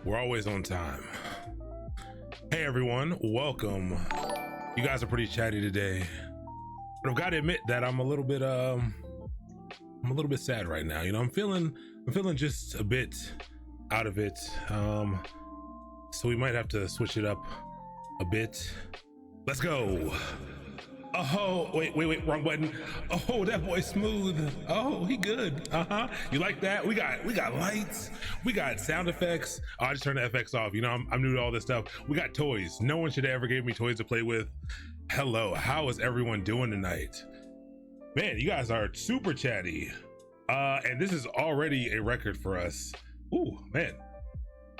We're always on time. Hey everyone, welcome. You guys are pretty chatty today, but I've got to admit that I'm a little bit sad right now. You know, I'm feeling just a bit out of it. So we might have to switch it up a bit. Let's go. Oh, wait, wrong button. Oh, that boy's smooth. Oh, he good. You like that? We got lights. We got sound effects. Oh, I just turned the FX off. You know, I'm new to all this stuff. We got toys. No one should have ever gave me toys to play with. Hello, how is everyone doing tonight? Man, you guys are super chatty. And this is already a record for us. Ooh, man.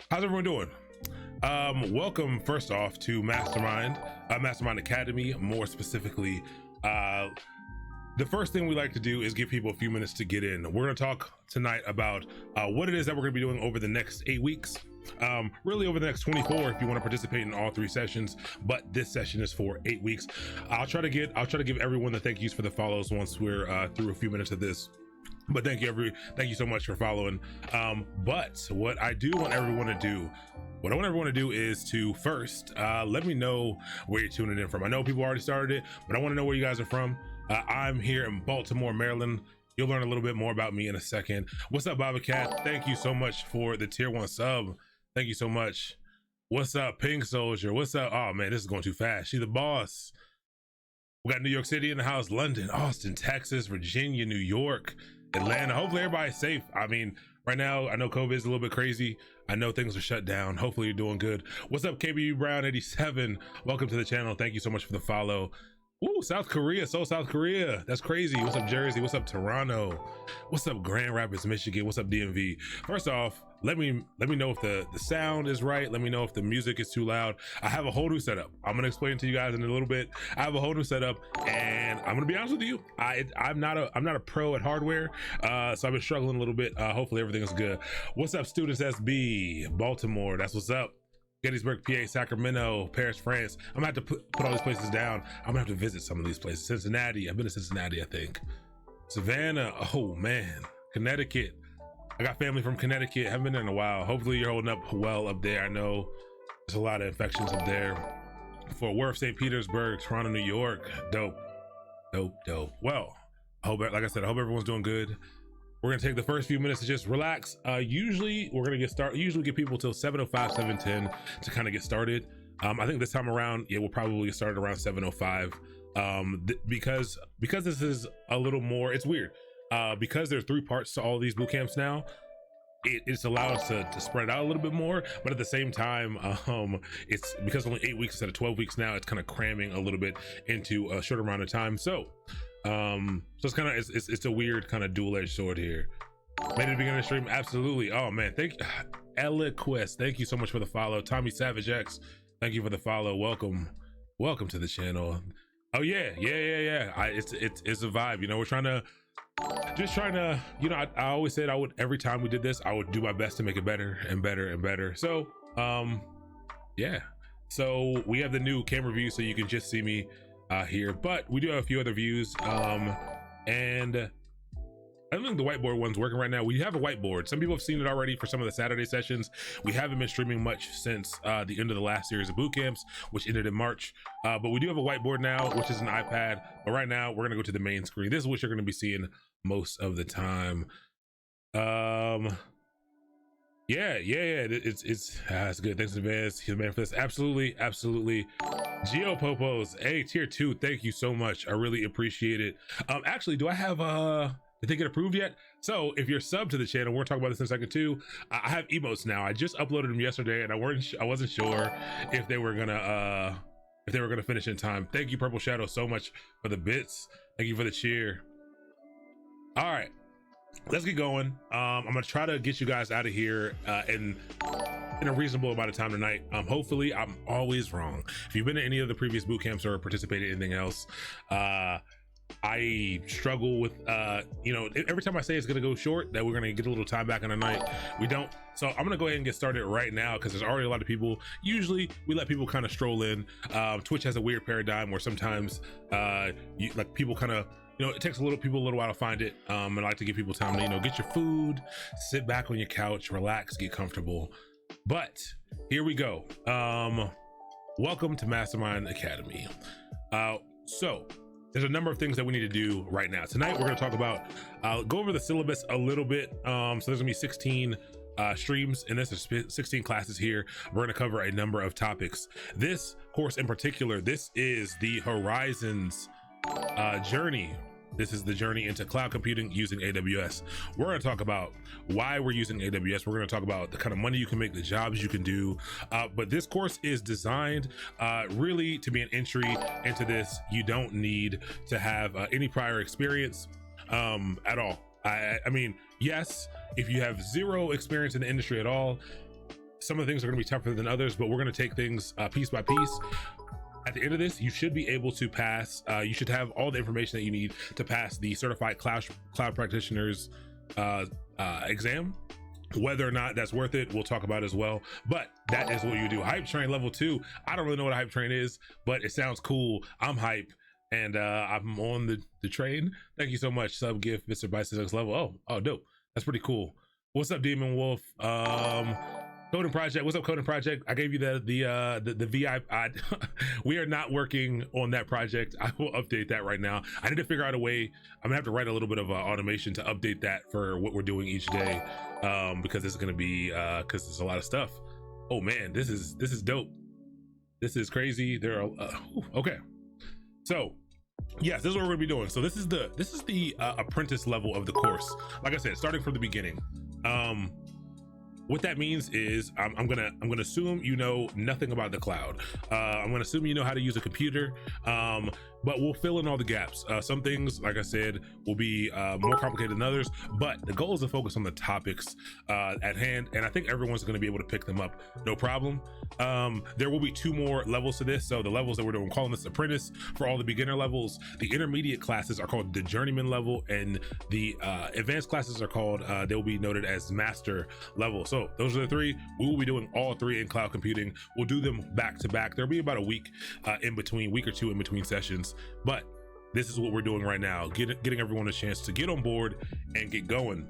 How's everyone doing? Welcome first off to Mastermind Academy. More specifically, the first thing we like to do is give people a few minutes to get in. We're going to talk tonight about what it is that we're going to be doing over the next 8 weeks, really over the next 24 if you want to participate in all 3 sessions, but this session is for 8 weeks. I'll try to give everyone the thank yous for the follows once we're through a few minutes of this. But thank you so much for following. But what I want everyone to do is to first let me know where you're tuning in from. I know people already started it, but I want to know where you guys are from. I'm here in Baltimore, Maryland. You'll learn a little bit more about me in a second. What's up, Baba Cat? Thank you so much for the tier 1 sub. Thank you so much. What's up, Pink Soldier? What's up? Oh man, this is going too fast. She's the boss. We got New York City in the house, London, Austin, Texas, Virginia, New York, Atlanta. Hopefully everybody's safe. I mean, right now, I know COVID is a little bit crazy. I know things are shut down. Hopefully you're doing good. What's up, KBU Brown 87? Welcome to the channel. Thank you so much for the follow. Ooh, South Korea, South Korea. That's crazy. What's up, Jersey? What's up, Toronto? What's up, Grand Rapids, Michigan? What's up, DMV? First off, let me know if the sound is right. Let me know if the music is too loud. I have a whole new setup. I'm gonna explain to you guys in a little bit. I have a whole new setup, and I'm gonna be honest with you. I'm not a pro at hardware, so I've been struggling a little bit. Hopefully everything is good. What's up, Students SB, Baltimore? That's what's up. Gettysburg, PA, Sacramento, Paris, France. I'm gonna have to put all these places down. I'm gonna have to visit some of these places. Cincinnati, I've been to Cincinnati, I think. Savannah, oh man. Connecticut, I got family from Connecticut. Haven't been there in a while. Hopefully you're holding up well up there. I know there's a lot of infections up there. Fort Worth, St. Petersburg, Toronto, New York. Dope. Well, like I said, I hope everyone's doing good. We're gonna take the first few minutes to just relax. Usually we're gonna usually give people till 7:05, 7:10 to kind of get started. I think this time around, yeah, we'll probably get started around 7:05. Because this is a little more, it's weird. Because there's 3 parts to all these boot camps now, it's allowed us to spread it out a little bit more, but at the same time, it's because only 8 weeks instead of 12 weeks now, it's kind of cramming a little bit into a shorter amount of time. So it's kind of it's a weird kind of dual-edged sword here. Made it the beginning of the stream, absolutely. Oh man, thank you, Eliquest. Thank you so much for the follow. Tommy Savage X, thank you for the follow. Welcome to the channel. Oh yeah. It's a vibe. You know, we're trying to, you know, I always said I would, every time we did this, I would do my best to make it better and better and better. So yeah, so we have the new camera view, so you can just see me here, but we do have a few other views, and I don't think the whiteboard one's working right now. We have a whiteboard. Some people have seen it already for some of the Saturday sessions. We haven't been streaming much since the end of the last series of boot camps, which ended in March, but we do have a whiteboard now, which is an iPad. But right now we're gonna go to the main screen. This is what you're gonna be seeing most of the time. Yeah, it's good. Thanks in advance. He's a man for this. Absolutely. Geo Popos, hey, tier 2, thank you so much. I really appreciate it. Actually, do I have did they get approved yet? So if you're sub to the channel, we're talking about this in a second too. I have emotes now. I just uploaded them yesterday, and I wasn't sure if they were gonna finish in time. Thank you, Purple Shadow, so much for the bits. Thank you for the cheer. All right, let's get going. I'm gonna try to get you guys out of here in a reasonable amount of time tonight. Hopefully I'm always wrong. If you've been to any of the previous boot camps or participated in anything else, I struggle with you know, every time I say it's gonna go short, that we're gonna get a little time back in the night, we don't. So I'm gonna go ahead and get started right now, because there's already a lot of people. Usually we let people kind of stroll in. Twitch has a weird paradigm where sometimes like people kind of, you know, it takes people a little while to find it. And I like to give people time to, you know, get your food, sit back on your couch, relax, get comfortable. But here we go. Welcome to Mastermind Academy. So there's a number of things that we need to do right now. Tonight we're going to talk about, go over the syllabus a little bit. So there's gonna be 16 streams, and there's 16 classes here. We're going to cover a number of topics. This course in particular, this is the Horizons journey. This is the journey into cloud computing using AWS. We're going to talk about why we're using AWS. We're going to talk about the kind of money you can make, the jobs you can do. But this course is designed really to be an entry into this. You don't need to have any prior experience at all. I mean, yes, if you have zero experience in the industry at all, some of the things are going to be tougher than others, but we're going to take things piece by piece. At the end of this, you should be able to pass. You should have all the information that you need to pass the certified cloud practitioners exam. Whether or not that's worth it, we'll talk about as well. But that is what you do. Hype train level 2. I don't really know what a hype train is, but it sounds cool. I'm hype, and I'm on the train. Thank you so much. Sub gift, Mr. Bicycle's level. Oh, dope. That's pretty cool. What's up, Demon Wolf? Coding Project. What's up, Coding Project? I gave you the VIP. We are not working on that project. I will update that right now. I need to figure out a way. I'm gonna have to write a little bit of automation to update that for what we're doing each day, because this is gonna be because there's a lot of stuff. Oh man, this is dope. This is crazy. There are okay. So yes, this is what we're gonna be doing. So this is the apprentice level of the course. Like I said, starting from the beginning. What that means is I'm gonna assume you know nothing about the cloud. I'm gonna assume you know how to use a computer, but we'll fill in all the gaps. Some things, like I said, will be more complicated than others, but the goal is to focus on the topics at hand, and I think everyone's gonna be able to pick them up, no problem. There will be 2 more levels to this. So the levels that we're doing, calling this apprentice for all the beginner levels. The intermediate classes are called the journeyman level, and the advanced classes are called, they will be noted as master level. So those are the 3. We will be doing all 3 in cloud computing. We'll do them back to back. There'll be about a week in between, week or 2 in between sessions, but this is what we're doing right now, getting everyone a chance to get on board and get going.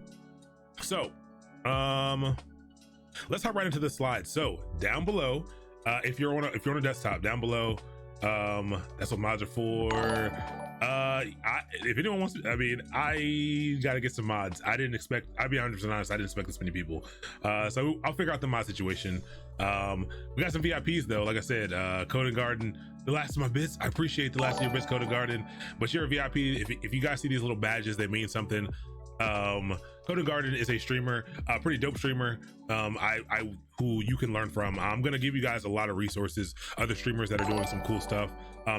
So let's hop right into the slides. So down below, if you're on a desktop, down below, that's what mods are for. If anyone wants to, I mean, I gotta get some mods. I'll be 100% honest, I didn't expect this many people. So I'll figure out the mod situation. We got some VIPs though. Like I said, Coding Garden, the last of my bits. I appreciate the last of your bits, Coding Garden, but you're a VIP. If you guys see these little badges, they mean something. Coding Garden is a streamer, a pretty dope streamer, who you can learn from. I'm gonna give you guys a lot of resources, other streamers that are doing some cool stuff,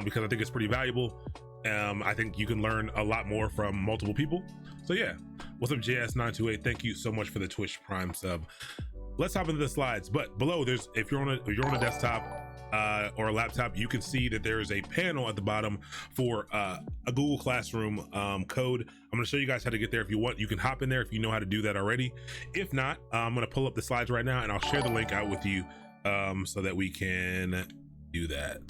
because I think it's pretty valuable. I think you can learn a lot more from multiple people. So yeah, what's up, JS928? Thank you so much for the Twitch Prime sub. Let's hop into the slides. But below, if you're on a desktop or a laptop, you can see that there is a panel at the bottom for a Google Classroom code. I'm going to show you guys how to get there. If you want, you can hop in there if you know how to do that already. If not, I'm going to pull up the slides right now, and I'll share the link out with you so that we can do that.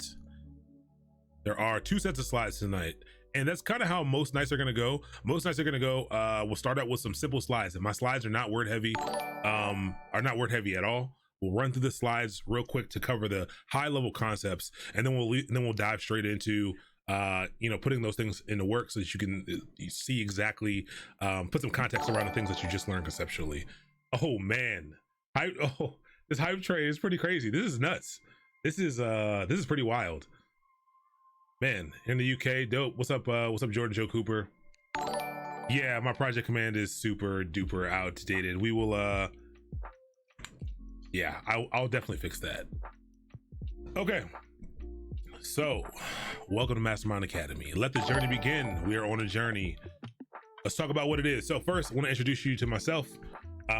There are 2 sets of slides tonight, and that's kind of how most nights are going to go. Most nights are going to go, we'll start out with some simple slides. If my slides are not word heavy, at all, we'll run through the slides real quick to cover the high level concepts, and then we'll dive straight into putting those things into work so that you see exactly, put some context around the things that you just learned conceptually. Oh man, this hype train is pretty crazy. This is nuts. This is pretty wild. Man, in the UK, dope. What's up, Jordan Joe Cooper? Yeah, my project command is super duper outdated. We will, yeah, I'll definitely fix that. Okay, so welcome to Mastermind Academy. Let the journey begin. We are on a journey. Let's talk about what it is. So first, I want to introduce you to myself.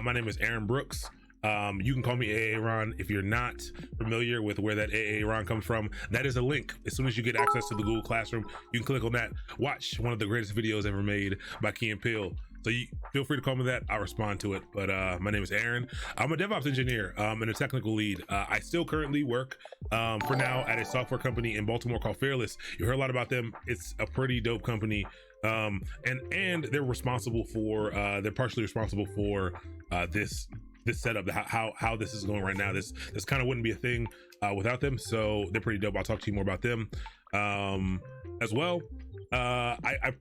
My name is Aaron Brooks. You can call me AA Ron. If you're not familiar with where that AA Ron comes from, that is a link. As soon as you get access to the Google Classroom, you can click on that. Watch one of the greatest videos ever made by Key and Peele. So you feel free to call me that. I'll respond to it. But my name is Aaron. I'm a DevOps engineer and a technical lead. I still currently work for now at a software company in Baltimore called Fearless. You heard a lot about them. It's a pretty dope company. And they're responsible for, they're partially responsible for this this setup, how this is going right now. This kind of wouldn't be a thing without them. So they're pretty dope. I'll talk to you more about them as well. I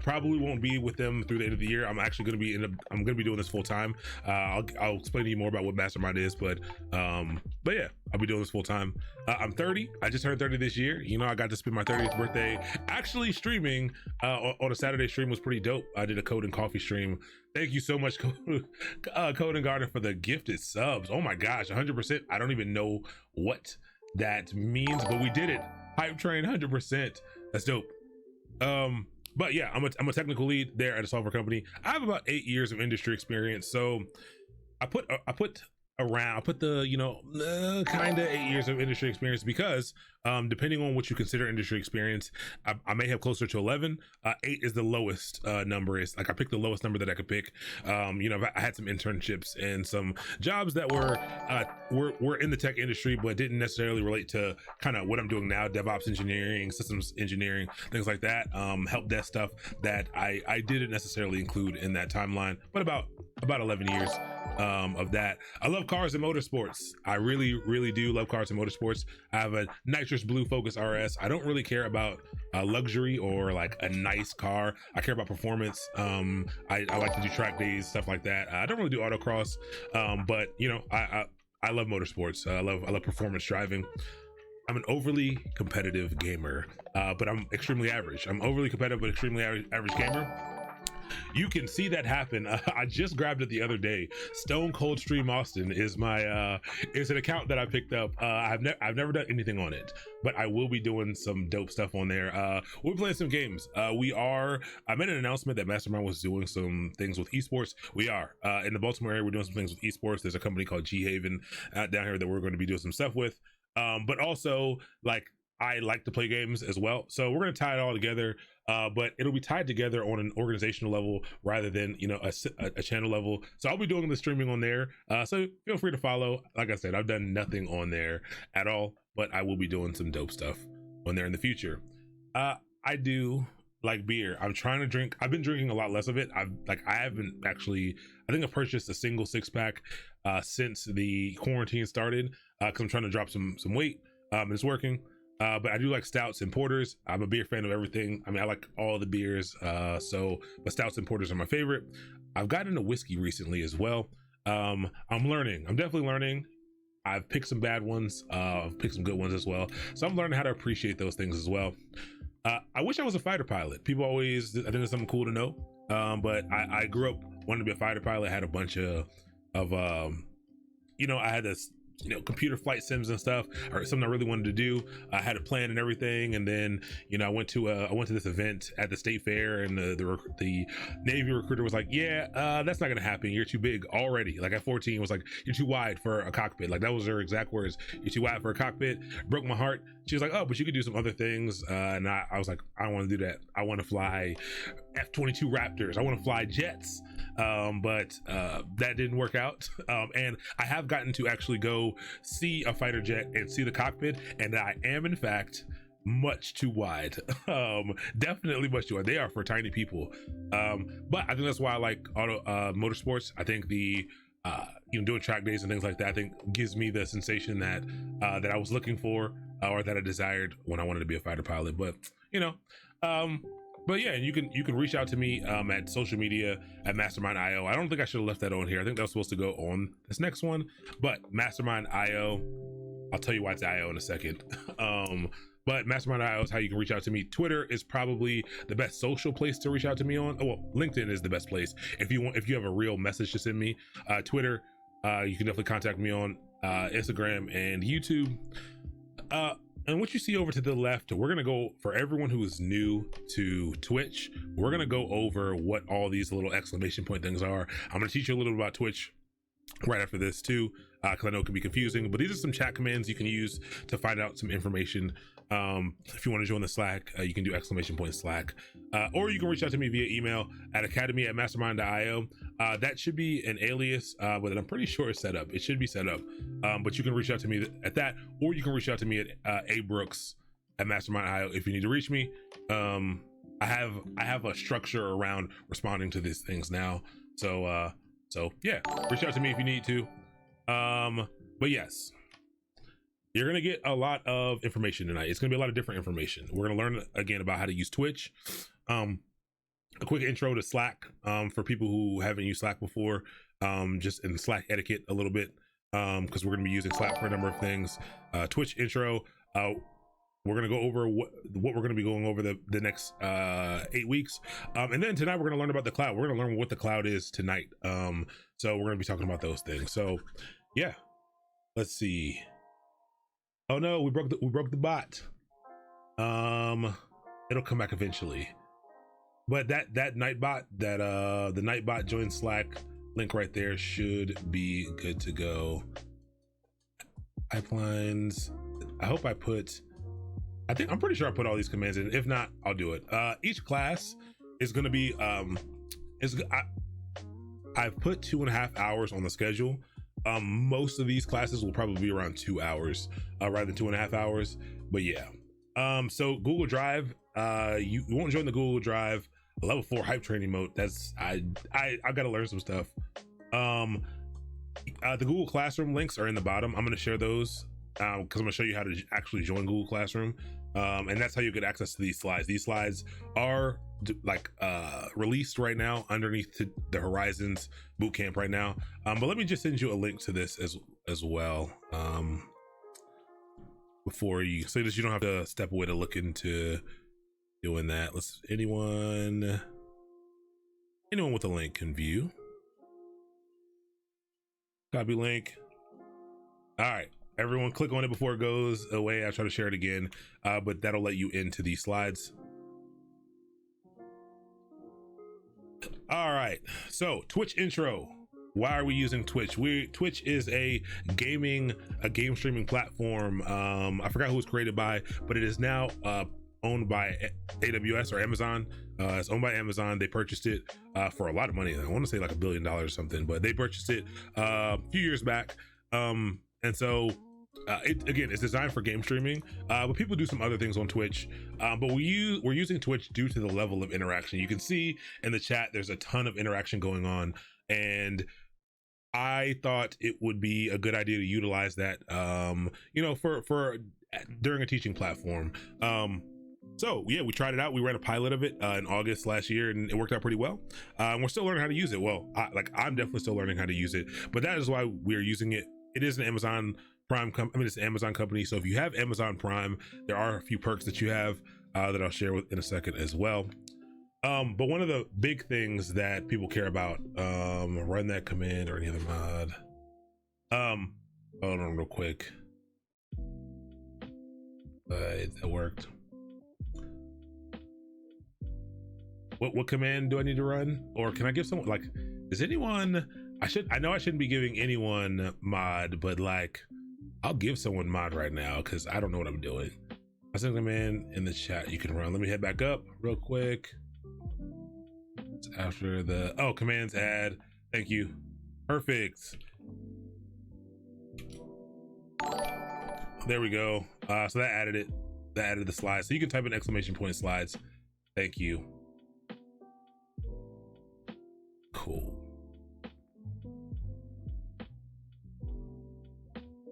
probably won't be with them through the end of the year. I'm actually going to be I'm going to be doing this full time. I'll explain to you more about what Mastermind is, but yeah, I'll be doing this full time. I'm 30. I just turned 30 this year. You know, I got to spend my 30th birthday actually streaming on a Saturday stream. Was pretty dope. I did a Code and Coffee stream. Thank you so much, Code and Garden, for the gifted subs. Oh my gosh, 100%. I don't even know what that means, but we did it. Hype train, 100%. That's dope. But yeah, I'm a technical lead there at a software company. I have about 8 years of industry experience. So I put the, you know, kind of 8 years of industry experience because depending on what you consider industry experience, I may have closer to 11. 8 is the lowest number. Is like I picked the lowest number that I could pick. You know, I had some internships and some jobs that were in the tech industry, but didn't necessarily relate to kind of what I'm doing now: DevOps engineering, systems engineering, things like that. Help desk stuff that I didn't necessarily include in that timeline, but about 11 years of that. I love cars and motorsports. I really do love cars and motorsports. I have a nitrous blue Focus RS. I don't really care about luxury or like a nice car. I care about performance. I like to do track days, stuff like that. I don't really do autocross, but you know, I love motorsports. I love performance driving. I'm an overly competitive gamer, but I'm extremely average. I'm overly competitive but extremely average gamer. You can see that happen. I just grabbed it the other day. Stone Cold Stream Austin is my is an account that I picked up. I've never done anything on it, but I will be doing some dope stuff on there. We're playing some games. I made an announcement that Mastermind was doing some things with esports. We are in the Baltimore area. We're doing some things with esports. There's a company called G Haven down here that we're going to be doing some stuff with. But also, like, I like to play games as well, so we're going to tie it all together. But it'll be tied together on an organizational level rather than, you know, a channel level. So I'll be doing the streaming on there. So feel free to follow. Like I said, I've done nothing on there at all, but I will be doing some dope stuff on there in the future. I do like beer. I'm trying to drink. I've been drinking a lot less of it. I haven't actually. I think I purchased a single 6-pack since the quarantine started because I'm trying to drop some weight. It's working. But I do like stouts and porters. I'm a beer fan of everything. I mean, I like all the beers. But stouts and porters are my favorite. I've gotten into whiskey recently as well. I'm learning. I'm definitely learning. I've picked some bad ones. I've picked some good ones as well. So I'm learning how to appreciate those things as well. I wish I was a fighter pilot. People always, I think it's something cool to know. But I grew up wanting to be a fighter pilot. I had a bunch of you know, I had this, you know, computer flight sims and stuff, or something I really wanted to do. I had a plan and everything, and then, you know, I went to this event at the state fair, and the Navy recruiter was like, "Yeah, that's not gonna happen. You're too big already." Like at 14, was like, "You're too wide for a cockpit." Like that was her exact words. "You're too wide for a cockpit." Broke my heart. She was like, "Oh, but you could do some other things," and I was like, "I don't want to do that. I want to fly F-22 Raptors. I want to fly jets." But that didn't work out. And I have gotten to actually go see a fighter jet and see the cockpit, and I am in fact much too wide. Definitely much too wide. They are for tiny people. But I think that's why I like motorsports. I think the you know, doing track days and things like that, I think gives me the sensation that that I was looking for, or that I desired when I wanted to be a fighter pilot. But you know, but yeah, you can reach out to me at social media at Mastermind.io. I don't think I should have left that on here. I think that was supposed to go on this next one, but Mastermind.io. I'll tell you why it's IO in a second. But Mastermind.io is how you can reach out to me. Twitter is probably the best social place to reach out to me on. Oh, well, LinkedIn is the best place if you have a real message to send me. Twitter, you can definitely contact me on Instagram and YouTube. And what you see over to the left, we're going to go, for everyone who is new to Twitch, we're going to go over what all these little exclamation point things are. I'm going to teach you a little bit about Twitch right after this too, because I know it can be confusing, but these are some chat commands you can use to find out some information. If you want to join the Slack, you can do / Slack, or you can reach out to me via email at academy@mastermind.io. That should be an alias, but I'm pretty sure it's set up. It should be set up, but you can reach out to me at that, or you can reach out to me at abrooks@mastermind.io if you need to reach me. I have a structure around responding to these things now, so So yeah, reach out to me if you need to. But yes, you're gonna get a lot of information tonight. It's gonna be a lot of different information. We're gonna learn again about how to use Twitch. A quick intro to Slack for people who haven't used Slack before, just in Slack etiquette a little bit, because we're gonna be using Slack for a number of things. Twitch intro. We're gonna go over what we're gonna be going over the next 8 weeks, and then tonight we're gonna learn about the cloud. We're gonna learn what the cloud is tonight. So we're gonna be talking about those things. So yeah, let's see. Oh no, we broke the bot. It'll come back eventually. But that Nightbot, the Nightbot join Slack link right there should be good to go. Pipelines. I hope I'm pretty sure I put all these commands in. If not, I'll do it. Each class is going to be I've put 2.5 hours on the schedule. Most of these classes will probably be around 2 hours rather than 2.5 hours. But yeah. So Google Drive, you won't join the Google Drive level 4 hype training mode. That's I got to learn some stuff. The Google Classroom links are in the bottom. I'm going to share those because I'm going to show you how to actually join Google Classroom, and that's how you get access to these slides. These slides are like released right now underneath the Horizons bootcamp right now. But let me just send you a link to this as well before you, so that you don't have to step away to look into doing that. Anyone with a link can view. Copy link. All right, everyone click on it before it goes away. I'll try to share it again, but that'll let you into these slides. All right, so Twitch intro. Why are we using Twitch? Twitch is a game streaming platform. I forgot who it was created by, but it is now owned by AWS or Amazon. It's owned by Amazon. They purchased it for a lot of money. I want to say like $1 billion or something, but they purchased it a few years back. And so it's designed for game streaming, but people do some other things on Twitch. But we're using Twitch due to the level of interaction. You can see in the chat, there's a ton of interaction going on, and I thought it would be a good idea to utilize that, for during a teaching platform. So yeah, we tried it out. We ran a pilot of it in August last year, and it worked out pretty well. We're still learning how to use it. Well, I'm definitely still learning how to use it, but that is why we're using it. It is an Amazon Prime it's an Amazon company. So if you have Amazon Prime, there are a few perks that you have that I'll share in a second as well. But one of the big things that people care about, run that command or any other mod. Hold on real quick. That worked. What command do I need to run? Or can I give someone, like, is anyone, I know I shouldn't be giving anyone mod, but like, I'll give someone mod right now because I don't know what I'm doing. I sent a command in the chat you can run. Let me head back up real quick. It's after the, commands add. Thank you. Perfect. There we go. So that added it. That added the slides. So you can type in exclamation point slides. Thank you. Cool.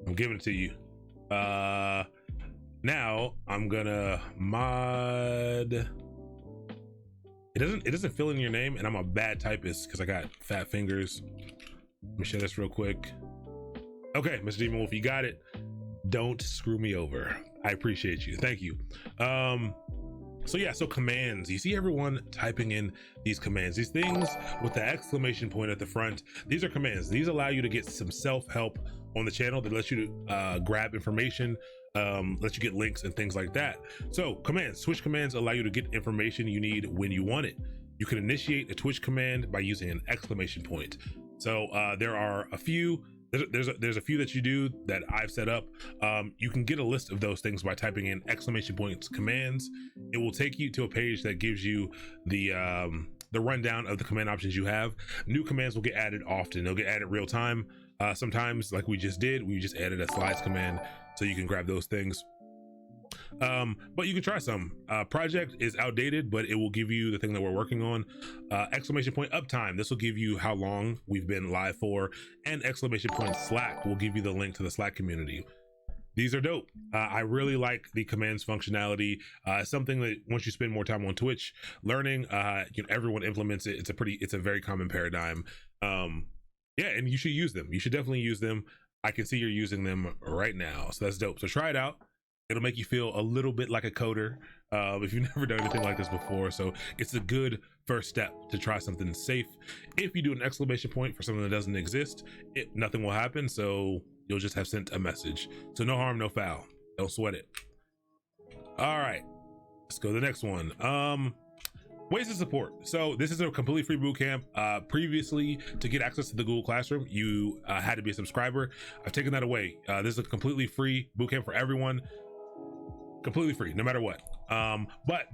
I'm giving it to you. Now I'm gonna mod. It doesn't fill in your name, and I'm a bad typist because I got fat fingers. Let me share this real quick. Okay, Mr. Demon Wolf, you got it. Don't screw me over. I appreciate you. Thank you. So commands. You see everyone typing in these commands, these things with the exclamation point at the front. These are commands. These allow you to get some self-help on the channel that lets you grab information, lets you get links and things like that. So commands, Twitch commands allow you to get information you need when you want it. You can initiate a Twitch command by using an exclamation point. So there are a few. There's a few that you do that I've set up. You can get a list of those things by typing in exclamation points commands. It will take you to a page that gives you the rundown of the command options you have. New commands will get added often. They'll get added real time. Sometimes, like we just added a slides command, so you can grab those things. but you can try some. Project is outdated, but it will give you the thing that we're working on. Exclamation point uptime, this will give you how long we've been live for, and exclamation point Slack will give you the link to the Slack community. These are dope. I really like the commands functionality. Something that once you spend more time on Twitch learning, everyone implements it. It's a very common paradigm. Yeah, and you should use them. You should definitely use them. I can see you're using them right now, so that's dope. So try it out. It'll make you feel a little bit like a coder if you've never done anything like this before. So it's a good first step to try something safe. If you do an exclamation point for something that doesn't exist, nothing will happen. So you'll just have sent a message. So no harm, no foul. Don't sweat it. All right, let's go to the next one. Ways to support. So this is a completely free bootcamp. Previously, to get access to the Google Classroom, you had to be a subscriber. I've taken that away. This is a completely free bootcamp for everyone. Completely free, no matter what. But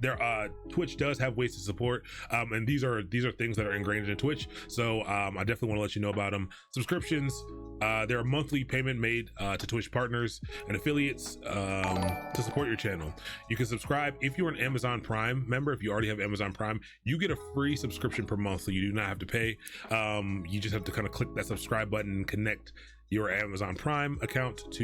Twitch does have ways to support, and these are things that are ingrained in Twitch. So I definitely want to let you know about them. Subscriptions. There are monthly payment made to Twitch partners and affiliates to support your channel. You can subscribe if you're an Amazon Prime member. If you already have Amazon Prime, you get a free subscription per month, so you do not have to pay. You just have to kind of click that subscribe button and connect your Amazon Prime account to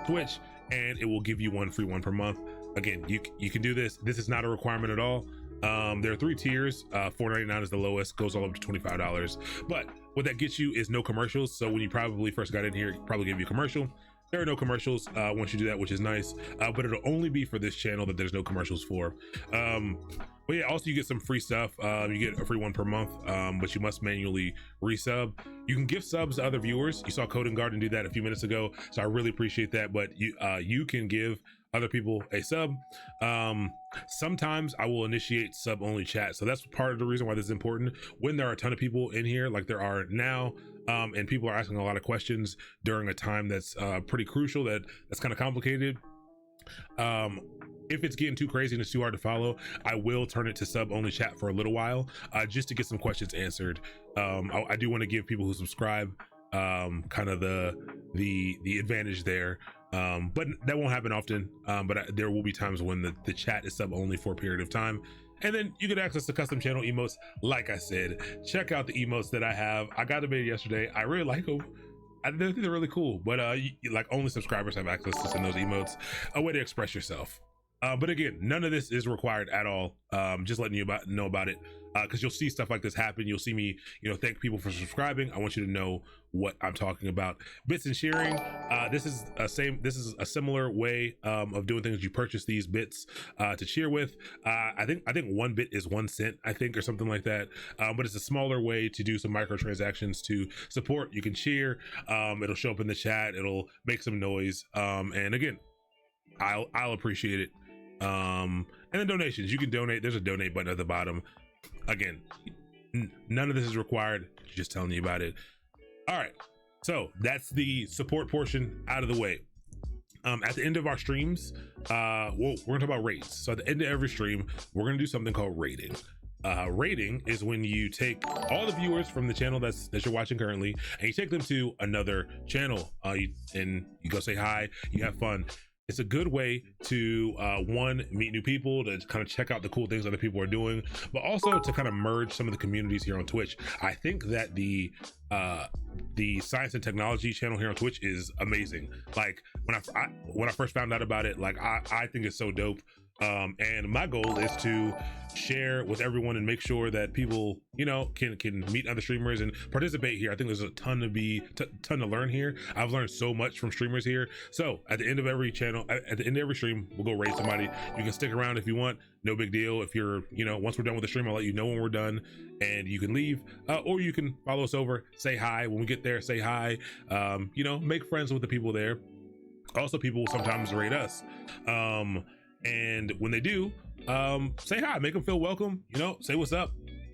Twitch, and it will give you one free one per month. Again, you can do this. This is not a requirement at all. There are 3 tiers. $4.99 is the lowest, goes all up to $25. But what that gets you is no commercials. So when you probably first got in here, it probably gave you a commercial. There are no commercials once you do that, which is nice. But it'll only be for this channel that there's no commercials for. But yeah, also you get some free stuff. You get a free one per month, but you must manually resub. You can gift subs to other viewers. You saw Coding Garden do that a few minutes ago, so I really appreciate that. But you can give other people a sub. Sometimes I will initiate sub only chat, so that's part of the reason why this is important. When there are a ton of people in here like there are now, and people are asking a lot of questions during a time that's pretty crucial, that's kind of complicated. If it's getting too crazy and it's too hard to follow, I will turn it to sub only chat for a little while, just to get some questions answered. I do want to give people who subscribe kind of the advantage there. But that won't happen often. But there will be times when the chat is sub only for a period of time. And then you get access to custom channel emotes. Like I said, check out the emotes that I have. I got them made yesterday. I really like them. I think they're really cool, but like only subscribers have access to send those emotes. A way to express yourself. But again, none of this is required at all. Just letting you know about it, because you'll see stuff like this happen. You'll see me, thank people for subscribing. I want you to know what I'm talking about. Bits and sharing. This is a similar way of doing things. You purchase these bits to cheer with. I think 1 bit is 1 cent, I think, or something like that. But it's a smaller way to do some microtransactions to support. You can cheer. It'll show up in the chat. It'll make some noise. And again, I'll appreciate it. And then donations, you can donate. There's a donate button at the bottom. Again, none of this is required, just telling you about it. All right, so that's the support portion out of the way. At the end of our streams, we're gonna talk about rates. So at the end of every stream, we're gonna do something called rating. Rating is when you take all the viewers from the channel that you're watching currently, and you take them to another channel, and you go say hi, you have fun. It's a good way to one, meet new people, to kind of check out the cool things other people are doing, but also to kind of merge some of the communities here on Twitch. I think that the science and technology channel here on Twitch is amazing. Like when I first found out about it, like I think it's so dope. And my goal is to share with everyone and make sure that people, can meet other streamers and participate here. I think there's a ton to learn here. I've learned so much from streamers here. So at the end of every channel, at the end of every stream, we'll go raid somebody. You can stick around if you want, no big deal. If you're, once we're done with the stream, I'll let you know when we're done and you can leave, or you can follow us over, say hi. When we get there, say hi, make friends with the people there. Also, people will sometimes raid us. And when they do, say hi, make them feel welcome, say what's up,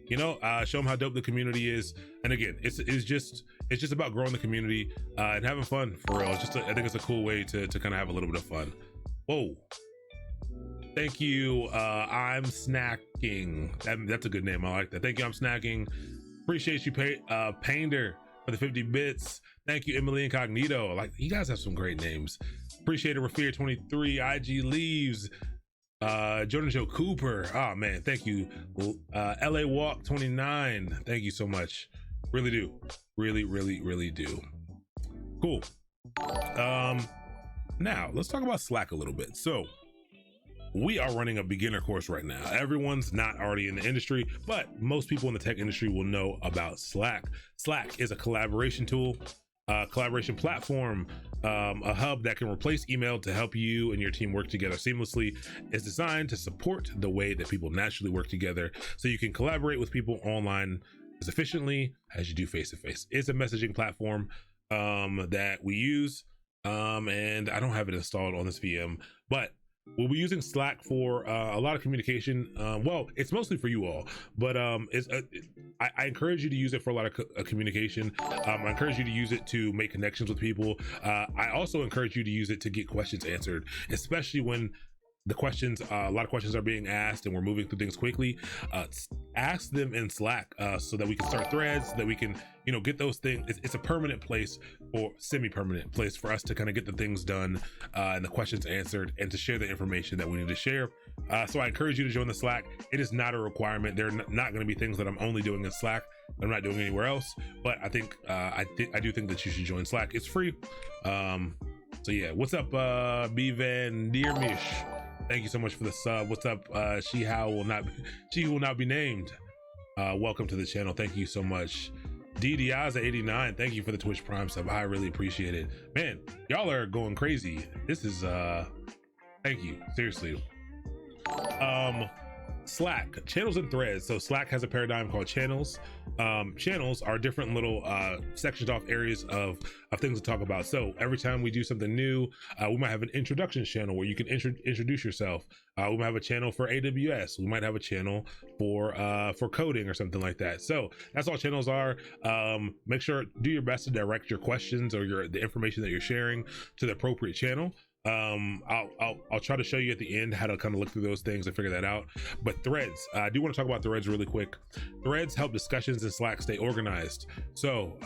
show them how dope the community is. And again, it's just about growing the community and having fun, for real. I think it's a cool way to kind of have a little bit of fun. Whoa. Thank you. I'm Snacking. That's a good name. I like that. Thank you. I'm Snacking. Appreciate you, Painter. for the 50 bits. Thank you, Emily Incognito. Like, you guys have some great names. Appreciate it. Rafir 23, IG Leaves, Jordan Joe Cooper. Oh man, thank you. LA Walk 29. Thank you so much. Really do. Really do. Cool. Now let's talk about Slack a little bit. So we are running a beginner course right now. Everyone's not already in the industry, but most people in the tech industry will know about Slack. Slack is a collaboration tool, collaboration platform, a hub that can replace email to help you and your team work together seamlessly. It's designed to support the way that people naturally work together so you can collaborate with people online as efficiently as you do face-to-face. It's a messaging platform that we use, and I don't have it installed on this VM, but we'll be using Slack for a lot of communication. Well, it's mostly for you all, but I encourage you to use it for a lot of communication. I encourage you to use it to make connections with people. I also encourage you to use it to get questions answered, especially when the questions, a lot of questions are being asked and we're moving through things quickly. Ask them in Slack so that we can start threads, so that we can, get those things. It's a permanent place, or semi-permanent place, for us to kind of get the things done and the questions answered, and to share the information that we need to share. So I encourage you to join the Slack. It is not a requirement. There are not going to be things that I'm only doing in Slack I'm not doing anywhere else, but I do think that you should join Slack. It's free. So yeah, what's up, B Van Deermish? Thank you so much for the sub. What's up, she who will not be named? Welcome to the channel. Thank you so much. DDiaza89, thank you for the Twitch Prime sub. I really appreciate it. Man, y'all are going crazy. This is thank you, seriously. Slack, channels and threads. So Slack has a paradigm called channels. Channels are different little sections off areas of things to talk about. So every time we do something new, we might have an introduction channel where you can introduce yourself. We might have a channel for AWS. We might have a channel for coding or something like that. So that's all channels are. Make sure, do your best to direct your questions or the information that you're sharing to the appropriate channel. I'll try to show you at the end how to kind of look through those things and figure that out. But threads, I do want to talk about threads really quick. Threads help discussions in Slack stay organized. So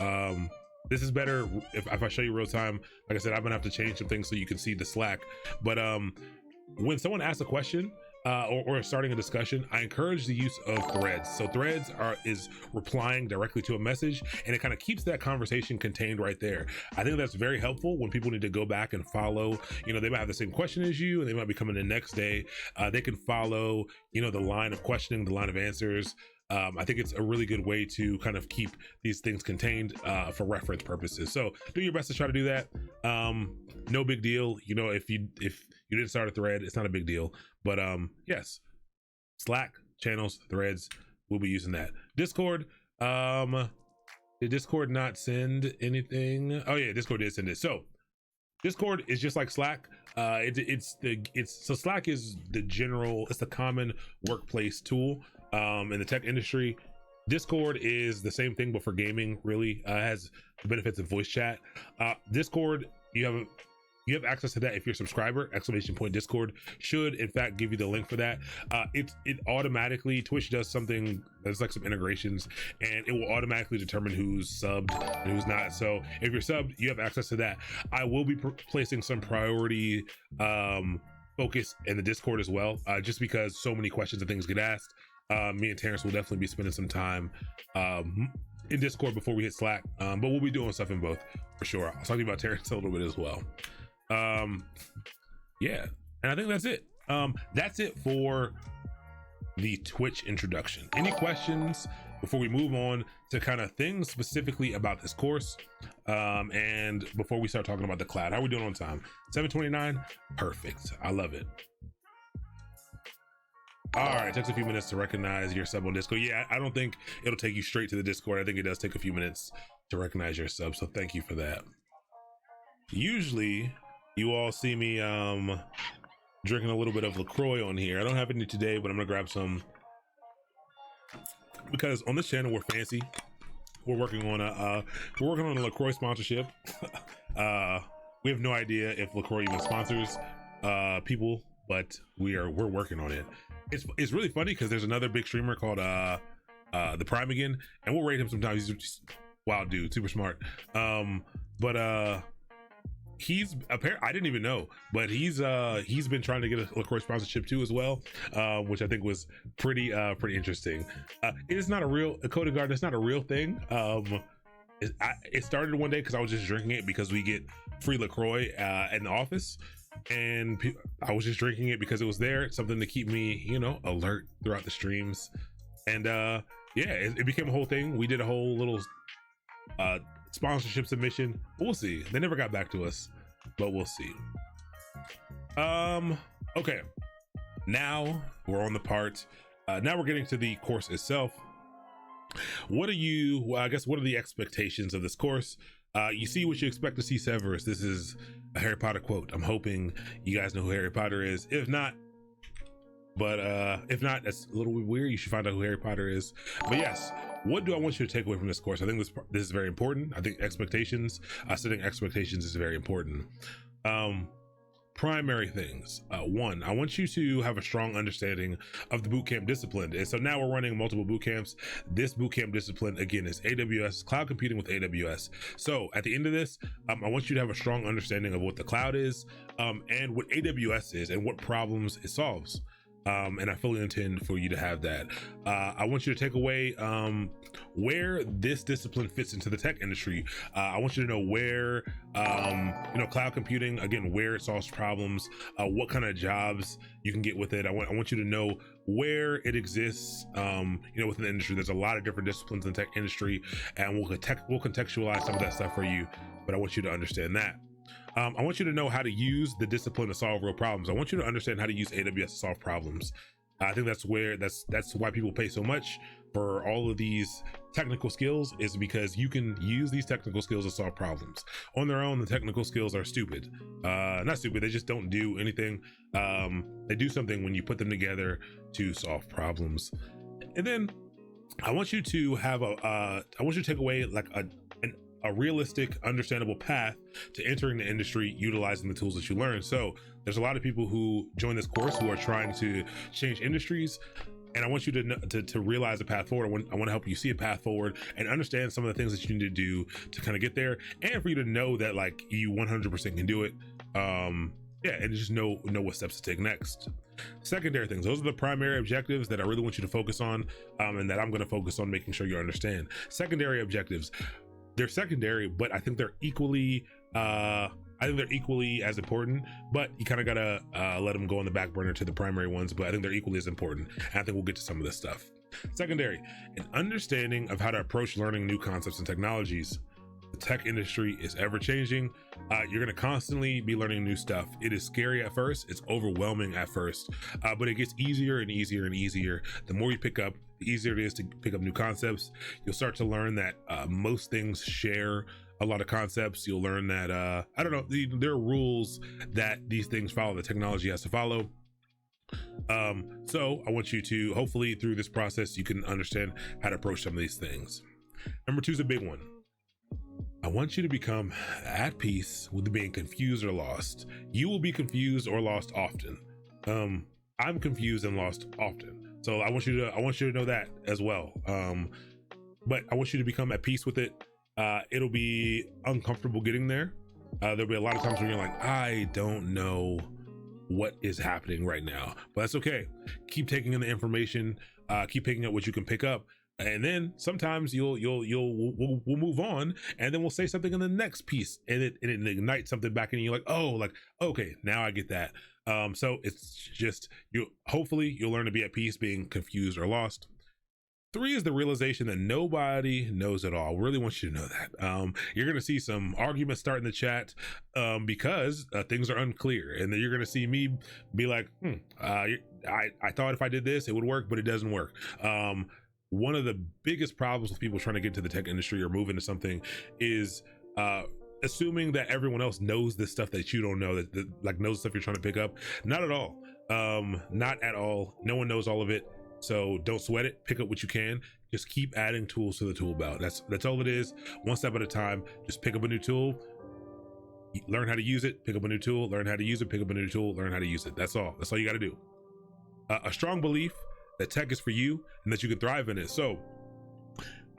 this is better if I show you real time. Like I said, I'm gonna have to change some things so you can see the Slack. But when someone asks a question or starting a discussion, I encourage the use of threads. So threads is replying directly to a message, and it kind of keeps that conversation contained right there. I think that's very helpful when people need to go back and follow. They might have the same question as you, and they might be coming the next day. They can follow, the line of questioning, the line of answers. I think it's a really good way to kind of keep these things contained for reference purposes. So do your best to try to do that. No big deal. If you didn't start a thread, it's not a big deal. But yes, Slack, channels, threads, we'll be using that. Discord, did Discord not send anything? Oh yeah, Discord did send it. So Discord is just like Slack. So Slack is it's the common workplace tool in the tech industry. Discord is the same thing, but for gaming, really. Has the benefits of voice chat. Discord, you have access to that if you're a subscriber. !Discord should in fact give you the link for that. It automatically, Twitch does something, there's like some integrations, and it will automatically determine who's subbed and who's not. So if you're subbed, you have access to that. I will be placing some priority focus in the Discord as well, just because so many questions and things get asked. Me and Terrence will definitely be spending some time in Discord before we hit Slack, but we'll be doing stuff in both for sure. I'll talk to you about Terrence a little bit as well. Yeah, and I think that's it. That's it for the Twitch introduction. Any questions before we move on to kind of things specifically about this course, and before we start talking about the cloud? How are we doing on time? 7:29. Perfect. I love it. All right, it takes a few minutes to recognize your sub on Discord. Yeah, I don't think it'll take you straight to the Discord. I think it does take a few minutes to recognize your sub, so thank you for that. Usually you all see me drinking a little bit of LaCroix on here. I don't have any today, but I'm gonna grab some because on this channel we're fancy. We're working on a LaCroix sponsorship. We have no idea if LaCroix even sponsors people, but we're working on it. It's really funny because there's another big streamer called the Prime Again, and we'll rate him sometimes. He's just wild dude, super smart. But he's apparently, I didn't even know, but he's been trying to get a LaCroix sponsorship too as well, which I think was pretty interesting. It is not a coding garden. It's not a real thing. It started one day because I was just drinking it because we get free LaCroix in the office, and I was just drinking it because it was there. It's something to keep me, alert throughout the streams. And yeah, it became a whole thing. We did a whole little sponsorship submission. We'll see. They never got back to us, but we'll see. Okay, now we're on the part. Now we're getting to the course itself. What are the expectations of this course? You see what you expect to see, Severus. This is a Harry Potter quote. I'm hoping you guys know who Harry Potter is. If not, that's a little bit weird. You should find out who Harry Potter is. But yes, what do I want you to take away from this course? I think this is very important. I think setting expectations is very important. Primary things. One, I want you to have a strong understanding of the bootcamp discipline. And so now we're running multiple bootcamps. This bootcamp discipline, again, is AWS, cloud computing with AWS. So at the end of this, I want you to have a strong understanding of what the cloud is, and what AWS is and what problems it solves. And I fully intend for you to have that. I want you to take away where this discipline fits into the tech industry. I want you to know where, cloud computing, again, where it solves problems, what kind of jobs you can get with it. I want you to know where it exists, within the industry. There's a lot of different disciplines in the tech industry, and we'll contextualize some of that stuff for you, but I want you to understand that. I want you to know how to use the discipline to solve real problems. I want you to understand how to use AWS to solve problems. I think that's why people pay so much for all of these technical skills, is because you can use these technical skills to solve problems. On their own, the technical skills are stupid. Not stupid, they just don't do anything. They do something when you put them together to solve problems. And then I want you to take away like a realistic, understandable path to entering the industry utilizing the tools that you learn. So there's a lot of people who join this course who are trying to change industries, and I want you to realize a path forward. I want to help you see a path forward and understand some of the things that you need to do to kind of get there, and for you to know that like you 100% can do it. And just know what steps to take next. Secondary things, those are the primary objectives that I really want you to focus on, and that I'm going to focus on making sure you understand. Secondary objectives, they're secondary, but I think they're equally as important, but you kind of gotta let them go on the back burner to the primary ones, but I think they're equally as important, and I think we'll get to some of this stuff. Secondary, an understanding of how to approach learning new concepts and technologies. The tech industry is ever changing. You're gonna constantly be learning new stuff. It is scary at first, it's overwhelming at first, but it gets easier and easier and easier. The more you pick up, the easier it is to pick up new concepts. You'll start to learn that most things share a lot of concepts. You'll learn that there are rules that these things follow, the technology has to follow. So I want you to, hopefully through this process, you can understand how to approach some of these things. Number 2 is a big one. I want you to become at peace with being confused or lost. You will be confused or lost often. I'm confused and lost often. So I want you to know that as well. But I want you to become at peace with it. It'll be uncomfortable getting there. There'll be a lot of times when you're like, I don't know what is happening right now, but that's okay. Keep taking in the information, keep picking up what you can pick up. And then sometimes we'll move on, and then we'll say something in the next piece, and it ignites something back in you. Like, oh, like, okay, now I get that. So it's just, hopefully you'll learn to be at peace being confused or lost. 3 is the realization that nobody knows it all. I really want you to know that. You're going to see some arguments start in the chat because things are unclear, and then you're going to see me be like, I thought if I did this, it would work, but it doesn't work. One of the biggest problems with people trying to get into the tech industry or move into something is assuming that everyone else knows this stuff that you don't know, that like knows the stuff you're trying to pick up. Not at all. Not at all. No one knows all of it. So don't sweat it. Pick up what you can. Just keep adding tools to the tool belt. That's all it is. One step at a time. Just pick up a new tool, learn how to use it, pick up a new tool, learn how to use it, pick up a new tool, learn how to use it. That's all you got to do. A strong belief that tech is for you and that you can thrive in it. So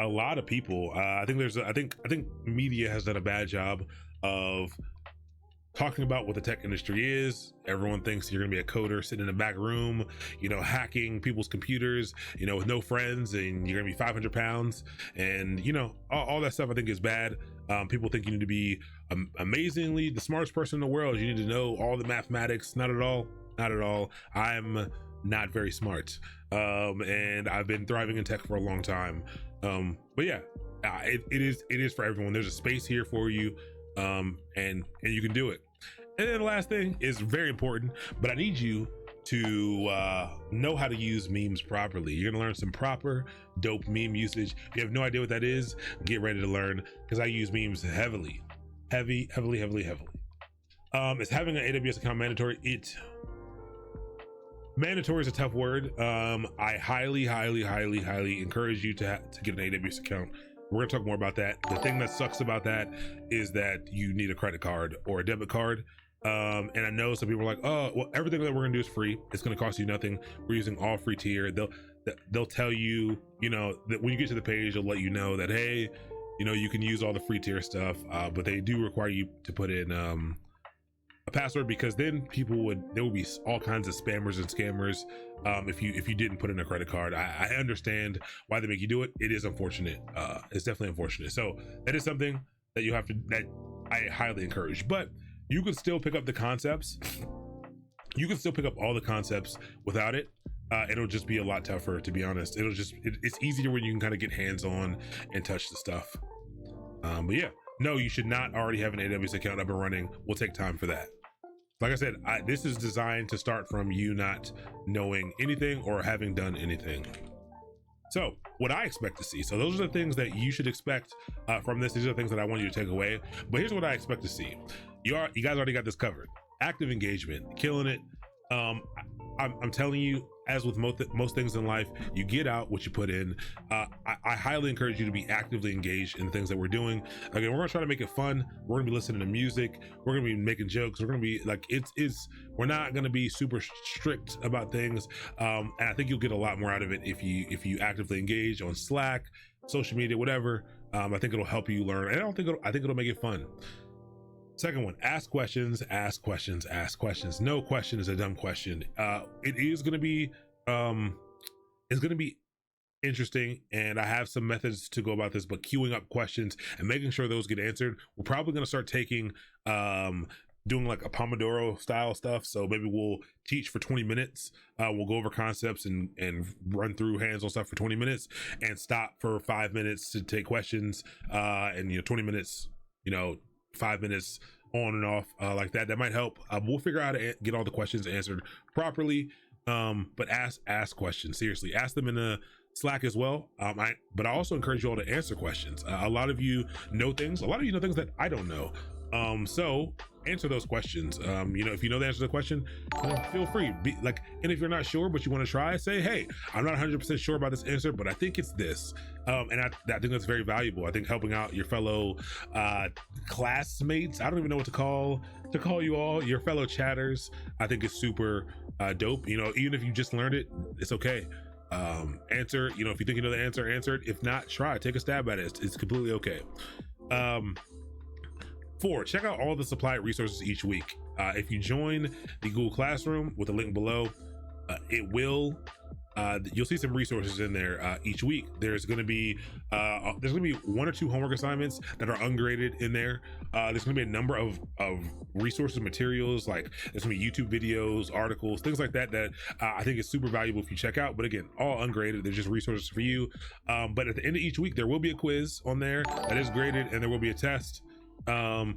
a lot of people, I think media has done a bad job of talking about what the tech industry is. Everyone thinks you're gonna be a coder sitting in a back room, hacking people's computers, with no friends, and you're gonna be 500 pounds, and all that stuff I think is bad. People think you need to be amazingly the smartest person in the world. You need to know all the mathematics. Not at all. Not at all. I'm not very smart, and I've been thriving in tech for a long time. But yeah, it is for everyone. There's a space here for you, and you can do it. And then the last thing is very important, but I need you to know how to use memes properly. You're gonna learn some proper dope meme usage. If you have no idea what that is, get ready to learn, because I use memes heavily. Is having an AWS account mandatory? Mandatory is a tough word. I highly encourage you to get an AWS account. We're gonna talk more about that. The thing that sucks about that is that you need a credit card or a debit card. And I know some people are like, oh, well, everything that we're gonna do is free. It's gonna cost you nothing. We're using all free tier. They'll tell you, that when you get to the page, they'll let you know that, hey, you can use all the free tier stuff, but they do require you to put in a password, because then there will be all kinds of spammers and scammers if you didn't put in a credit card. I understand why they make you do it. It is unfortunate. It's definitely unfortunate. So that is something that that I highly encourage. But you can still pick up the concepts. You can still pick up all the concepts without it. It'll just be a lot tougher, to be honest. It's easier when you can kind of get hands on and touch the stuff. But yeah, no, you should not already have an AWS account up and running. We'll take time for that. Like I said, this is designed to start from you not knowing anything or having done anything. So what I expect to see, so those are the things that you should expect from this. These are the things that I want you to take away. But here's what I expect to see. You guys already got this covered. Active engagement, killing it. I'm telling you, as with most things in life, you get out what you put in. I highly encourage you to be actively engaged in the things that we're doing. Again, we're gonna try to make it fun. We're gonna be listening to music. We're gonna be making jokes. We're gonna be like, we're not gonna be super strict about things. And I think you'll get a lot more out of it if you actively engage on Slack, social media, whatever. I think it'll help you learn, and I think it'll make it fun. Second one, ask questions. No question is a dumb question. It is going to be, it's going to be interesting, and I have some methods to go about this, but queuing up questions and making sure those get answered. We're probably going to start taking, doing like a Pomodoro style stuff. So maybe we'll teach for 20 minutes. We'll go over concepts and run through hands-on stuff for 20 minutes and stop for 5 minutes to take questions. And 20 minutes, 5 minutes on and off, like that might help. We'll figure out how to get all the questions answered properly. But ask questions, seriously. Ask them in a Slack as well. But I also encourage you all to answer questions. A lot of you know things that I don't know. So answer those questions. If you know the answer to the question, feel free. And if you're not sure but you want to try, say, hey, I'm not 100% sure about this answer, but I think it's this. And I think that's very valuable. I think helping out your fellow classmates, I don't even know what to call you all, your fellow chatters, I think is super dope. Even if you just learned it, it's okay. Answer, if you think you know the answer, answer it. If not, try, take a stab at it. It's completely okay. 4, check out all the supplied resources each week. If you join the Google Classroom with the link below, you'll see some resources in there each week. There's going to be 1 or 2 homework assignments that are ungraded in there. There's going to be a number of resources, materials, like there's going to be YouTube videos, articles, things like that I think is super valuable if you check out. But again, all ungraded. They're just resources for you. But at the end of each week, there will be a quiz on there that is graded, and there will be a test. Again,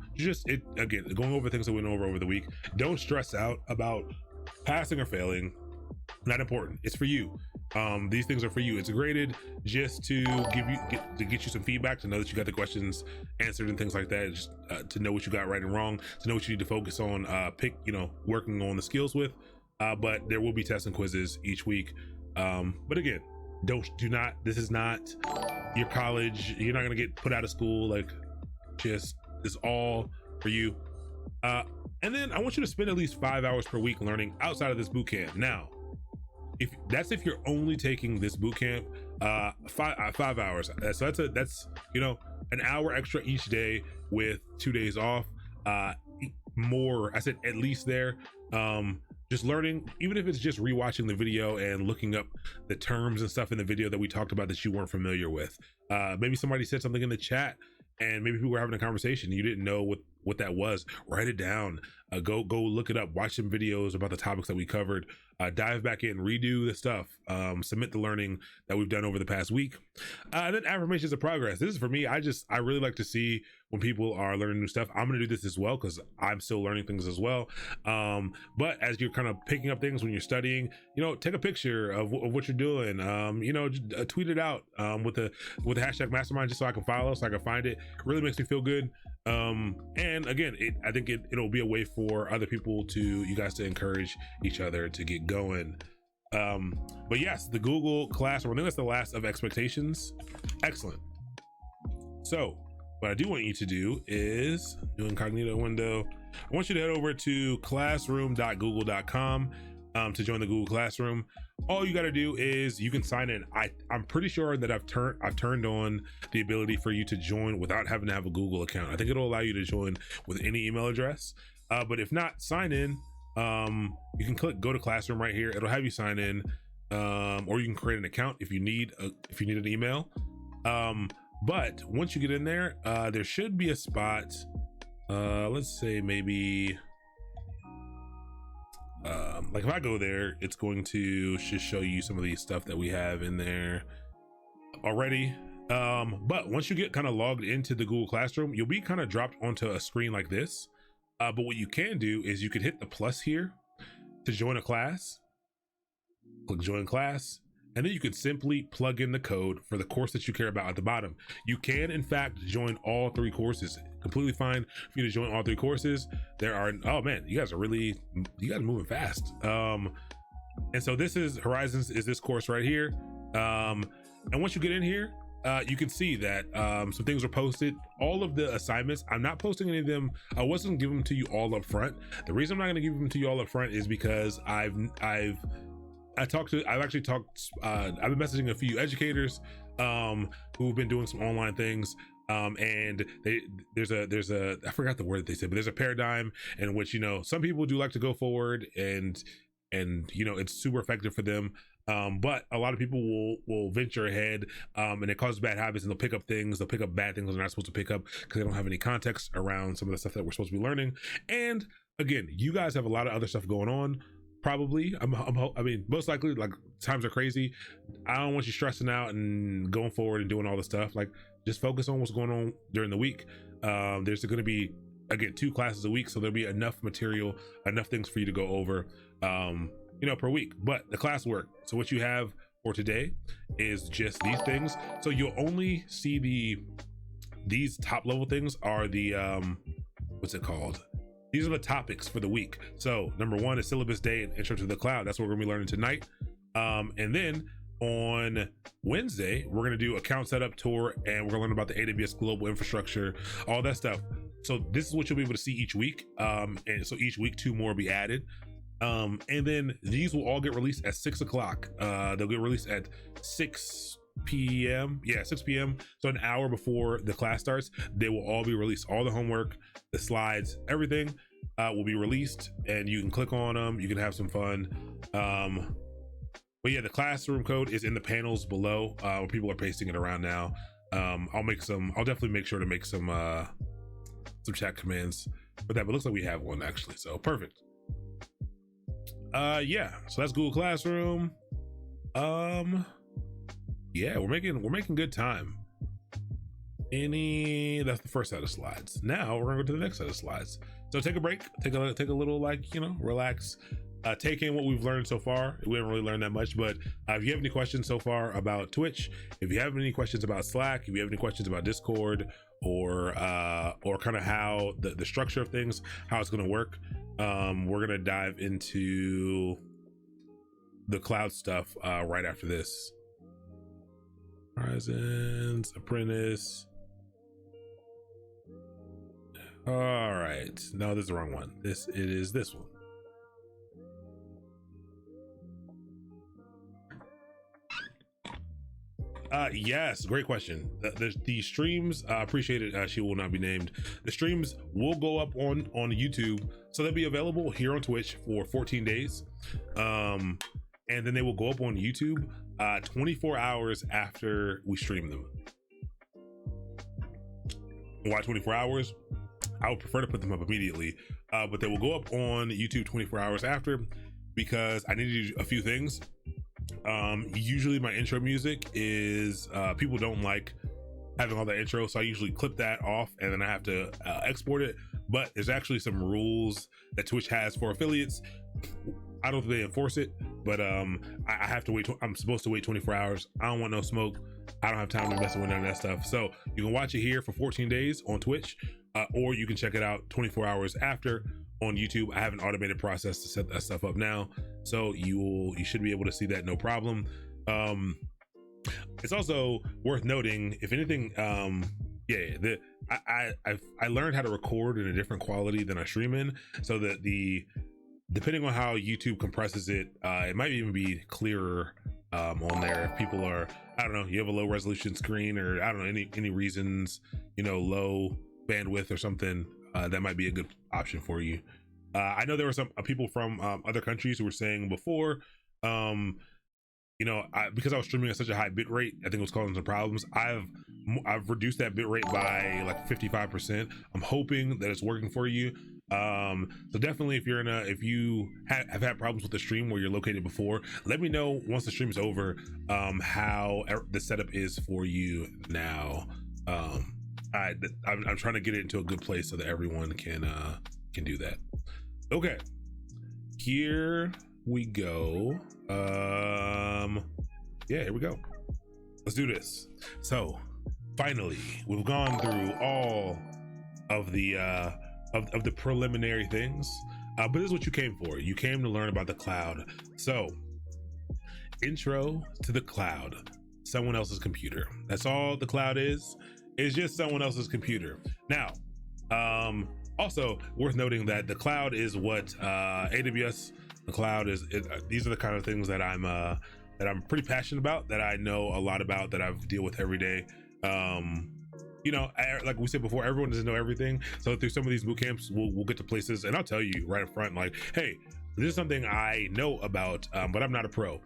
going over things that we went over the week. Don't stress out about passing or failing. Not important. It's for you. These things are for you. It's graded just to get you some feedback, to know that you got the questions answered and things like that. Just to know what you got right and wrong, to know what you need to focus on, working on the skills with. But there will be tests and quizzes each week. But again, this is not your college. You're not gonna get put out of school. It's all for you. And then I want you to spend at least 5 hours per week learning outside of this boot camp. Now, if you're only taking this boot camp, 5 hours. So that's an hour extra each day with 2 days off. More, I said at least there. Just learning, even if it's just rewatching the video and looking up the terms and stuff in the video that we talked about that you weren't familiar with. Maybe somebody said something in the chat and maybe people were having a conversation and you didn't know what that was. Write it down. Go look it up. Watch some videos about the topics that we covered. Dive back in, redo the stuff, submit the learning that we've done over the past week. And then affirmations of progress. This is for me. I really like to see when people are learning new stuff. I'm going to do this as well because I'm still learning things as well. But as you're kind of picking up things when you're studying, take a picture of what you're doing. Just, tweet it out with the hashtag mastermind just so I can follow, so I can find it. Really makes me feel good. And again, I think it'll be a way for other people you guys to encourage each other to get going. But yes, the Google Classroom, I think that's the last of expectations. Excellent. So what I do want you to do is do incognito window. I want you to head over to classroom.google.com to join the Google Classroom. All you got to do is you can sign in. I'm pretty sure that I've turned on the ability for you to join without having to have a Google account. I think it'll allow you to join with any email address. But if not, sign in. You can click go to Classroom right here. It'll have you sign in, or you can create an account if you need an email. But once you get in there, there should be a spot. Let's say maybe. Like if I go there, it's going to just show you some of the stuff that we have in there already. But once you get kind of logged into the Google Classroom, you'll be kind of dropped onto a screen like this. But what you can do is you could hit the plus here to join a class, click join class, and then you can simply plug in the code for the course that you care about at the bottom. You can in fact join all 3 courses. Completely fine for you to join all 3 courses. Oh man, you guys are moving fast. And so this is Horizons, is this course right here. And once you get in here, you can see that some things were posted. All of the assignments, I'm not posting any of them. I wasn't giving them to you all up front. The reason I'm not going to give them to you all up front is because I've been messaging a few educators who've been doing some online things. And there's a I forgot the word that they said, but there's a paradigm in which some people do like to go forward and it's super effective for them. But a lot of people will venture ahead and it causes bad habits, and they'll pick up bad things they're not supposed to pick up because they don't have any context around some of the stuff that we're supposed to be learning. And again, you guys have a lot of other stuff going on. Probably, I mean, most likely, like, times are crazy. I don't want you stressing out and going forward and doing all the stuff. Like, just focus on what's going on during the week. There's going to be, again, 2 classes a week, so there'll be enough material, enough things for you to go over, per week. But the class work. So what you have for today is just these things. So you'll only see these top level things are the what's it called? These are the topics for the week. So number 1 is syllabus day and intro to the cloud. That's what we're gonna be learning tonight. And then on Wednesday, we're gonna do account setup tour, and we're gonna learn about the AWS global infrastructure, all that stuff. So this is what you'll be able to see each week. And so each week 2 more will be added. And then these will all get released at 6 o'clock. They'll get released at 6 p.m. Yeah, 6 p.m. So an hour before the class starts, they will all be released. All the homework, the slides, everything will be released, and you can click on them. You can have some fun. But yeah, the classroom code is in the panels below. People are pasting it around now. I'll definitely make sure to make some chat commands for that. But it looks like we have one actually, so perfect. Yeah, so that's Google Classroom. Yeah, we're making good time. That's the first set of slides. Now we're gonna go to the next set of slides. So take a break, take a little, relax, take in what we've learned so far. We haven't really learned that much, but if you have any questions so far about Twitch, if you have any questions about Slack, if you have any questions about Discord, or kind of how the structure of things, how it's gonna work, we're gonna dive into the cloud stuff right after this. Horizons, Apprentice. All right, no, this is the wrong one. It is this one. Yes, great question. The streams, appreciate it. She will not be named. The streams will go up on YouTube, so they'll be available here on Twitch for 14 days, and then they will go up on YouTube 24 hours after we stream them. Why 24 hours? I would prefer to put them up immediately, but they will go up on YouTube 24 hours after, because I need to do a few things. Usually my intro music is people don't like having all that intro, so I usually clip that off and then I have to export it. But there's actually some rules that Twitch has for affiliates. I don't think they enforce it, but I have to wait. I'm supposed to wait 24 hours. I don't want no smoke. I don't have time to mess with none of that stuff. So you can watch it here for 14 days on Twitch, or you can check it out 24 hours after on YouTube. I have an automated process to set that stuff up now, so you should be able to see that no problem. It's also worth noting, if anything, I learned how to record in a different quality than I stream in, so that depending on how YouTube compresses it, it might even be clearer on there if people are, I don't know, you have a low resolution screen, or I don't know, any reasons, low bandwidth or something, that might be a good option for you. I know there were some people from other countries who were saying before, because I was streaming at such a high bit rate, I think it was causing some problems. I've reduced that bit rate by like 55%. I'm hoping that it's working for you. So definitely, if you have had problems with the stream where you're located before, let me know once the stream is over, how the setup is for you now. I'm trying to get it into a good place so that everyone can do that. Okay, here we go. Here we go. Let's do this. So finally, we've gone through all of the of the preliminary things, but this is what you came for. You came to learn about the cloud. So, intro to the cloud, someone else's computer. That's all the cloud is. It's just someone else's computer. Now, also worth noting that the cloud is what AWS, the cloud is. These are the kind of things that I'm pretty passionate about, that I know a lot about, that I deal with every day. Like we said before, everyone doesn't know everything. So through some of these boot camps, we'll get to places, and I'll tell you right up front, like, hey, this is something I know about, but I'm not a pro.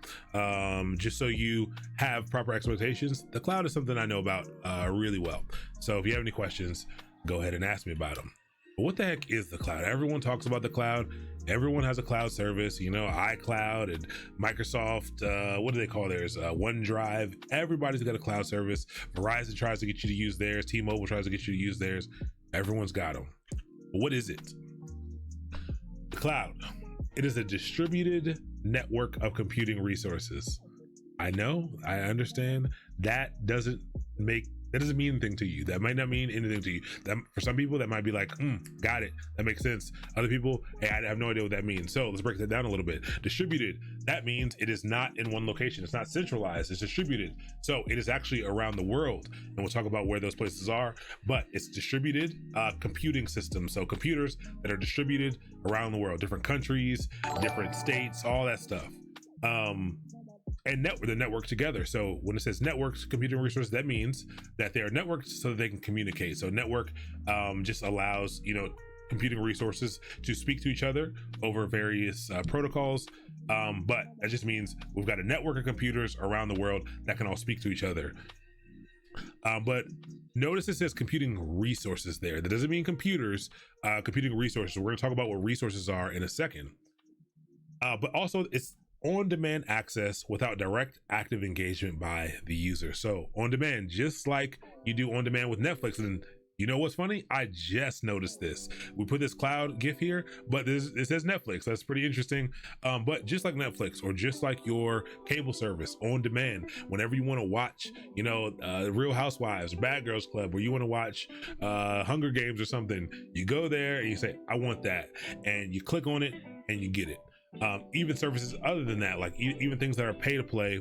Just so you have proper expectations, the cloud is something I know about really well. So if you have any questions, go ahead and ask me about them. But what the heck is the cloud? Everyone talks about the cloud. Everyone has a cloud service, iCloud and Microsoft, what do they call theirs? OneDrive. Everybody's got a cloud service. Verizon tries to get you to use theirs. T-Mobile tries to get you to use theirs. Everyone's got them. But what is it? The cloud. It is a distributed network of computing resources. I know, I understand. That doesn't mean anything to you. That might not mean anything to you. For some people, that might be like, got it. That makes sense. Other people, hey, I have no idea what that means. So let's break that down a little bit. Distributed, that means it is not in one location. It's not centralized, it's distributed. So it is actually around the world. And we'll talk about where those places are, but it's distributed computing systems. So computers that are distributed around the world, different countries, different states, all that stuff. And the network together. So when it says networks, computing resources, that means that they are networked so that they can communicate. So network just allows computing resources to speak to each other over various protocols. But that just means we've got a network of computers around the world that can all speak to each other. But notice it says computing resources there. That doesn't mean computers, computing resources. We're going to talk about what resources are in a second. But also it's on-demand access without direct active engagement by the user. So on demand, just like you do on demand with Netflix. And you know what's funny? I just noticed this. We put this cloud GIF here, but it says Netflix. That's pretty interesting. But just like Netflix, or just like your cable service, on demand, whenever you want to watch, Real Housewives, Bad Girls Club, where you want to watch Hunger Games or something, you go there and you say, I want that. And you click on it and you get it. Even services other than that, like even things that are pay to play,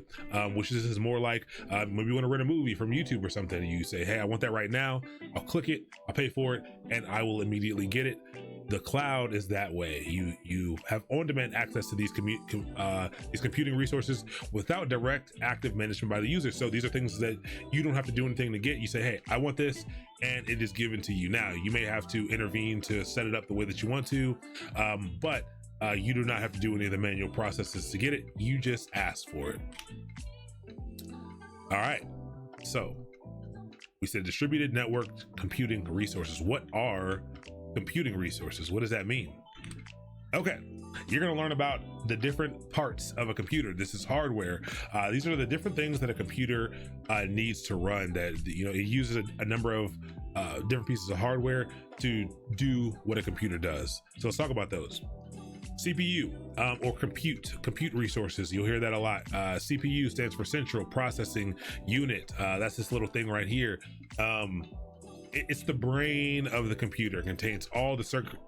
which this is more like maybe you want to rent a movie from YouTube or something, and you say, hey, I want that right now. I'll click it, I'll pay for it, and I will immediately get it. The cloud is that way. You have on-demand access to these computing resources without direct active management by the user. So these are things that you don't have to do anything to get. You say, hey, I want this, and it is given to you. Now you may have to intervene to set it up the way that you want to, but you do not have to do any of the manual processes to get it. You just ask for it. All right, so we said distributed networked computing resources. What are computing resources? What does that mean? Okay, you're going to learn about the different parts of a computer. This is hardware. These are the different things that a computer needs to run. That, you know, it uses a number of different pieces of hardware to do what a computer does. So let's talk about those. CPU or compute resources. You'll hear that a lot. CPU stands for Central Processing Unit. That's this little thing right here. It's the brain of the computer. It contains all the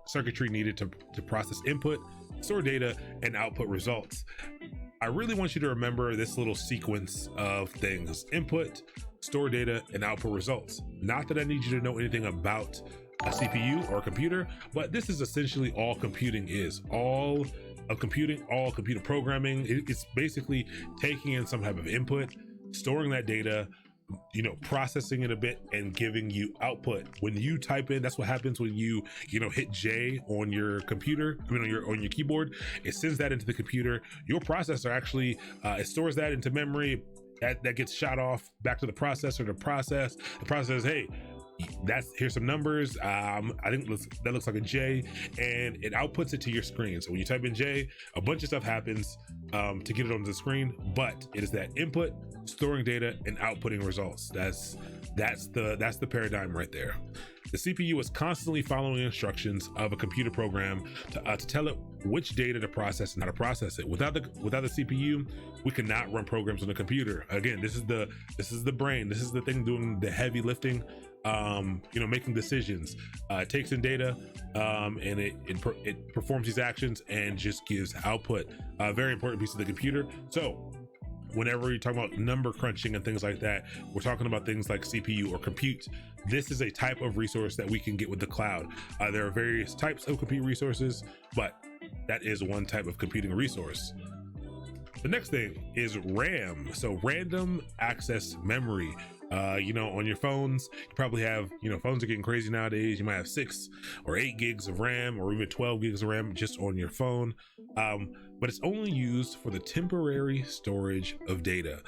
circuitry needed to process input, store data, and output results. I really want you to remember this little sequence of things: input, store data, and output results. Not that I need you to know anything about a CPU or a computer, but this is essentially all computing is. All of computing, all computer programming. It's basically taking in some type of input, storing that data, you know, processing it a bit, and giving you output. When you type in, that's what happens when you hit J on your computer, on your keyboard. It sends that into the computer. Your processor actually it stores that into memory. That gets shot off back to the processor to process. The processor says, hey, here's some numbers. I think that looks like a J, and it outputs it to your screen. So when you type in J, a bunch of stuff happens to get it onto the screen, but it is that input, storing data, and outputting results. That's the paradigm right there. The CPU is constantly following instructions of a computer program to tell it which data to process and how to process it. Without the CPU, we cannot run programs on the computer. Again, this is the brain. This is the thing doing the heavy lifting. Making decisions. It takes in data, and it performs these actions and just gives output. A very important piece of the computer. So whenever you're talking about number crunching and things like that, we're talking about things like CPU or compute. This is a type of resource that we can get with the cloud. There are various types of compute resources, but that is one type of computing resource. The next thing is RAM. So random access memory. On your phones, you probably have, phones are getting crazy nowadays. You might have 6 or 8 gigs of RAM, or even 12 gigs of RAM just on your phone. But it's only used for the temporary storage of data.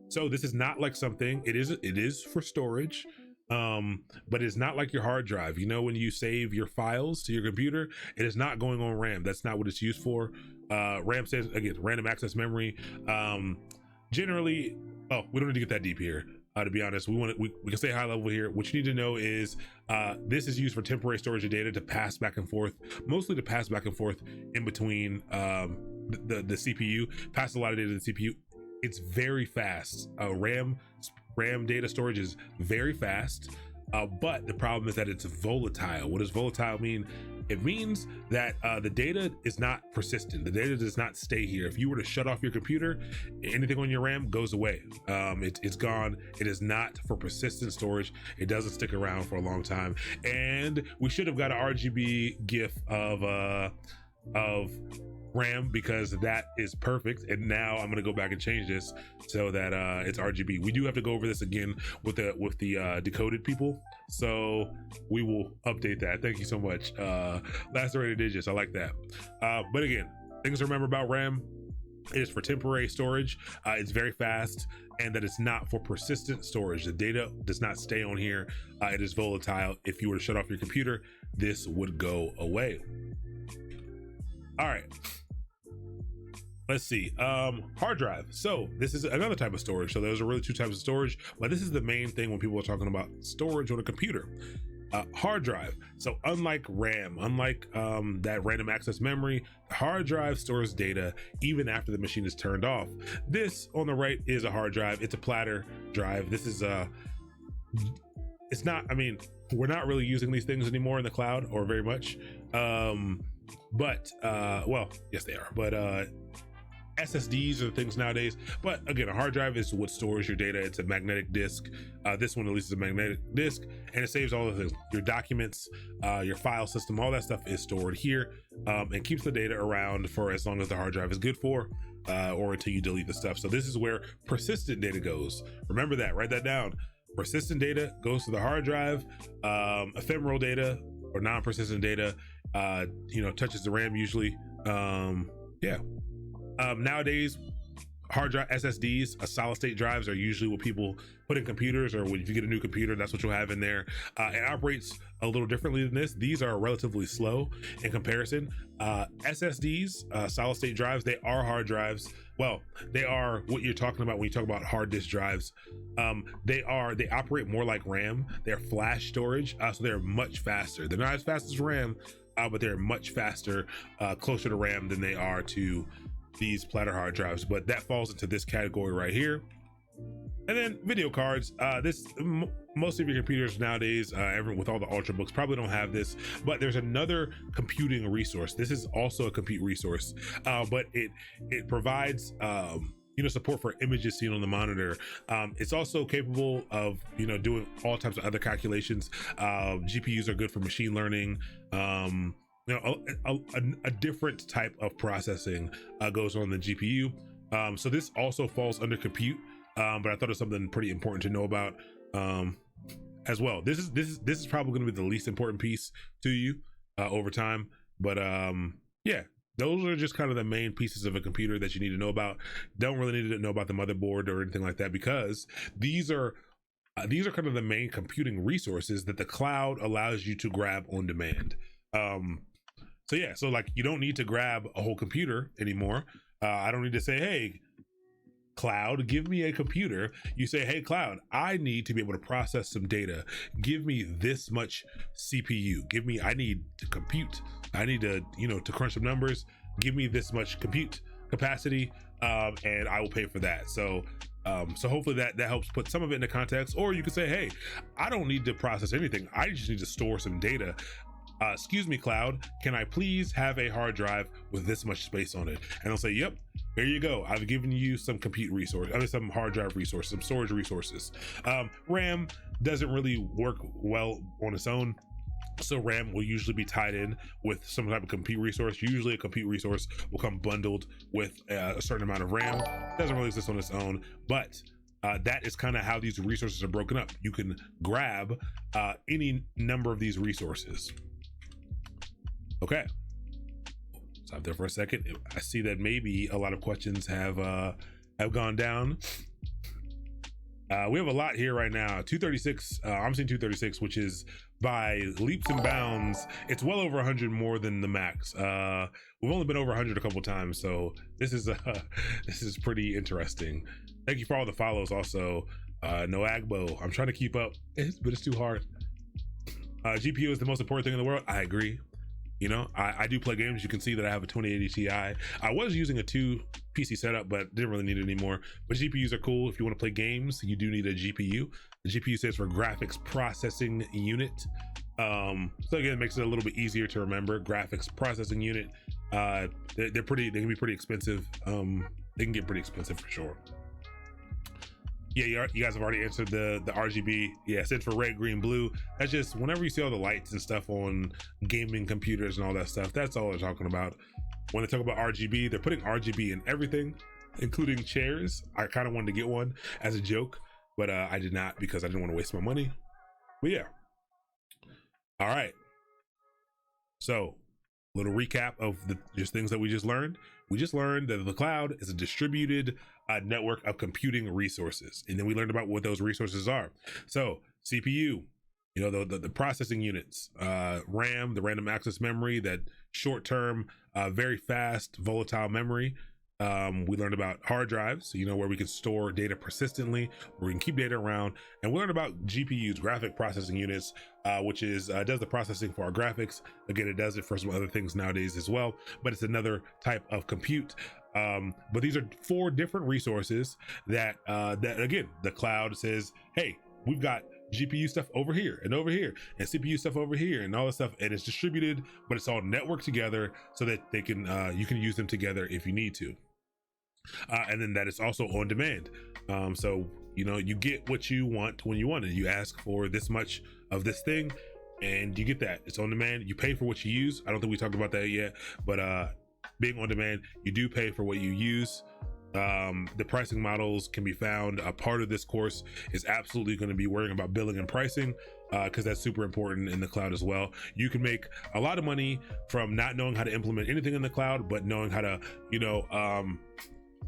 So this is not like something, it is for storage. But it's not like your hard drive. When you save your files to your computer, it is not going on RAM. That's not what it's used for. RAM says, again, random access memory. Generally, we don't need to get that deep here. To be honest, we can stay high level here. What you need to know is this is used for temporary storage of data to pass back and forth, mostly to pass back and forth in between the CPU, pass a lot of data to the CPU. It's very fast. RAM data storage is very fast, but the problem is that it's volatile. What does volatile mean? It means that the data is not persistent. The data does not stay here. If you were to shut off your computer, anything on your RAM goes away. It's gone. It is not for persistent storage. It doesn't stick around for a long time. And we should have got an RGB GIF of RAM, because that is perfect. And now I'm gonna go back and change this so that it's RGB. We do have to go over this again with the decoded people, so we will update that. Thank you so much. Last rated digits, I like that. But again, things to remember about RAM: it is for temporary storage, it's very fast, and that it's not for persistent storage. The data does not stay on here. It is volatile. If you were to shut off your computer, this would go away. All right, let's see. Hard drive. So this is another type of storage. So those are really 2 types of storage, but this is the main thing when people are talking about storage on a computer. Hard drive. So unlike RAM, unlike that random access memory, the hard drive stores data even after the machine is turned off. This on the right is a hard drive. It's a platter drive. This is it's not, we're not really using these things anymore in the cloud, or very much. But yes, they are. But SSDs are the things nowadays, but again, a hard drive is what stores your data. It's a magnetic disk. This one at least is a magnetic disk, and it saves all the things, your documents, your file system, all that stuff is stored here, and keeps the data around for as long as the hard drive is good for, or until you delete the stuff. So this is where persistent data goes. Remember that, write that down. Persistent data goes to the hard drive. Ephemeral data or non-persistent data, touches the RAM usually. Nowadays, hard drive SSDs, solid state drives, are usually what people put in computers, or if you get a new computer, that's what you'll have in there. It operates a little differently than this. These are relatively slow in comparison. SSDs, solid state drives, they are hard drives. Well, they are what you're talking about when you talk about hard disk drives. They operate more like RAM. They're flash storage, so they're much faster. They're not as fast as RAM, but they're much faster, closer to RAM than they are to these platter hard drives. But that falls into this category right here. And then video cards. Most of your computers nowadays, with all the ultrabooks, probably don't have this, but there's another computing resource. This is also a compute resource, but it provides support for images seen on the monitor. It's also capable of doing all types of other calculations. GPUs are good for machine learning. A different type of processing goes on the GPU. So this also falls under compute, but I thought it was something pretty important to know about as well. This is probably going to be the least important piece to you over time, but those are just kind of the main pieces of a computer that you need to know about. Don't really need to know about the motherboard or anything like that, because these are kind of the main computing resources that the cloud allows you to grab on demand. So like, you don't need to grab a whole computer anymore. I don't need to say, hey, cloud, give me a computer. You say, hey, cloud, I need to be able to process some data. Give me this much CPU. I need to compute. I need to, to crunch some numbers. Give me this much compute capacity, and I will pay for that. So hopefully that helps put some of it into context. Or you could say, hey, I don't need to process anything. I just need to store some data. Excuse me, cloud, can I please have a hard drive with this much space on it? And they'll say, yep, here you go. I've given you some compute resource, some hard drive resources, some storage resources. RAM doesn't really work well on its own. So RAM will usually be tied in with some type of compute resource. Usually a compute resource will come bundled with a certain amount of RAM. It doesn't really exist on its own, but that is kind of how these resources are broken up. You can grab any number of these resources. Okay, stop there for a second. I see that maybe a lot of questions have gone down. We have a lot here right now. 236. I'm seeing 236, which is by leaps and bounds. It's well over 100 more than the max. We've only been over 100 a couple times, so this is pretty interesting. Thank you for all the follows. Also, no Agbo. I'm trying to keep up, but it's too hard. GPU is the most important thing in the world. I agree. I do play games. You can see that I have a 2080 Ti. I was using a 2 PC setup, but didn't really need it anymore. But GPUs are cool. If you want to play games, you do need a GPU. The GPU stands for graphics processing unit. So again, it makes it a little bit easier to remember. Graphics processing unit. They can be pretty expensive. They can get pretty expensive for sure. Yeah, you guys have already answered the RGB. Yeah, it stands for red, green, blue. That's just whenever you see all the lights and stuff on gaming computers and all that stuff, that's all they're talking about. When they talk about RGB, they're putting RGB in everything, including chairs. I kind of wanted to get one as a joke, but I did not because I didn't want to waste my money. But yeah. All right. So, little recap of the just things that we just learned. We just learned that the cloud is a distributed network of computing resources, and then we learned about what those resources are. So CPU, the processing units, RAM, the random access memory, that short-term, very fast, volatile memory. We learned about hard drives, where we can store data persistently, where we can keep data around. And we learned about GPUs, graphic processing units, which is does the processing for our graphics. Again, it does it for some other things nowadays as well, but it's another type of compute. But these are 4 different resources that again, the cloud says, hey, we've got GPU stuff over here and CPU stuff over here and all this stuff, and it's distributed, but it's all networked together so that they can you can use them together if you need to. And then that it's also on demand. So you know, you get what you want when you want it. You ask for this much of this thing and you get that. It's on demand. You pay for what you use. I don't think we talked about that yet, but being on demand, you do pay for what you use. The pricing models can be found. A part of this course is absolutely going to be worrying about billing and pricing, because that's super important in the cloud as well. You can make a lot of money from not knowing how to implement anything in the cloud, but knowing how to, you know,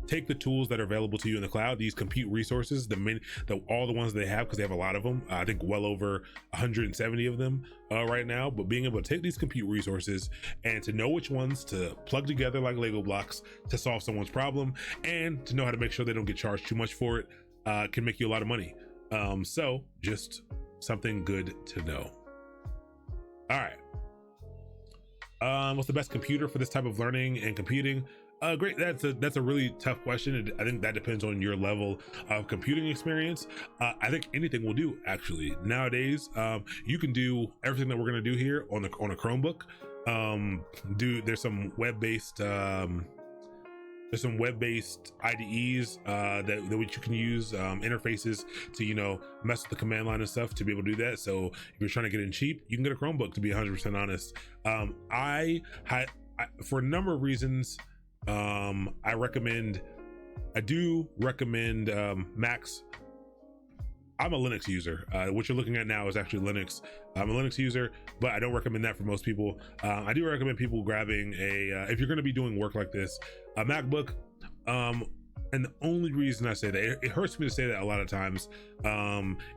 take the tools that are available to you in the cloud, these compute resources, all the ones they have, because they have a lot of them. I think well over 170 of them right now. But being able to take these compute resources and to know which ones to plug together like Lego blocks to solve someone's problem, and to know how to make sure they don't get charged too much for it, can make you a lot of money. So just something good to know. All right. What's the best computer for this type of learning and computing? Great. That's a really tough question. I think that depends on your level of computing experience. I think anything will do, actually. Nowadays, you can do everything that we're going to do here on a Chromebook. There's some web-based IDEs that which you can use, interfaces to, you know, mess with the command line and stuff to be able to do that. So if you're trying to get in cheap, you can get a Chromebook, to be 100% honest. I for a number of reasons, I do recommend Macs. I'm a Linux user. What you're looking at now is actually Linux. I'm a Linux user, but I don't recommend that for most people. I do recommend people grabbing if you're going to be doing work like this, a MacBook. And the only reason I say that, it hurts me to say that a lot of times,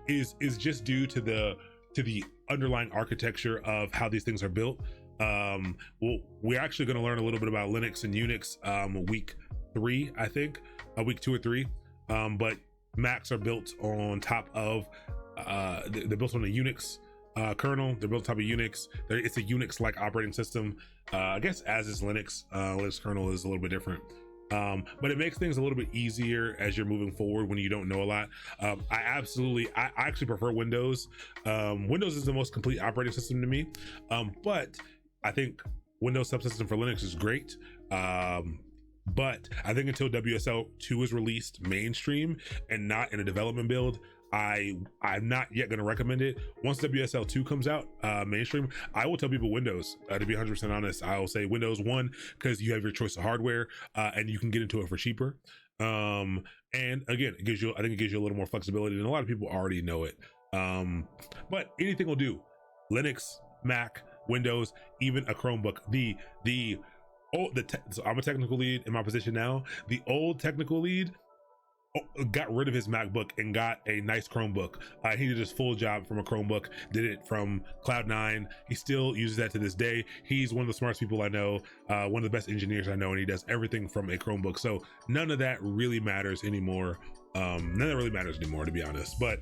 is just due to the underlying architecture of how these things are built. Well, we're actually going to learn a little bit about Linux and Unix week 3, I think, week 2 or 3. But Macs are built on top of they're built on a Unix kernel. They're built on top of Unix. It's a Unix-like operating system, I guess, as is Linux. Linux kernel is a little bit different, but it makes things a little bit easier as you're moving forward when you don't know a lot. I actually prefer Windows. Windows is the most complete operating system to me, but I think Windows subsystem for Linux is great. But I think until WSL 2 is released mainstream and not in a development build, I'm not yet going to recommend it. Once WSL 2 comes out mainstream, I will tell people Windows. To be 100% honest, I will say Windows 1, because you have your choice of hardware, and you can get into it for cheaper. And again, I think it gives you a little more flexibility, and a lot of people already know it. But anything will do. Linux, Mac, Windows, even a Chromebook. So I'm a technical lead in my position now. The old technical lead got rid of his MacBook and got a nice Chromebook. He did his full job from a Chromebook, did it from Cloud9. He still uses that to this day. He's one of the smartest people I know, one of the best engineers I know, and he does everything from a Chromebook. So none of that really matters anymore. None of that really matters anymore, to be honest. But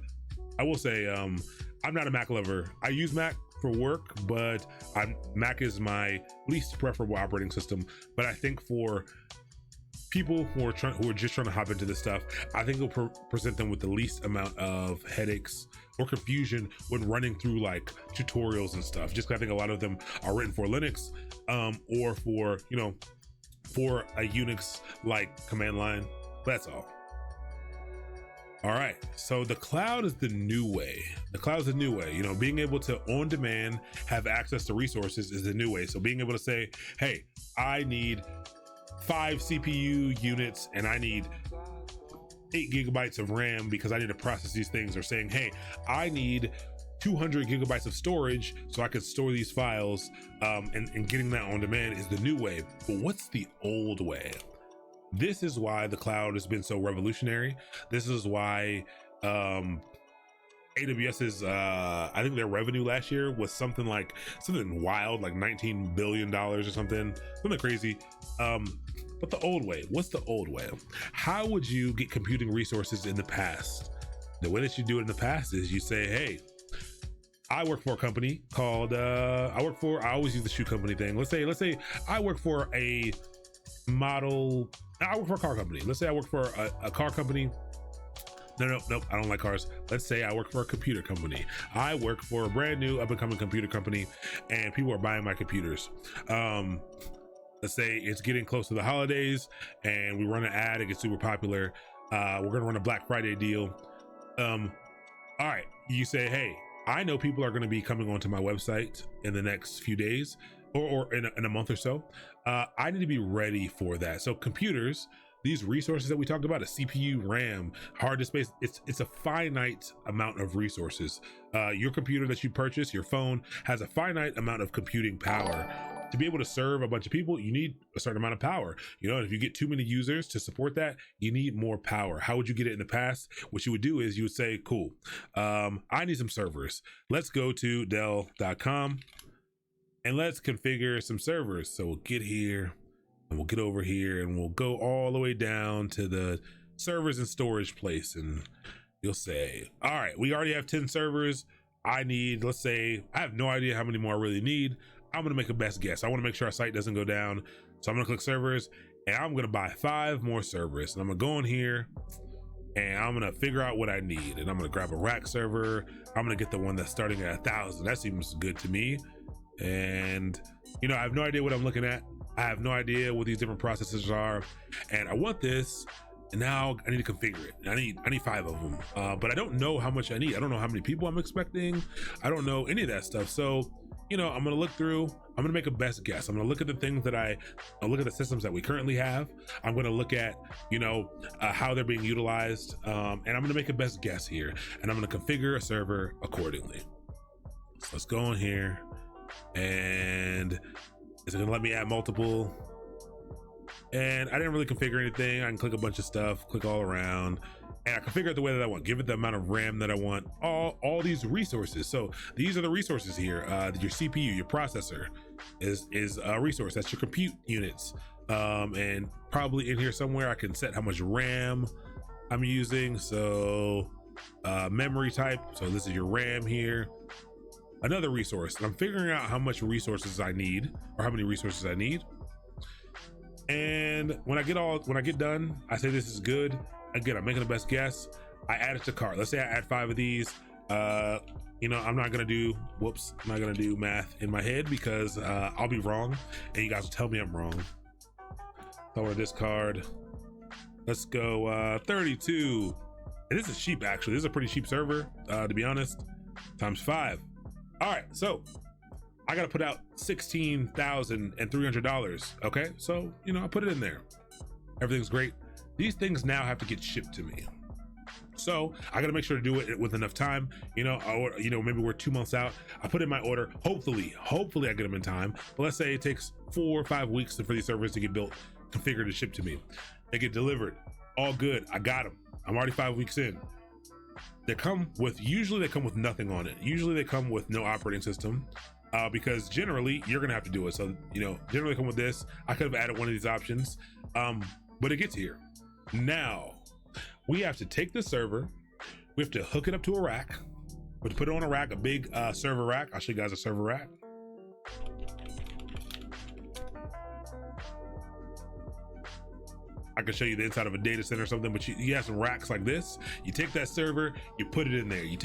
I will say, I'm not a Mac lover. I use Mac for work, but Mac is my least preferable operating system. But I think for people who are just trying to hop into this stuff, I think it'll present them with the least amount of headaches or confusion when running through like tutorials and stuff. Just 'cause I think a lot of them are written for Linux, or for, you know, for a Unix like command line. That's all. All right, so the cloud is the new way. The cloud is the new way. You know, being able to on demand have access to resources is the new way. So being able to say, hey, I need 5 CPU units and I need 8 gigabytes of RAM because I need to process these things, or saying, hey, I need 200 gigabytes of storage so I can store these files, and getting that on demand is the new way. But what's the old way? This is why the cloud has been so revolutionary. This is why AWS's I think their revenue last year was something wild, like $19 billion or something crazy. But the old way, what's the old way? How would you get computing resources in the past? The way that you do it in the past is you say, hey, I work for a company called I always use the shoe company thing. Let's say I work for a car company. Let's say I work for a car company. Nope, I don't like cars. Let's say I work for a computer company. I work for a brand new up and coming computer company, and people are buying my computers. let's say it's getting close to the holidays and we run an ad, it gets super popular. We're gonna run a Black Friday deal. All right, you say, hey, I know people are gonna be coming onto my website in the next few days or in a month or so. I need to be ready for that. So computers, these resources that we talked about, a CPU, RAM, hard disk space, it's a finite amount of resources. Your computer that you purchase, your phone, has a finite amount of computing power. To be able to serve a bunch of people, you need a certain amount of power. You know, if you get too many users to support that, you need more power. How would you get it in the past? What you would do is you would say, cool, I need some servers. Let's go to Dell.com and let's configure some servers. So we'll get here and we'll get over here and we'll go all the way down to the servers and storage place. And you'll say, all right, we already have 10 servers. I need, let's say, I have no idea how many more I really need. I'm gonna make a best guess. I wanna make sure our site doesn't go down. So I'm gonna click servers and I'm gonna buy 5 more servers. And I'm gonna go in here and I'm gonna figure out what I need. And I'm gonna grab a rack server. I'm gonna get the one that's starting at 1,000. That seems good to me. And you know, I have no idea what I'm looking at. I have no idea what these different processes are. And I want this, and now I need to configure it. I need 5 of them, but I don't know how much I need. I don't know how many people I'm expecting. I don't know any of that stuff. So, you know, I'm gonna look through, I'm gonna make a best guess. I'm gonna look at the things that I'll look at the systems that we currently have. I'm gonna look at, you know, how they're being utilized. And I'm gonna make a best guess here. And I'm gonna configure a server accordingly. So let's go in here. And is it gonna let me add multiple? And I didn't really configure anything. I can click a bunch of stuff, click all around, and I configure it the way that I want, give it the amount of RAM that I want, all these resources. So these are the resources here. Your CPU, your processor is a resource. That's your compute units. And probably in here somewhere I can set how much RAM I'm using. So memory type, so this is your RAM here. Another resource, and I'm figuring out how much resources I need, or how many resources I need. And when I get done, I say this is good. Again, I'm making the best guess. I add it to cart. Let's say I add 5 of these. You know, I'm not gonna do math in my head because I'll be wrong, and you guys will tell me I'm wrong. So I want to discard. Let's go 32. And this is cheap, actually. This is a pretty cheap server, to be honest. Times 5. All right, so I gotta put out $16,300. Okay, so you know, I put it in there. Everything's great. These things now have to get shipped to me. So I gotta make sure to do it with enough time. You know, maybe we're 2 months out. I put in my order. Hopefully I get them in time. But let's say it takes 4 or 5 weeks for these servers to get built, configured, and shipped to me. They get delivered. All good. I got them. I'm already 5 weeks in. Usually they come with nothing on it. Usually they come with no operating system. Because generally you're gonna have to do it. So, you know, generally come with this. I could have added one of these options, but it gets here. Now we have to take the server, we have to hook it up to a rack, we have to put it on a rack, a big server rack. I'll show you guys a server rack. I can show you the inside of a data center or something, but you have some racks like this. You take that server, you put it in there. You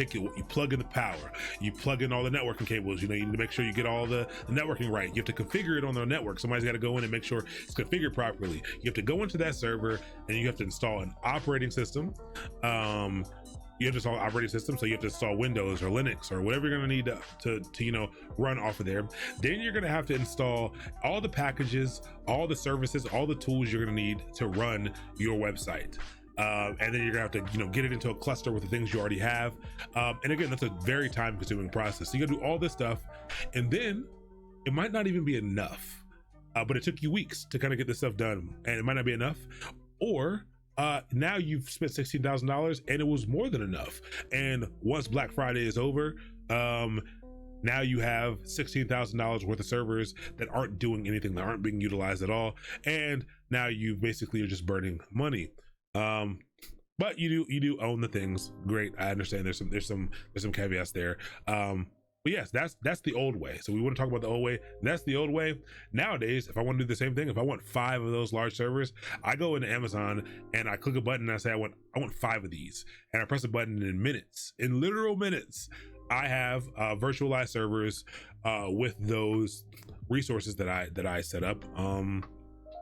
plug in the power. You plug in all the networking cables. You know, you need to make sure you get all the networking right. You have to configure it on the network. Somebody's got to go in and make sure it's configured properly. You have to go into that server and you have to install an operating system. You have to install an operating system, so you have to install Windows or Linux or whatever you're going to need to you know, run off of there. Then you're going to have to install all the packages, all the services, all the tools you're going to need to run your website. And then you're gonna have to, you know, get it into a cluster with the things you already have. And again, that's a very time-consuming process. So you gotta do all this stuff, and then it might not even be enough. But it took you weeks to kind of get this stuff done, and it might not be enough. Or now you've spent $16,000 and it was more than enough. And once Black Friday is over, now you have $16,000 worth of servers that aren't doing anything, that aren't being utilized at all. And now you basically are just burning money. But you do own the things. Great. I understand there's some caveats there. But yes, that's the old way. So we want to talk about the old way. That's the old way. Nowadays, if I want to do the same thing, if I want 5 of those large servers, I go into Amazon and I click a button and I say, I want 5 of these. And I press a button in minutes, in literal minutes. I have virtualized servers with those resources that I set up.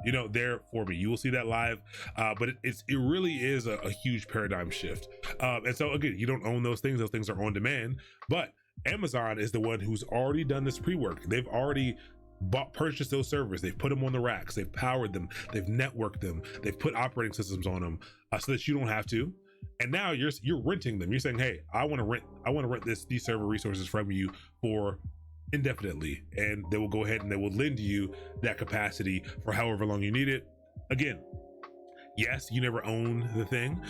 You know, there for me. You will see that live, but it really is a huge paradigm shift. And so again, you don't own those things. Those things are on demand, but Amazon is the one who's already done this pre-work. They've already purchased those servers. They've put them on the racks. They've powered them. They've networked them. They've put operating systems on them so that you don't have to. And now you're renting them. You're saying, hey, I want to rent these server resources from you for indefinitely, and they will go ahead and they will lend you that capacity for however long you need it. Again, yes, you never own the thing,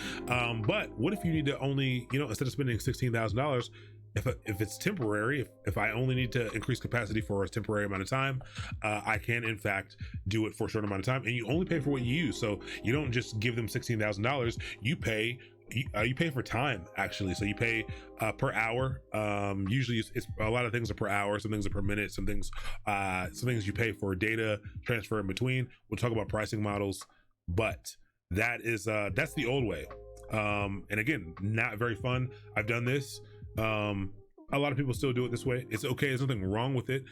but what if you need to only, you know, instead of spending $16,000, if it's temporary, if I only need to increase capacity for a temporary amount of time, I can in fact do it for a short amount of time, and you only pay for what you use. So you don't just give them $16,000, you pay for time, actually. So you pay per hour. Usually it's a lot of things are per hour, some things are per minute, some things you pay for data transfer in between. We'll talk about pricing models, but that's the old way. And again, not very fun. I've done this. A lot of people still do it this way. It's okay. There's nothing wrong with it.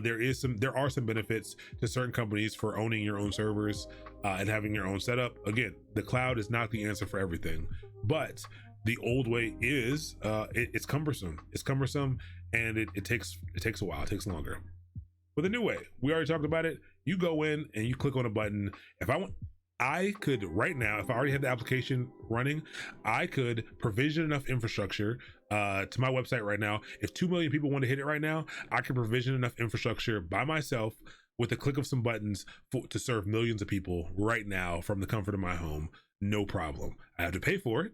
There are some benefits to certain companies for owning your own servers and having your own setup. Again, the cloud is not the answer for everything, but the old way is it's cumbersome. It's cumbersome, and it takes a while. It takes longer. But the new way, we already talked about it. You go in and you click on a button. I could right now, if I already had the application running, I could provision enough infrastructure to my website right now. If 2 million people want to hit it right now, I can provision enough infrastructure by myself with a click of some buttons to serve millions of people right now from the comfort of my home. No problem. I have to pay for it.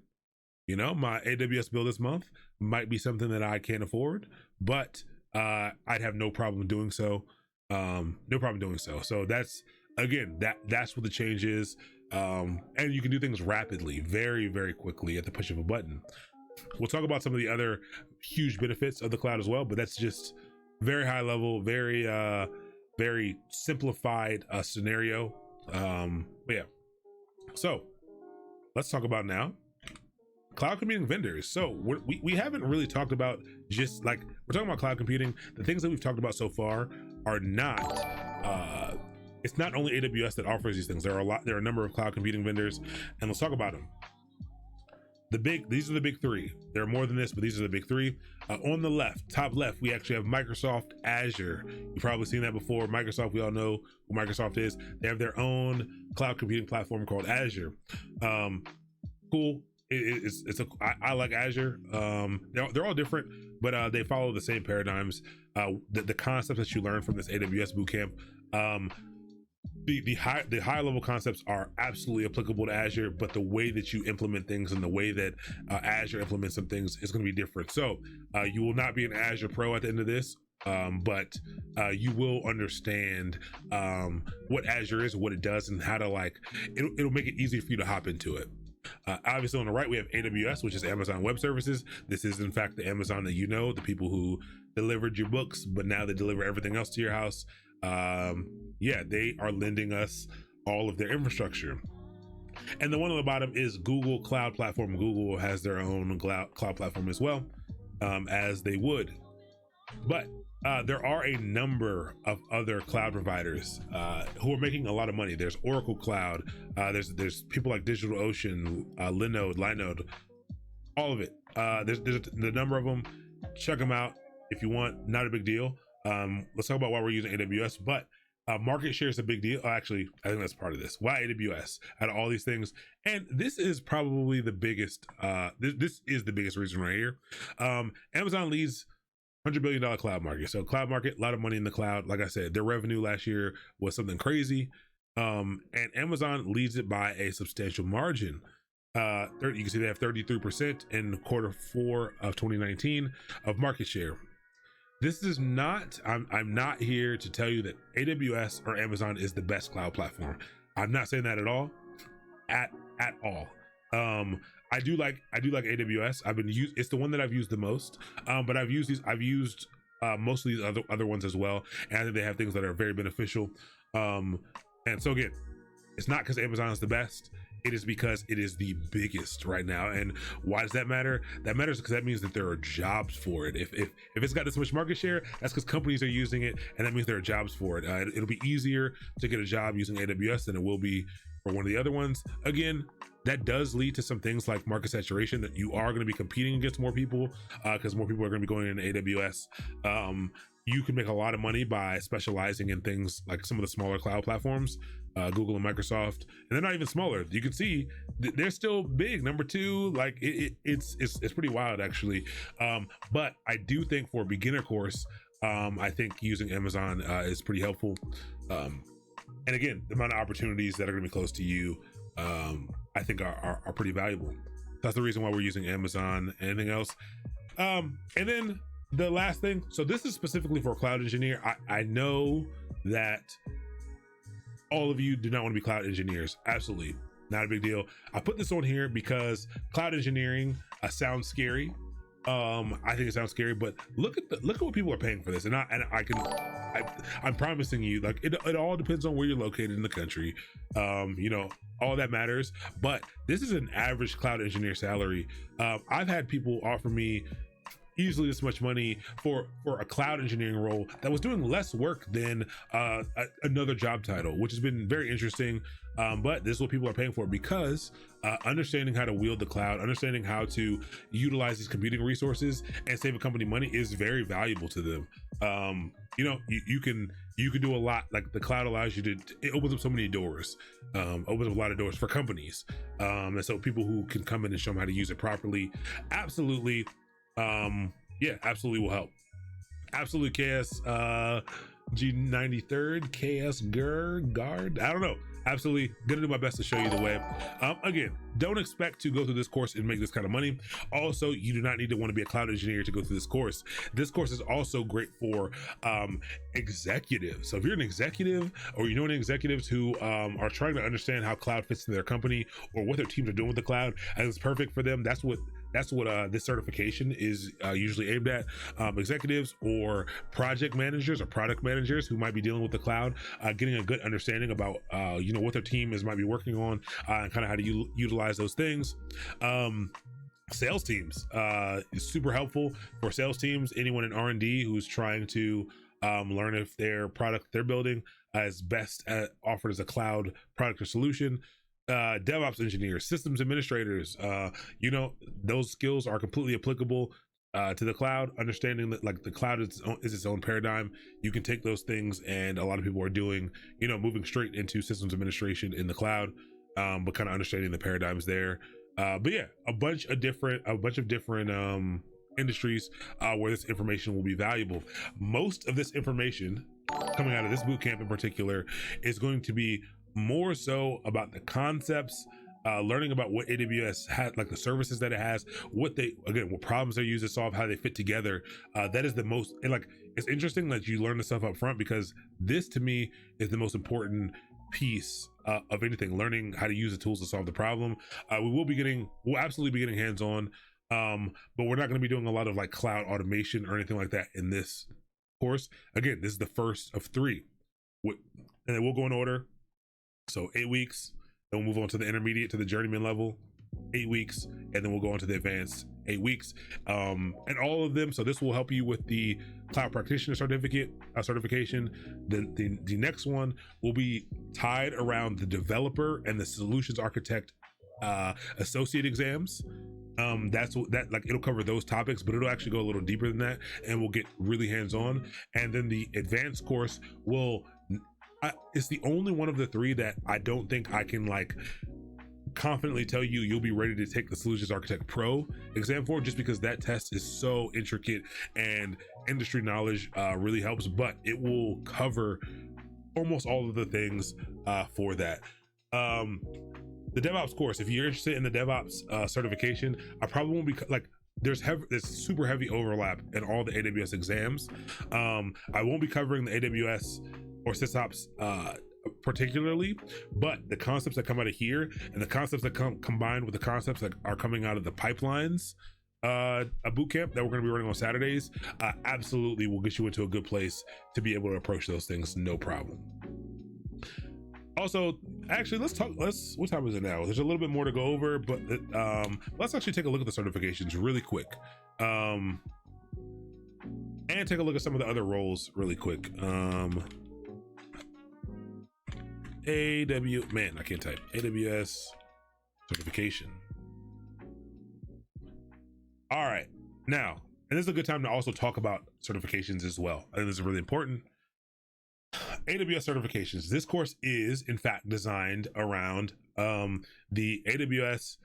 You know, my AWS bill this month might be something that I can't afford, but I'd have no problem doing so. So that's, again, that's what the change is. And you can do things rapidly, very, very quickly at the push of a button. We'll talk about some of the other huge benefits of the cloud as well, but that's just very high level, very simplified scenario. But yeah. So let's talk about now cloud computing vendors. So we haven't really talked about, just like we're talking about cloud computing. The things that we've talked about so far are not it's not only AWS that offers these things. There are a number of cloud computing vendors, and let's talk about them. These are the big three. There are more than this, but these are the big three. On the left, top left, we actually have Microsoft Azure. You've probably seen that before. Microsoft, we all know who Microsoft is. They have their own cloud computing platform called Azure. Cool. I like Azure. They're all different, but they follow the same paradigms. The concepts that you learn from this AWS bootcamp, the high level concepts are absolutely applicable to Azure, but the way that you implement things and the way that Azure implements some things is going to be different. So you will not be an Azure pro at the end of this, but you will understand what Azure is, what it does, and how to it'll make it easy for you to hop into it. Obviously on the right, we have AWS, which is Amazon Web Services. This is in fact the Amazon that you know, the people who delivered your books, but now they deliver everything else to your house. They are lending us all of their infrastructure. And the one on the bottom is Google Cloud Platform. Google has their own cloud platform as well, as they would. But there are a number of other cloud providers who are making a lot of money. There's Oracle Cloud. There's people like DigitalOcean, Linode, all of it. There's the number of them. Check them out if you want. Not a big deal. Let's talk about why we're using AWS, but market share is a big deal. Actually, I think that's part of this. Why AWS out of all these things? And this is probably the biggest, this is the biggest reason right here. Amazon leads $100 billion cloud market. So cloud market, a lot of money in the cloud. Like I said, their revenue last year was something crazy. And Amazon leads it by a substantial margin. You can see they have 33% in quarter 4 of 2019 of market share. This is not, I'm not here to tell you that AWS or Amazon is the best cloud platform. I'm not saying that at all, at all. I do like AWS. It's the one that I've used the most. But I've used most of these other ones as well. And I think they have things that are very beneficial. And so again, it's not because Amazon is the best. It is because it is the biggest right now. And why does that matter? That matters because that means that there are jobs for it. If it's got this much market share, that's because companies are using it, and that means there are jobs for it. It'll be easier to get a job using AWS than it will be for one of the other ones. Again, that does lead to some things like market saturation, that you are going to be competing against more people because more people are going to be going into AWS. You can make a lot of money by specializing in things like some of the smaller cloud platforms, Google and Microsoft, and they're not even smaller. You can see they're still big. Number two, like it's pretty wild actually. But I do think for a beginner course, I think using Amazon is pretty helpful. And again, the amount of opportunities that are going to be close to you, I think are pretty valuable. That's the reason why we're using Amazon. Anything else? And then the last thing, so this is specifically for a cloud engineer. I know that all of you do not want to be cloud engineers. Absolutely not a big deal. I put this on here because cloud engineering sounds scary. I think it sounds scary, but look at what people are paying for this. I'm promising you, like it all depends on where you're located in the country. All that matters, but this is an average cloud engineer salary. I've had people offer me easily this much money for a cloud engineering role that was doing less work than another job title, which has been very interesting. But this is what people are paying for, because understanding how to wield the cloud, understanding how to utilize these computing resources and save a company money is very valuable to them. You can do a lot. Like the cloud allows you to, it opens up so many doors, opens up a lot of doors for companies. And so people who can come in and show them how to use it properly, absolutely. Absolutely will help. Absolute KS G93rd KS guard. I don't know. Absolutely gonna do my best to show you the way. Again, don't expect to go through this course and make this kind of money. Also, you do not need to want to be a cloud engineer to go through this course. This course is also great for executives. So if you're an executive, or you know any executives who are trying to understand how cloud fits in their company or what their teams are doing with the cloud, I think it's perfect for them. That's what this certification is usually aimed at. Executives or project managers or product managers who might be dealing with the cloud, getting a good understanding about what their team might be working on, and kind of how to utilize those things. Sales teams is super helpful for sales teams. Anyone in R&D who's trying to learn if their product they're building is best offered as a cloud product or solution. DevOps engineers, systems administrators, those skills are completely applicable to the cloud. Understanding that like the cloud is its own paradigm, you can take those things, and a lot of people are doing, moving straight into systems administration in the cloud, but kind of understanding the paradigms there. But yeah, a bunch of different industries where this information will be valuable. Most of this information coming out of this bootcamp in particular is going to be more so about the concepts, learning about what AWS has, like the services that it has, what problems they use to solve, how they fit together. That is the most, and like, it's interesting that you learn the stuff up front, because this to me is the most important piece of anything, learning how to use the tools to solve the problem. We'll absolutely be getting hands-on, but we're not going to be doing a lot of like cloud automation or anything like that in this course. Again, this is the first of 3, and then we'll go in order. So 8 weeks, then we'll move on to the intermediate, to the journeyman level, 8 weeks, and then we'll go on to the advanced 8 weeks. And all of them, so this will help you with the cloud practitioner certification. The next one will be tied around the developer and the solutions architect associate exams. It'll cover those topics, but it'll actually go a little deeper than that, and we'll get really hands-on. And then the advanced course it's the only one of the 3 that I don't think I can like confidently tell you'll be ready to take the Solutions Architect Pro exam for, just because that test is so intricate and industry knowledge really helps, but it will cover almost all of the things for that. The DevOps course, if you're interested in the DevOps certification, I probably won't be like, there's super heavy overlap in all the AWS exams. I won't be covering the AWS or SysOps particularly, but the concepts that come out of here and the concepts that combined with the concepts that are coming out of the pipelines, a boot camp that we're going to be running on Saturdays, absolutely will get you into a good place to be able to approach those things no problem. Also, actually, what time is it now? There's a little bit more to go over, but let's actually take a look at the certifications really quick. And take a look at some of the other roles really quick. Man, I can't type. AWS certification. All right, now, and this is a good time to also talk about certifications as well. I think this is really important. AWS certifications. This course is in fact designed around the AWS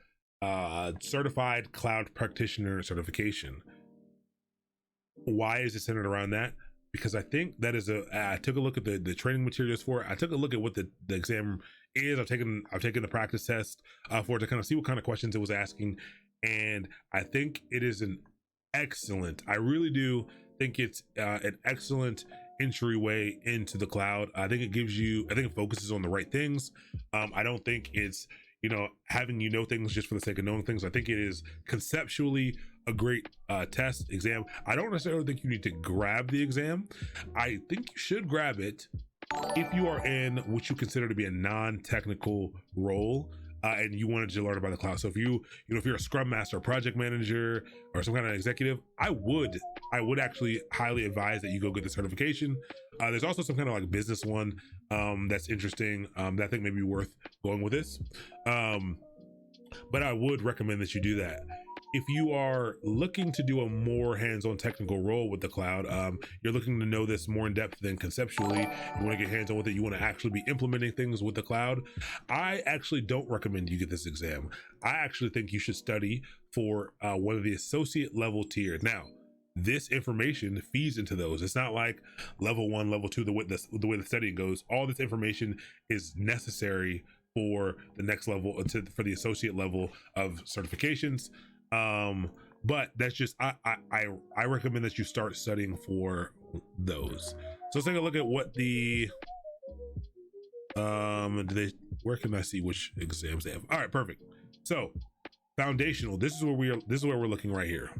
certified cloud practitioner certification. Why is it centered around that? Because I think that is I took a look at the training materials for it. I took a look at what the exam is. I've taken the practice test for it to kind of see what kind of questions it was asking, and I think it is I really do think it's an excellent entryway into the cloud. I think it focuses on the right things. I don't think it's having things just for the sake of knowing things. I think it is conceptually a great test exam. I don't necessarily think you need to grab the exam. I think you should grab it if you are in what you consider to be a non-technical role and you wanted to learn about the cloud. So if if you're a scrum master, project manager, or some kind of executive, I would actually highly advise that you go get the certification. There's also some kind of like business one that's interesting that I think may be worth going with this. But I would recommend that you do that. If you are looking to do a more hands-on technical role with the cloud, you're looking to know this more in depth than conceptually, you want to get hands-on with it, you want to actually be implementing things with the cloud, I actually don't recommend you get this exam. I actually think you should study for one of the associate level tiers. Now, this information feeds into those. It's not like level 1, level 2, the way the studying goes. All this information is necessary for the next level, for the associate level of certifications. But that's just I recommend that you start studying for those. So let's take a look at what the where can I see which exams they have? All right, perfect. So foundational, this is where we're looking right here.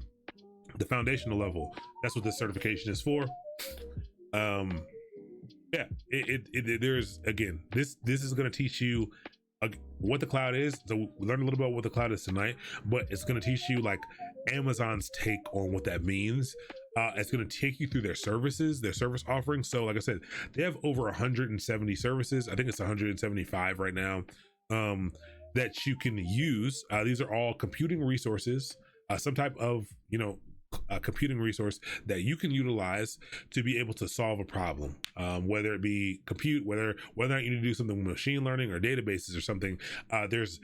The foundational level, that's what this certification is for. Yeah, there's, again, this is going to teach you what the cloud is. So we learned a little bit about what the cloud is tonight, but it's going to teach you like Amazon's take on what that means. It's going to take you through their services, their service offerings. So like I said, they have over 170 services. I think it's 175 right now that you can use. These are all computing resources, some type of a computing resource that you can utilize to be able to solve a problem, whether it be compute, whether or not you need to do something with machine learning or databases or something. There's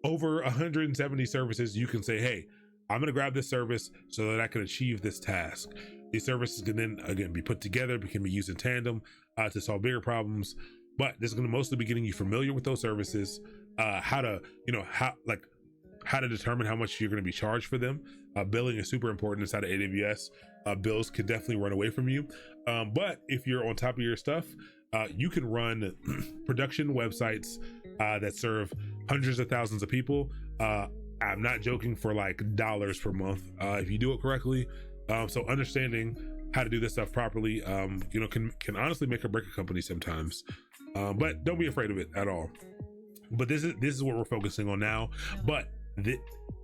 over 170 services. You can say, hey, I'm going to grab this service so that I can achieve this task. These services can then again be put together, can be used in tandem to solve bigger problems. But this is going to mostly be getting you familiar with those services, how to determine how much you're going to be charged for them. Billing is super important inside of AWS. Bills can definitely run away from you. But if you're on top of your stuff, you can run production websites that serve hundreds of thousands of people. I'm not joking, for like dollars per month if you do it correctly. So understanding how to do this stuff properly, can honestly make or break a company sometimes. But don't be afraid of it at all. But this is what we're focusing on now. But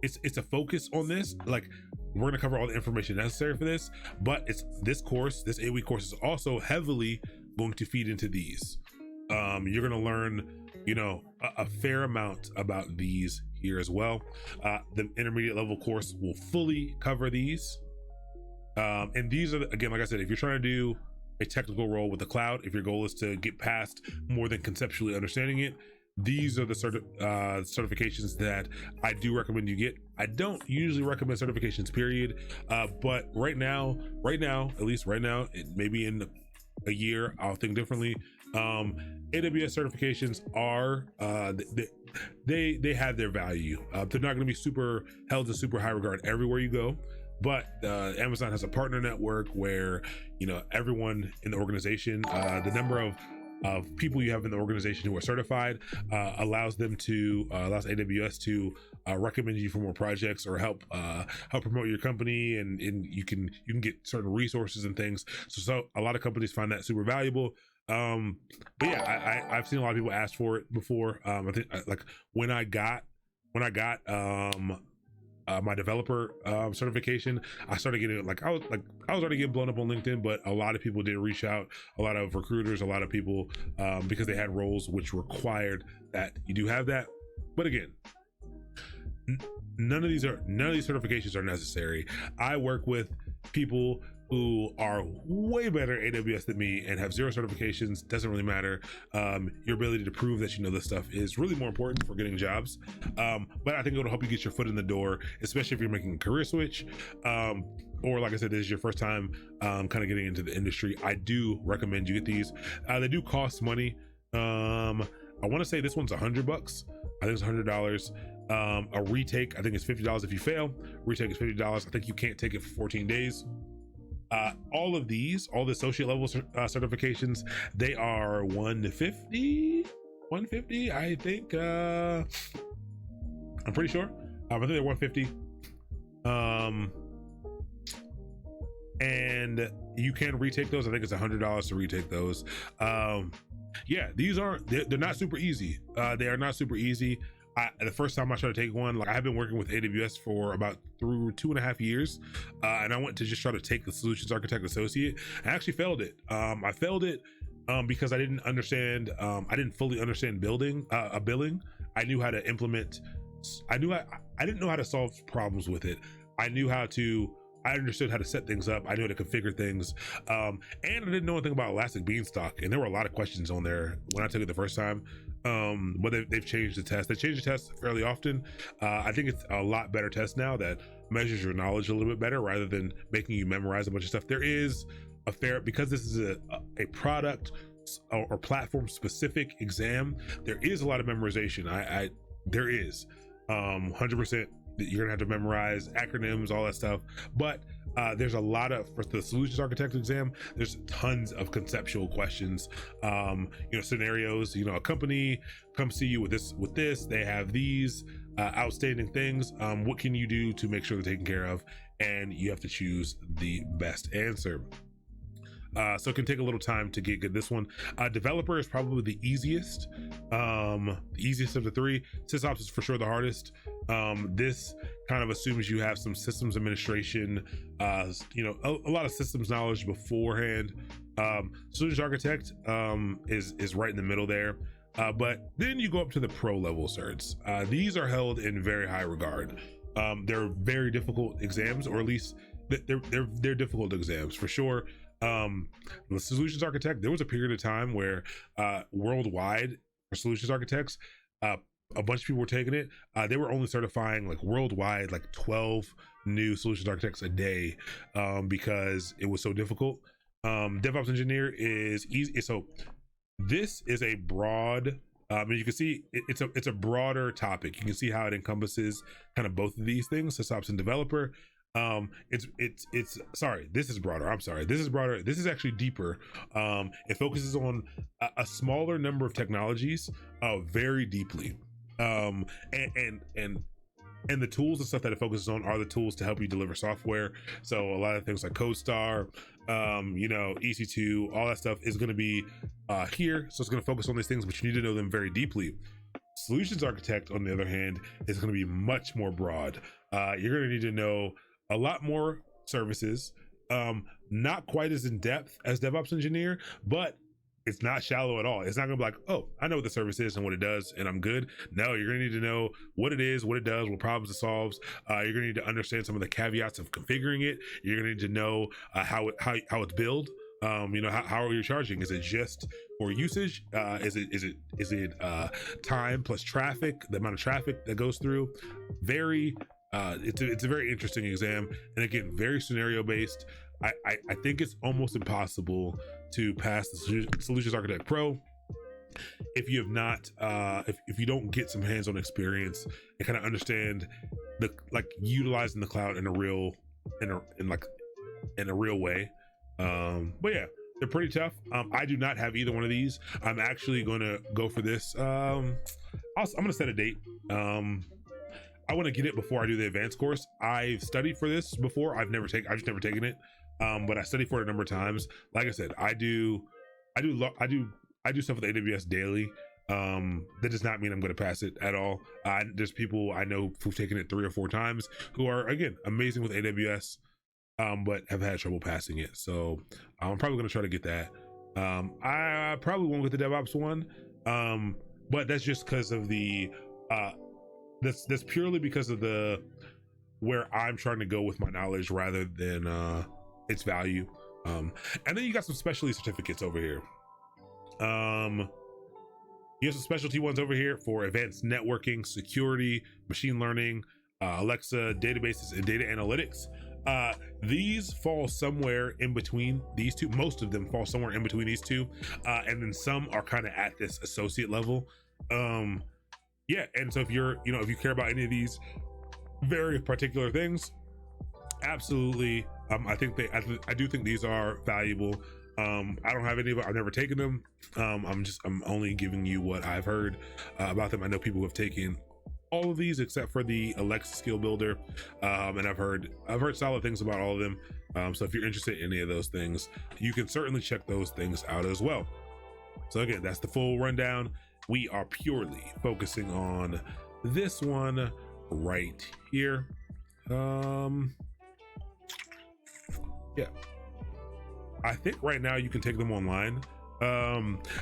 it's a focus on this. Like, we're gonna cover all the information necessary for this, but this 8-week course is also heavily going to feed into these. You're gonna learn a fair amount about these here as well. The intermediate level course will fully cover these, and these are, again, like I said, if you're trying to do a technical role with the cloud, if your goal is to get past more than conceptually understanding it, these are the certifications that I do recommend you get. I don't usually recommend certifications, period. But right now, at least right now, maybe in a year, I'll think differently. AWS certifications are, they have their value. They're not going to be held to super high regard everywhere you go. But Amazon has a partner network where, everyone in the organization, the number of people you have in the organization who are certified allows AWS to recommend you for more projects or help promote your company, and you can get certain resources and things. So a lot of companies find that super valuable. But yeah, I've seen a lot of people ask for it before. I think like when I got my developer certification, I started getting like I was already getting blown up on LinkedIn, but a lot of people did reach out, a lot of recruiters, a lot of people, because they had roles which required that you do have that. But again, none of these certifications are necessary. I work with people who are way better at AWS than me and have zero certifications. Doesn't really matter. Your ability to prove that you know this stuff is really more important for getting jobs. But I think it'll help you get your foot in the door, especially if you're making a career switch, or like I said, this is your first time kind of getting into the industry. I do recommend you get these. They do cost money. I want to say this one's $100. I think it's $100. A retake, I think it's $50 if you fail. Retake is $50. I think you can't take it for 14 days. All of these, all the associate level certifications, they are $150. I think. I'm pretty sure. I think they're $150. And you can retake those. I think it's $100 to retake those. Yeah, they're not super easy. They are not super easy. The first time I tried to take one, like I have been working with AWS for about through 2.5 years, and I went to just try to take the Solutions Architect Associate. I actually failed it. I failed it because I didn't fully understand billing. I knew how to implement. I didn't know how to solve problems with it. I understood how to set things up. I knew how to configure things. And I didn't know anything about Elastic Beanstalk. And there were a lot of questions on there when I took it the first time. But they've changed the test. They change the test fairly often. I think it's a lot better test now that measures your knowledge a little bit better rather than making you memorize a bunch of stuff. There is because this is a product or platform specific exam, there is a lot of memorization. There is 100%. You're gonna have to memorize acronyms, all that stuff, but there's a lot of, for the Solutions Architect exam, there's tons of conceptual questions, scenarios. A company comes to you with this, they have these outstanding things. What can you do to make sure they're taken care of? And you have to choose the best answer. So it can take a little time to get good. This one, developer is probably the easiest of the three. SysOps is for sure the hardest. This kind of assumes you have some systems administration, a lot of systems knowledge beforehand. Solutions Architect is right in the middle there. But then you go up to the pro level certs. These are held in very high regard. They're very difficult exams, or at least they're difficult exams for sure. The Solutions Architect, there was a period of time where worldwide for Solutions Architects, a bunch of people were taking it. They were only certifying like worldwide like 12 new Solutions Architects a day, because it was so difficult. DevOps Engineer is easy. So this is a broad, you can see it's a broader topic. You can see how it encompasses kind of both of these things, SysOps and developer. Sorry, this is broader. I'm sorry. This is broader. This is actually deeper. It focuses on a smaller number of technologies, very deeply. And the tools and stuff that it focuses on are the tools to help you deliver software. So a lot of things like CodeStar, EC2, all that stuff is going to be here. So it's going to focus on these things, but you need to know them very deeply. Solutions Architect, on the other hand, is going to be much more broad. You're going to need to know a lot more services, not quite as in depth as DevOps Engineer, but it's not shallow at all. It's not gonna be like, oh, I know what the service is and what it does and I'm good. No, you're gonna need to know what it is, what it does, what problems it solves. You're gonna need to understand some of the caveats of configuring it. You're gonna need to know how it's billed. How are you charging? Is it just for usage? Is it time plus traffic, the amount of traffic that goes through? It's a very interesting exam, and again, very scenario based. I think it's almost impossible to pass the Solutions Architect Pro if you have not, if you don't get some hands-on experience and kind of understand utilizing the cloud in a real way. But yeah, they're pretty tough. I do not have either one of these. I'm actually going to go for this. I'm going to set a date. I want to get it before I do the advanced course. I've studied for this before. I've just never taken it. But I studied for it a number of times. Like I said, I do I do stuff with AWS daily. That does not mean I'm going to pass it at all. There's people I know who've taken it 3 or 4 times who are, again, amazing with AWS, but have had trouble passing it. So I'm probably going to try to get that. I probably won't get the DevOps one, but that's just because of the that's purely because of the where I'm trying to go with my knowledge rather than its value. And then you got some specialty certificates over here. You have some specialty ones over here for advanced networking, security, machine learning, Alexa, databases, and data analytics. These fall somewhere in between these two. Most of them fall somewhere in between these two, and then some are kind of at this associate level. Yeah, and so if you're, if you care about any of these very particular things, absolutely. I do think these are valuable. I don't have any of it. I've never taken them. I'm only giving you what I've heard about them. I know people who have taken all of these except for the Alexa skill builder, and I've heard solid things about all of them. So if you're interested in any of those things, you can certainly check those things out as well. So again, that's the full rundown. We are purely focusing on this one right here. Yeah, I think right now you can take them online.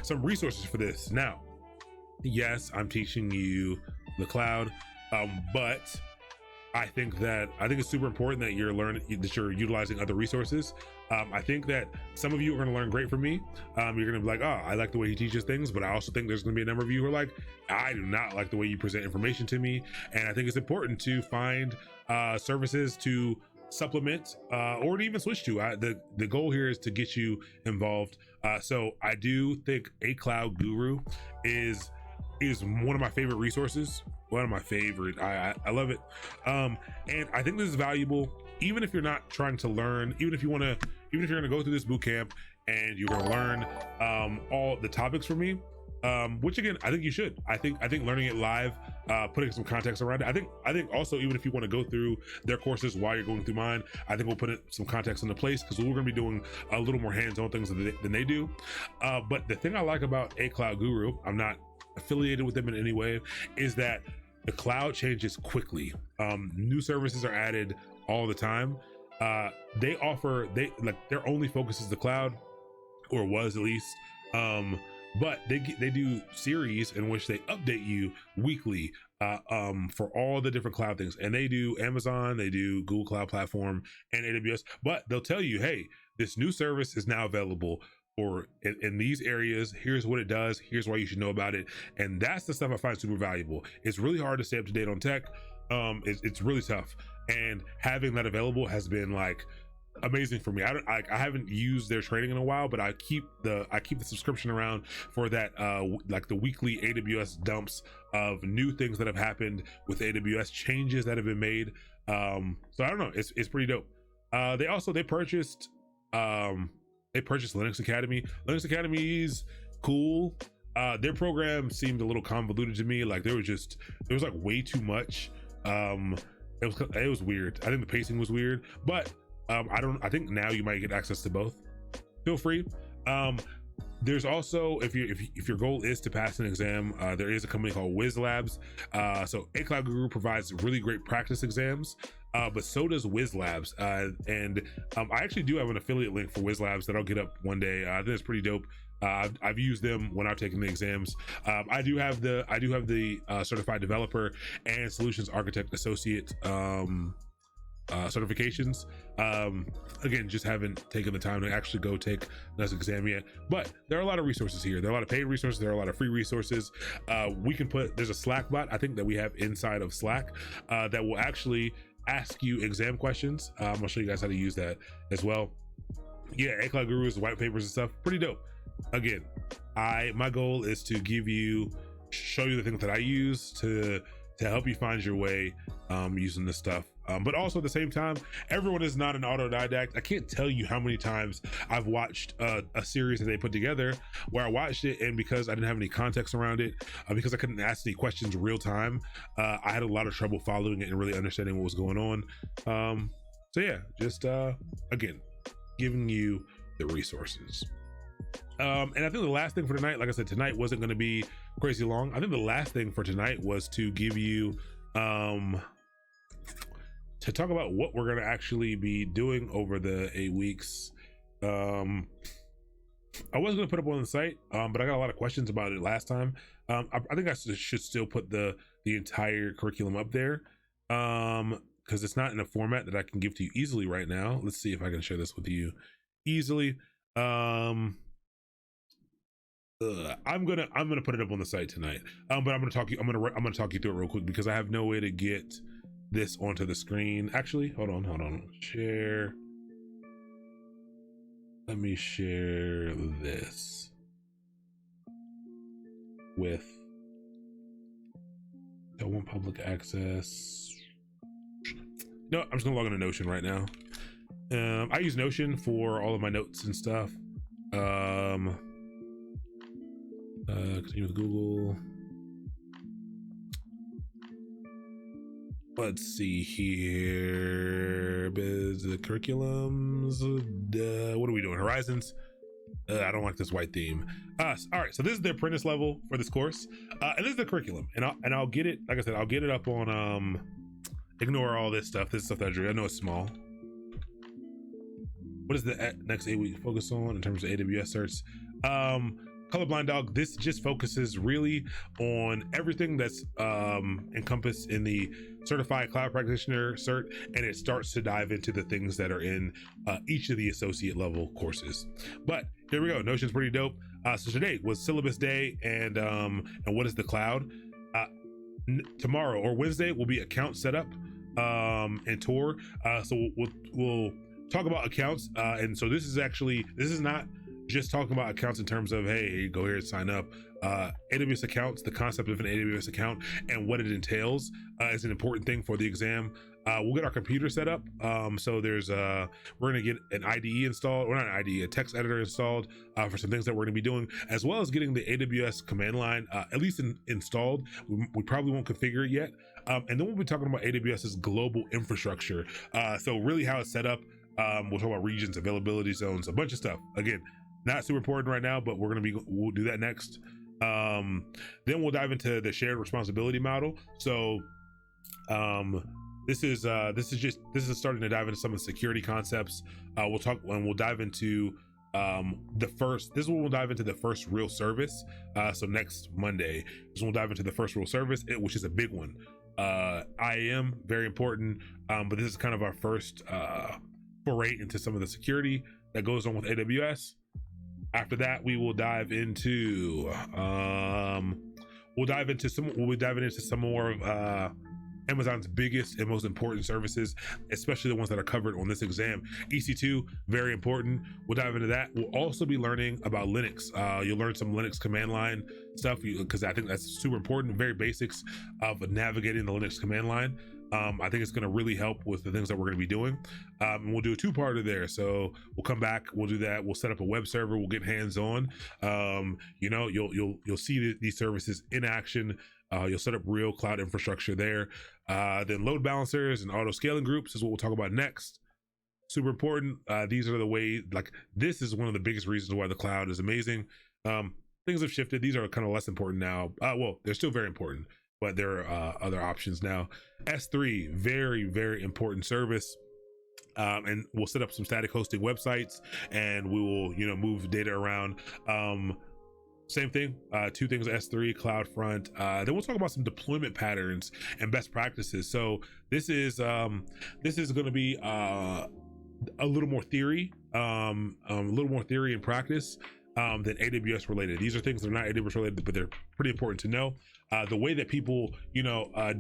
Some resources for this. Now, yes, I'm teaching you the cloud, but I think it's super important that you're utilizing other resources. I think that some of you are going to learn great from me. You're going to be like, oh, I like the way he teaches things, but I also think there's going to be a number of you who are like, I do not like the way you present information to me. And I think it's important to find services to supplement or to even switch to. The goal here is to get you involved. So I do think A Cloud Guru is one of my favorite resources. One of my favorite. I love it. And I think this is valuable, even if you're not trying to learn, even if you're going to go through this boot camp and you're going to learn all the topics from me, which again, I think you should. I think learning it live, putting some context around it. I think also, even if you want to go through their courses while you're going through mine, I think we'll put some context into place because we're going to be doing a little more hands-on things than they do. But the thing I like about A Cloud Guru, I'm not affiliated with them in any way, is that the cloud changes quickly. New services are added all the time. Their only focus is the cloud, or was at least. But they do series in which they update you weekly for all the different cloud things. And they do Amazon, they do Google Cloud Platform, and AWS. But they'll tell you, hey, this new service is now available or in these areas. Here's what it does. Here's why you should know about it. And that's the stuff I find super valuable. It's really hard to stay up to date on tech. It's really tough. And having that available has been like amazing for me. I haven't used their training in a while, but I keep the subscription around for that, like the weekly AWS dumps of new things that have happened with AWS, changes that have been made. So I don't know, it's pretty dope. They purchased Linux Academy. Linux Academy's cool. Their program seemed a little convoluted to me. Like there was like way too much. It was weird. I think the pacing was weird, but I think now you might get access to both. Feel free. There's also, if your goal is to pass an exam, there is a company called Wiz Labs. So A Cloud Guru provides really great practice exams, but so does Wiz Labs. And I actually do have an affiliate link for Wiz Labs that I'll get up one day. I think it's pretty dope. I've used them when I've taken the exams. I do have the certified developer and solutions architect associate certifications. Again, just haven't taken the time to actually go take this exam yet, but there are a lot of resources here. There are a lot of paid resources, there are a lot of free resources. There's a Slack bot I think that we have inside of Slack that will actually ask you exam questions. I'll show you guys how to use that as well. Yeah, A Cloud Guru's white papers and stuff, pretty dope. Again, my goal is to show you the things that I use to help you find your way using this stuff. But also at the same time, everyone is not an autodidact. I can't tell you how many times I've watched a series that they put together where I watched it, and because I didn't have any context around it, because I couldn't ask any questions real time, I had a lot of trouble following it and really understanding what was going on. So yeah, just again, giving you the resources. And I think the last thing for tonight, like I said, tonight wasn't going to be crazy long. I think the last thing for tonight was to give you to talk about what we're going to actually be doing over the 8 weeks. I was going to put up on the site, but I got a lot of questions about it last time. I think I should still put the entire curriculum up there, because it's not in a format that I can give to you easily right now. Let's see if I can share this with you easily. I'm gonna put it up on the site tonight, but I'm gonna talk you through it real quick because I have no way to get this onto the screen. Actually, hold on, share. Let me share this with, I want public access. No, I'm just gonna log into Notion right now. I use Notion for all of my notes and stuff. Continue with Google. Let's see here. The curriculums. What are we doing? Horizons. I don't like this white theme. All right, so this is the apprentice level for this course, and this is the curriculum. And I'll get it. Like I said, I'll get it up on. Ignore all this stuff. This is stuff that I drew. I know it's small. What is the next 8 week focus on in terms of AWS certs? Colorblind Dog, this just focuses really on everything that's encompassed in the Certified Cloud Practitioner cert, and it starts to dive into the things that are in each of the associate level courses. But here we go. Notion's pretty dope. So today was syllabus day, and what is the cloud? Tomorrow or Wednesday will be account setup and tour. So we'll talk about accounts, and so this is not just talking about accounts in terms of, hey, go here and sign up. AWS accounts, the concept of an AWS account and what it entails is an important thing for the exam. We'll get our computer set up. So there's we're gonna get an IDE installed, or not an IDE, a text editor installed for some things that we're gonna be doing, as well as getting the AWS command line at least installed. We probably won't configure it yet. And then we'll be talking about AWS's global infrastructure. So really how it's set up. We'll talk about regions, availability zones, a bunch of stuff. Again, not super important right now, but we'll do that next. Then we'll dive into the shared responsibility model. So this is starting to dive into some of the security concepts. We'll dive into we'll dive into the first real service. So next Monday we'll dive into the first real service, which is a big one. IAM, very important, but this is kind of our first foray into some of the security that goes on with AWS. After that, we will dive into some more of Amazon's biggest and most important services, especially the ones that are covered on this exam. EC2, very important. We'll dive into that. We'll also be learning about Linux. You'll learn some Linux command line stuff, because I think that's super important. Very basics of navigating the Linux command line. I think it's going to really help with the things that we're going to be doing. And we'll do a two-parter there. So we'll come back, we'll do that. We'll set up a web server. We'll get hands-on. You'll see these services in action. You'll set up real cloud infrastructure there. Then load balancers and auto scaling groups is what we'll talk about next. Super important. These are the way, this is one of the biggest reasons why the cloud is amazing. Things have shifted. These are kind of less important now. Well, they're still very important, but there are other options now. S3, very, very important service. And we'll set up some static hosting websites, and we will, move data around. Same thing, two things, S3, CloudFront. Then we'll talk about some deployment patterns and best practices. So this is going to be a little more theory, and practice than AWS related. These are things that are not AWS related, but they're pretty important to know. The way that people,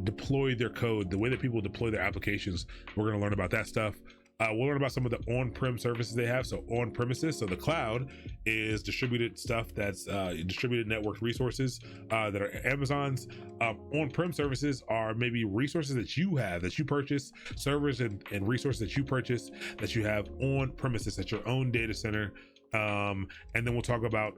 deploy their code, the way that people deploy their applications, we're going to learn about that stuff. We'll learn about some of the on-prem services they have. So on-premises, so the cloud is distributed stuff that's distributed network resources that are Amazon's. On-prem services are maybe resources that you have, that you purchase, servers and resources that you purchase, that you have on premises at your own data center. And then we'll talk about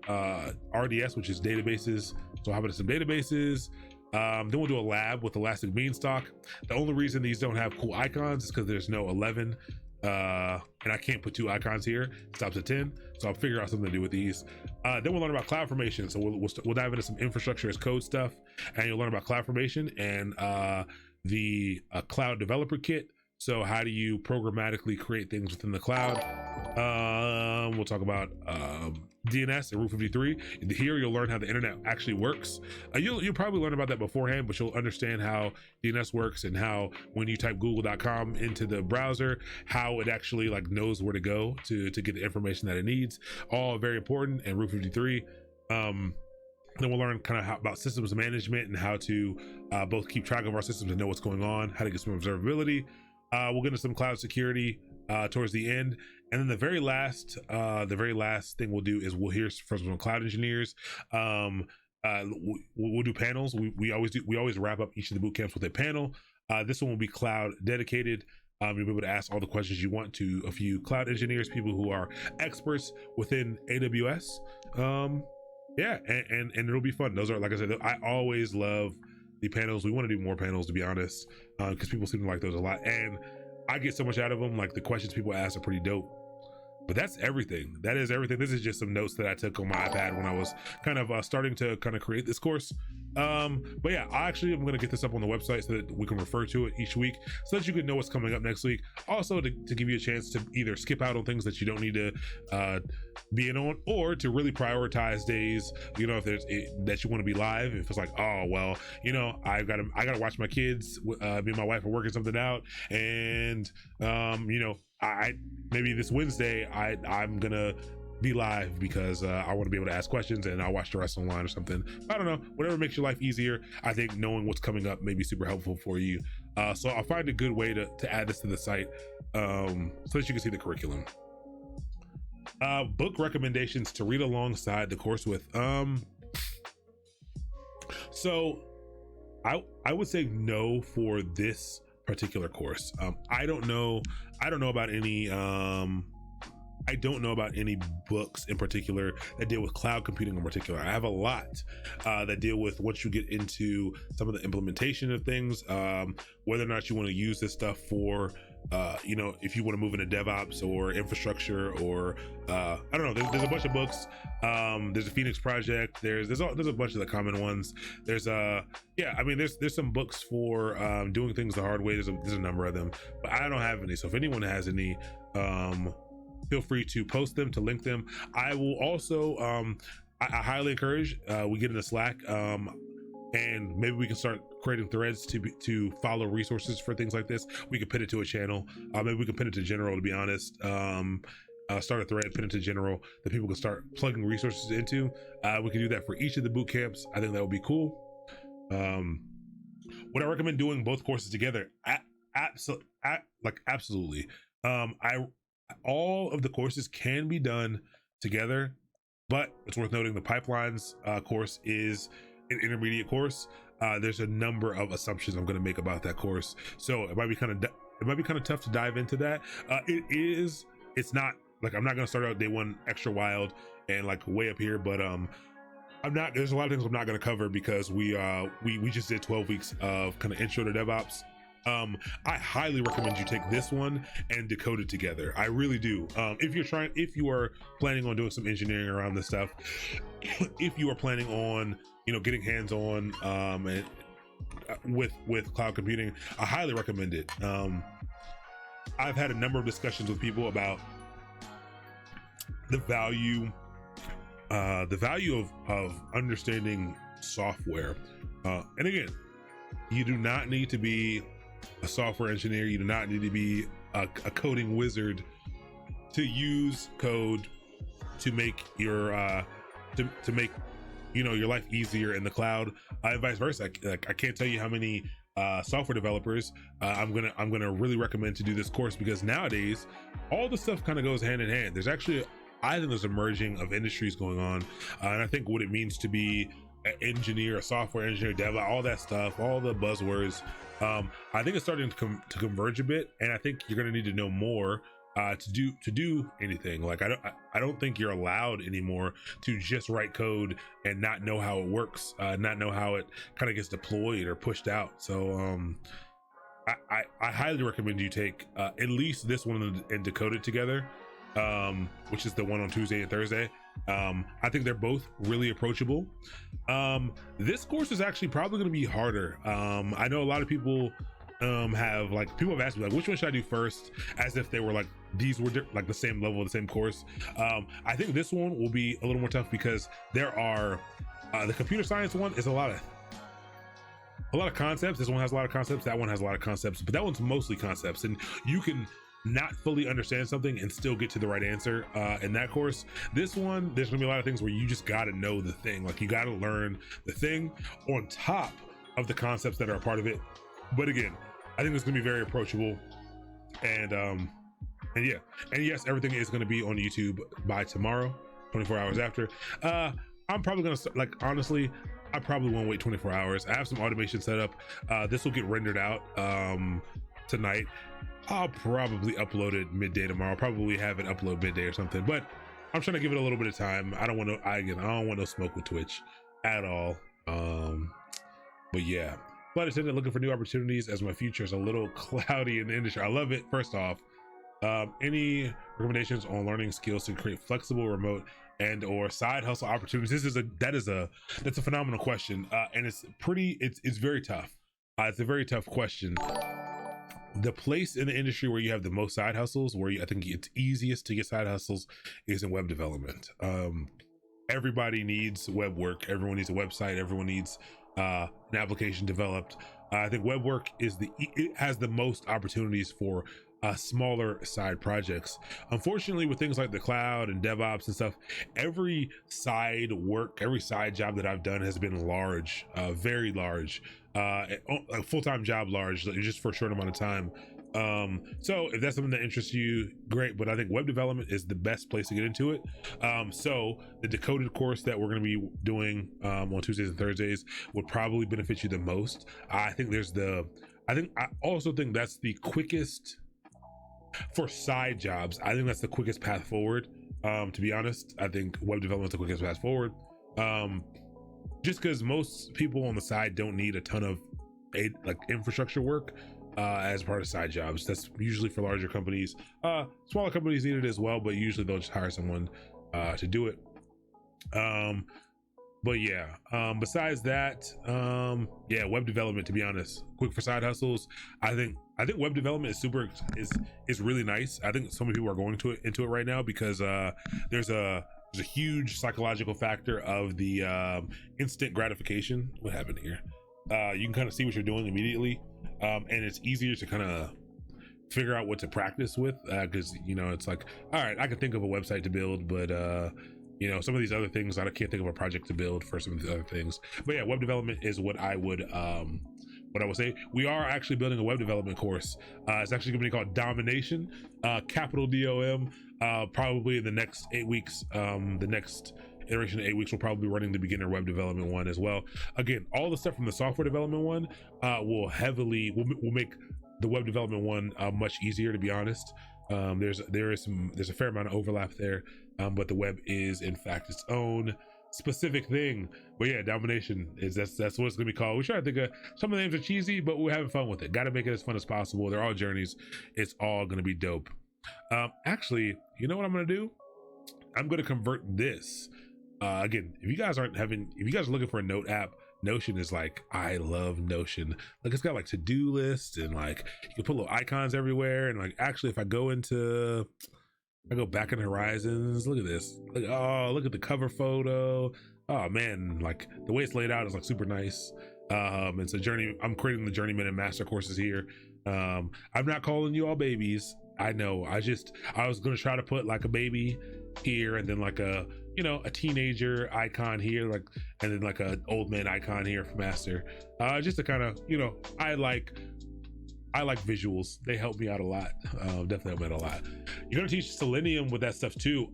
RDS, which is databases. So how about some databases? Then we'll do a lab with Elastic Beanstalk. The only reason these don't have cool icons is because there's no 11 and I can't put 2 icons here. It stops at 10, so I'll figure out something to do with these. Then we'll learn about cloud formation. So we'll dive into some infrastructure as code stuff, and you'll learn about cloud formation and the cloud developer kit. So how do you programmatically create things within the cloud? We'll talk about DNS and Route 53. Here you'll learn how the internet actually works. You'll probably learn about that beforehand, but you'll understand how DNS works and how when you type google.com into the browser, how it actually like knows where to go to get the information that it needs. All very important. And Route 53. Then we'll learn kind of about systems management and how to both keep track of our systems and know what's going on, how to get some observability. We'll get into some cloud security towards the end, and then the very last thing we'll do is we'll hear from some cloud engineers. We'll do panels. We always wrap up each of the boot camps with a panel. This one will be cloud dedicated. You'll be able to ask all the questions you want to a few cloud engineers, people who are experts within AWS. Yeah, and it'll be fun. Those are, like I said, I always love the panels. We want to do more panels, to be honest, because people seem to like those a lot, and I get so much out of them. Like the questions people ask are pretty dope. But that's everything. That is everything. This is just some notes that I took on my iPad when I was kind of starting to kind of create this course. But yeah, I'm going to get this up on the website so that we can refer to it each week so that you can know what's coming up next week. Also to give you a chance to either skip out on things that you don't need to be in on, or to really prioritize days, you know, if there's that you want to be live. If it's like, oh, well, you know, I gotta watch my kids. Me and my wife are working something out, and you know, I maybe this Wednesday I'm gonna be live because I want to be able to ask questions, and I'll watch the rest online or something. I don't know, whatever makes your life easier. I think knowing what's coming up may be super helpful for you. So I'll find a good way to add this to the site so that you can see the curriculum. Book recommendations to read alongside the course with. So I would say no for this particular course. I don't know about any I don't know about any books in particular that deal with cloud computing in particular. I have a lot that deal with once you get into some of the implementation of things, whether or not you want to use this stuff for you know, if you want to move into DevOps or infrastructure, or I don't know, there's a bunch of books. There's a Phoenix Project. There's a bunch of the common ones. There's yeah, I mean, there's some books for doing things the hard way. There's a number of them, but I don't have any. So if anyone has any, feel free to post them, to link them. I will also I highly encourage we get in the Slack, and maybe we can start creating threads to follow resources for things like this. We could pin it to a channel. Maybe we can pin it to general, to be honest. Start a thread, pin it to general that people can start plugging resources into. We can do that for each of the boot camps. I think that would be cool. Would I recommend doing both courses together? Absolutely. All of the courses can be done together, but it's worth noting the pipelines course is an intermediate course. There's a number of assumptions I'm going to make about that course, so it might be kind of tough to dive into that. It's not like I'm not going to start out day one extra wild and like way up here, but there's a lot of things I'm not going to cover because we just did 12 weeks of kind of intro to DevOps. I highly recommend you take this one and decode it together. I really do. If you are planning on doing some engineering around this stuff, if you are planning on, you know, getting hands-on and with cloud computing, I highly recommend it. I've had a number of discussions with people about the value of understanding software. And again, you do not need to be a software engineer. You do not need to be a coding wizard to use code to make your to make, you know, your life easier in the cloud, and vice versa. I can't tell you how many software developers I'm gonna really recommend to do this course, because nowadays all the stuff kind of goes hand in hand. I think there's a merging of industries going on, and I think what it means to be an engineer, a software engineer, dev, all that stuff, all the buzzwords, I think it's starting to converge a bit, and I think you're going to need to know more to do anything. Like I don't think you're allowed anymore to just write code and not know how it works, not know how it kind of gets deployed or pushed out. So I highly recommend you take at least this one and decode it together, which is the one on Tuesday and Thursday. I think they're both really approachable. This course is actually probably going to be harder. I know a lot of people have asked me like, which one should I do first, as if they were like these were like the same level of the same course. I think this one will be a little more tough because there are the computer science one is a lot of concepts. This one has a lot of concepts, that one has a lot of concepts, but that one's mostly concepts, and you can not fully understand something and still get to the right answer in that course. This one, there's gonna be a lot of things where you just gotta know the thing, like you gotta learn the thing on top of the concepts that are a part of it. But again, I think it's gonna be very approachable, and yeah, and yes, everything is gonna be on YouTube by tomorrow, 24 hours after. I'm probably gonna start, like, honestly, I probably won't wait 24 hours. I have some automation set up. This will get rendered out tonight. I'll probably upload it midday tomorrow. I'll probably have it upload midday or something, but I'm trying to give it a little bit of time. I don't want no smoke with Twitch at all. But yeah, flight attendant looking for new opportunities as my future is a little cloudy in the industry. I love it. First off, any recommendations on learning skills to create flexible remote and or side hustle opportunities? That's a phenomenal question, and it's very tough. It's a very tough question. The place in the industry where you have the most side hustles, I think it's easiest to get side hustles, is in web development. Everybody needs web work. Everyone needs a website. Everyone needs an application developed. I think web work it has the most opportunities for smaller side projects. Unfortunately, with things like the cloud and DevOps and stuff, every side job that I've done has been large, very large, a full-time job large, just for a short amount of time. So if that's something that interests you, great, but I think web development is the best place to get into it. So the decoded course that we're going to be doing on Tuesdays and Thursdays would probably benefit you the most. I also think that's the quickest for side jobs. I think that's the quickest path forward. To be honest, I think web development is the quickest path forward. Just because most people on the side don't need a ton of infrastructure work as part of side jobs. That's usually for larger companies. Smaller companies need it as well, but usually they'll just hire someone to do it. But yeah, besides that, yeah, web development, to be honest, quick for side hustles. I think web development is really nice. I think so many people are going into it right now because there's a huge psychological factor of the instant gratification. What happened here? You can kind of see what you're doing immediately, and it's easier to kind of figure out what to practice with, because it's like, all right, I can think of a website to build, but some of these other things, I can't think of a project to build for some of the other things. But yeah, web development is what I would say. We are actually building a web development course. It's actually going to be called Domination, capital DOM. Probably in the next 8 weeks, the next iteration of 8 weeks, we'll probably be running the beginner web development one as well. Again, all the stuff from the software development one will make the web development one much easier, to be honest. There's a fair amount of overlap there, but the web is in fact its own specific thing. But yeah, Domination that's what it's gonna be called. We try to think of some of the names are cheesy, but we're having fun with it. Got to make it as fun as possible. They're all journeys. It's all gonna be dope. Actually, you know what I'm gonna do? I'm gonna convert this. Again, if you guys are looking for a note app, Notion is like, I love Notion. Like, it's got like to-do lists, and like you can put little icons everywhere. And like, actually, if I go back in Horizons, look at this. Look at the cover photo. Oh man, like the way it's laid out is like super nice. It's a journey. I'm creating the journeyman and master courses here. I'm not calling you all babies. I know. I was gonna try to put like a baby here, and then like a teenager icon here, like, and then like a old man icon here for master. Just to kind of, I like visuals. They help me out a lot. Definitely help me out a lot. You're gonna teach Selenium with that stuff too.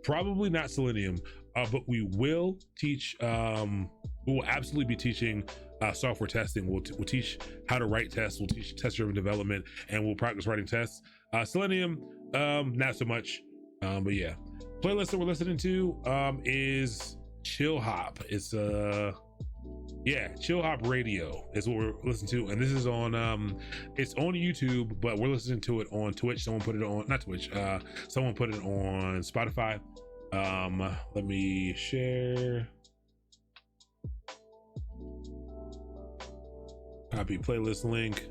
Probably not Selenium, but we will teach. We will absolutely be teaching software testing. We'll teach how to write tests. We'll teach test-driven development, and we'll practice writing tests. Selenium, not so much. But yeah, playlist that we're listening to is Chill Hop. It's Yeah, Chill Hop Radio is what we're listening to, and this is on it's on YouTube, but we're listening to it on Twitch. Someone put it on, not Twitch, someone put it on Spotify. Let me share. Copy playlist link.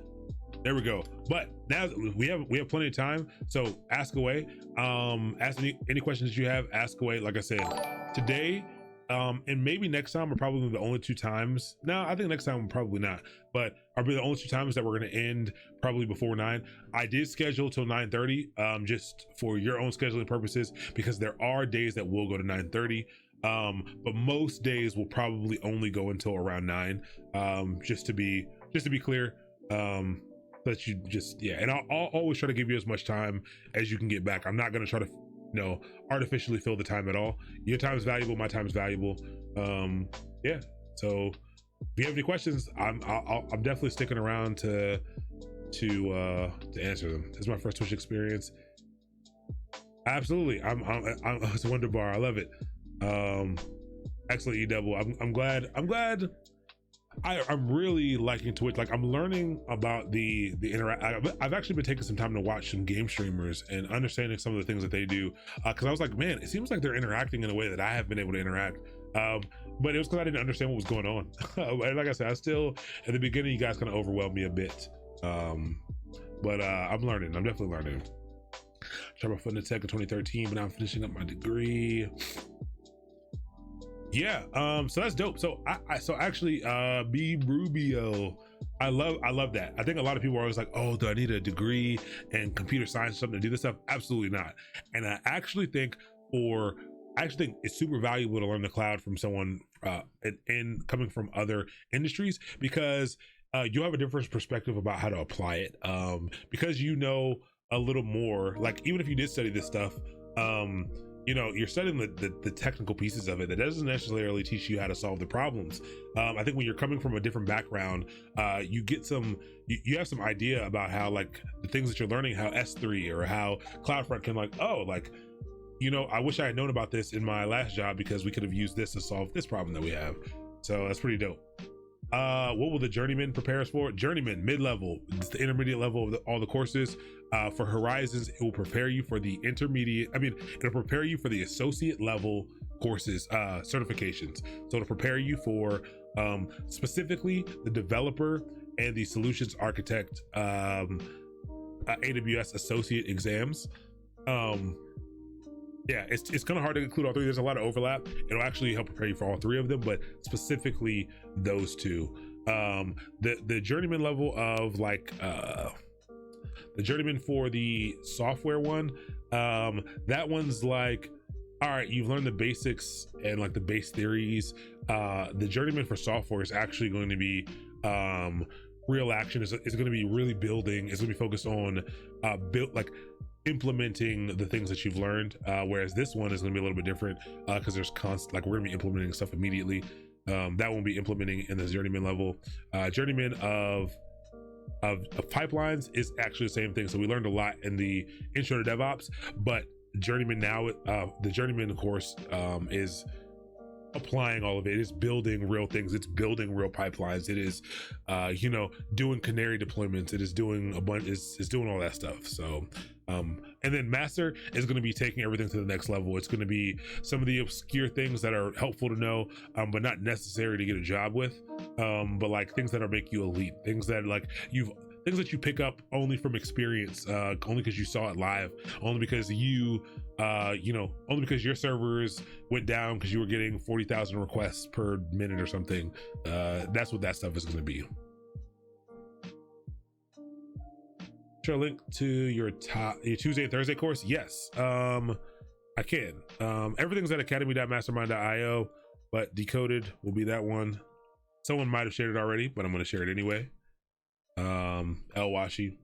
There we go. But now we have plenty of time, so ask away. Ask any questions that you have, ask away. Like I said, today and maybe next time are probably the only 2 times. No, I think next time probably not, but are the only 2 times that we're going to end probably before 9. I did schedule till 9:30 just for your own scheduling purposes, because there are days that will go to 9:30, but most days will probably only go until around 9, just to be clear. That you just, yeah, and I'll always try to give you as much time as you can get back. I'm not going to try to artificially fill the time at all. Your time is valuable, my time is valuable. Yeah, so if you have any questions, I'm definitely sticking around to answer them. This is my first Twitch experience. Absolutely. I'm it's a wonder bar. I love it. Excellent, E-Double. I'm glad I'm really liking Twitch. Like, I'm learning about the I've actually been taking some time to watch some game streamers and understanding some of the things that they do, because I was like, man, it seems like they're interacting in a way that I have been able to interact, but it was because I didn't understand what was going on. And like I said, I still, at the beginning, you guys kind of overwhelmed me a bit, but I'm learning. I'm definitely learning. Tried my foot in tech in 2013, but now I'm finishing up my degree. Yeah, so that's dope. So so actually, B Rubio, I love that. I think a lot of people are always like, oh, do I need a degree in computer science or something to do this stuff? Absolutely not. And I actually think it's super valuable to learn the cloud from someone and coming from other industries, because you'll have a different perspective about how to apply it, because a little more. Like, even if you did study this stuff, you're studying the technical pieces of it. That doesn't necessarily teach you how to solve the problems. I think when you're coming from a different background, you get you have some idea about how, like, the things that you're learning, how S3 or how CloudFront can, like, oh, like, I wish I had known about this in my last job, because we could have used this to solve this problem that we have. So that's pretty dope. What will the journeyman prepare us for? Journeyman, mid-level, it's the intermediate level of all the courses. For Horizons, it will prepare you for the it'll prepare you for the associate level courses, certifications. So it'll prepare you for specifically the developer and the solutions architect AWS associate exams. Yeah, it's kind of hard to include all 3. There's a lot of overlap. It'll actually help prepare you for all 3 of them, but specifically those 2. The journeyman level of, like, the journeyman for the software one, that one's like, all right, you've learned the basics and, like, the base theories. The journeyman for software is actually going to be real action. It's going to be really building. It's going to be focused on implementing the things that you've learned, whereas this one is going to be a little bit different, because there's we're going to be implementing stuff immediately. That won't be implementing in the journeyman level. Journeyman of pipelines is actually the same thing. So we learned a lot in the intro to DevOps, but journeyman now, the journeyman course is applying all of it. It's building real things. It's building real pipelines. It is doing canary deployments. It is doing a bunch. It's doing all that stuff. So and then master is going to be taking everything to the next level. It's going to be some of the obscure things that are helpful to know, but not necessary to get a job with, but like things that'll make you elite, things that things that you pick up only from experience, only because you saw it live, only because only because your servers went down because you were getting 40,000 requests per minute or something. That's what that stuff is going to be. Share a link to your Tuesday and Thursday course? Yes, I can. Everything's at academy.mastermind.io, but Decoded will be that one. Someone might have shared it already, but I'm going to share it anyway. El Washi.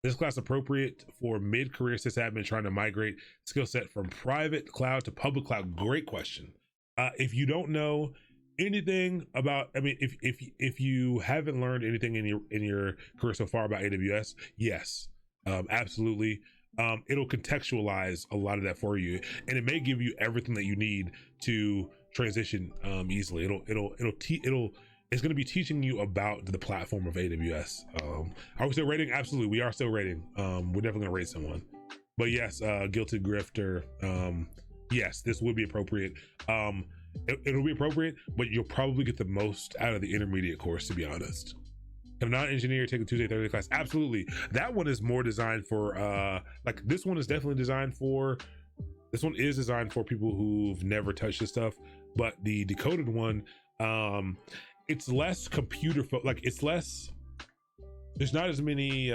This class appropriate for mid-career sysadmin trying to migrate skill set from private cloud to public cloud? Great question. If you don't know anything about, if you haven't learned anything in your career so far about AWS, yes, absolutely. It'll contextualize a lot of that for you, and it may give you everything that you need to transition easily. It'll it's going to be teaching you about the platform of AWS. Are we still rating? Absolutely, we are still rating. We're definitely going to rate someone. But yes, Guilty Grifter. Yes, this would be appropriate. It'll be appropriate, but you'll probably get the most out of the intermediate course, to be honest. Can a non-engineer take the Tuesday, Thursday class? Absolutely. That one is more designed for, like this one is definitely designed for, this one is designed for people who've never touched this stuff, but the decoded one, it's less computer, like it's less, there's not as many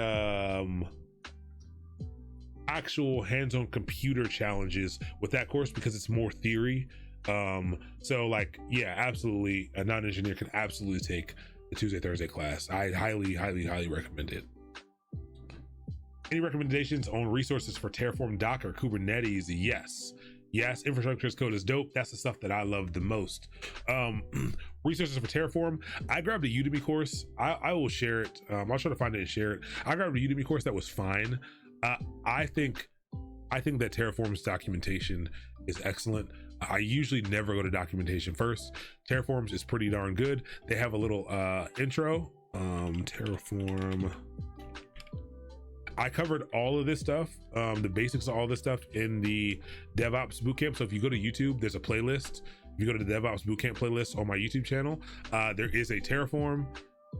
actual hands-on computer challenges with that course because it's more theory. So like, yeah, absolutely, a non-engineer can absolutely take the Tuesday, Thursday class. I highly recommend it. Any recommendations on resources for Terraform, Docker, Kubernetes? Yes, infrastructure as code is dope. That's the stuff that I love the most. Resources for Terraform, I grabbed a Udemy course. I will share it. I'll try to find it and share it. I grabbed a Udemy course that was fine. I think that Terraform's documentation is excellent. I usually never go to documentation first. Terraform's is pretty darn good. They have a little intro. Terraform. I covered all of this stuff, the basics of all this stuff in the DevOps Bootcamp. So if you go to YouTube, there's a playlist. If you go to the DevOps Bootcamp playlist on my YouTube channel, there is a Terraform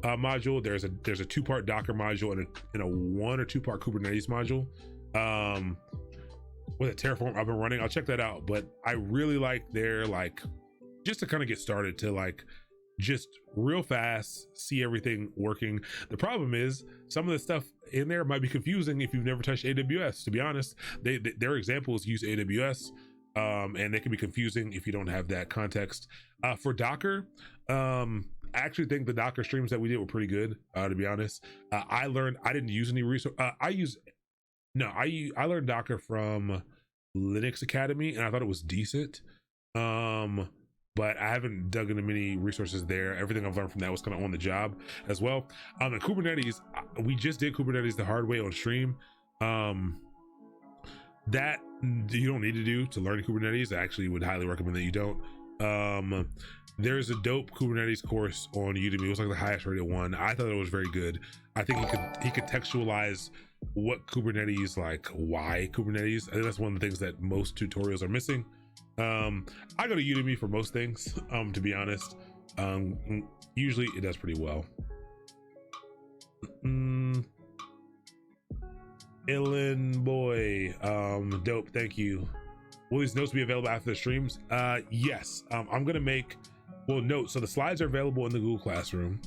module. There's a 2-part Docker module and a 1 or 2-part Kubernetes module. With a Terraform I've been running, I'll check that out. But I really like their, like, just to kind of get started, to like just real fast see everything working. The problem is some of the stuff in there might be confusing if you've never touched AWS. To be honest, their examples use AWS, and they can be confusing if you don't have that context. For Docker, I actually think the Docker streams that we did were pretty good, to be honest. I didn't use any resource. I learned Docker from Linux Academy, and I thought it was decent. But I haven't dug into many resources there. Everything I've learned from that was kind of on the job as well. And Kubernetes, we just did Kubernetes the hard way on stream. That you don't need to do to learn Kubernetes. I actually would highly recommend that you don't. There's a dope Kubernetes course on Udemy. It was like the highest rated one. I thought it was very good. I think he could contextualize what Kubernetes, like why Kubernetes. I think that's one of the things that most tutorials are missing. I go to Udemy for most things, to be honest. Usually it does pretty well. Illin boy, dope, thank you. Will these notes be available after the streams? Yes. I'm gonna make, well, notes, so the slides are available in the Google Classroom.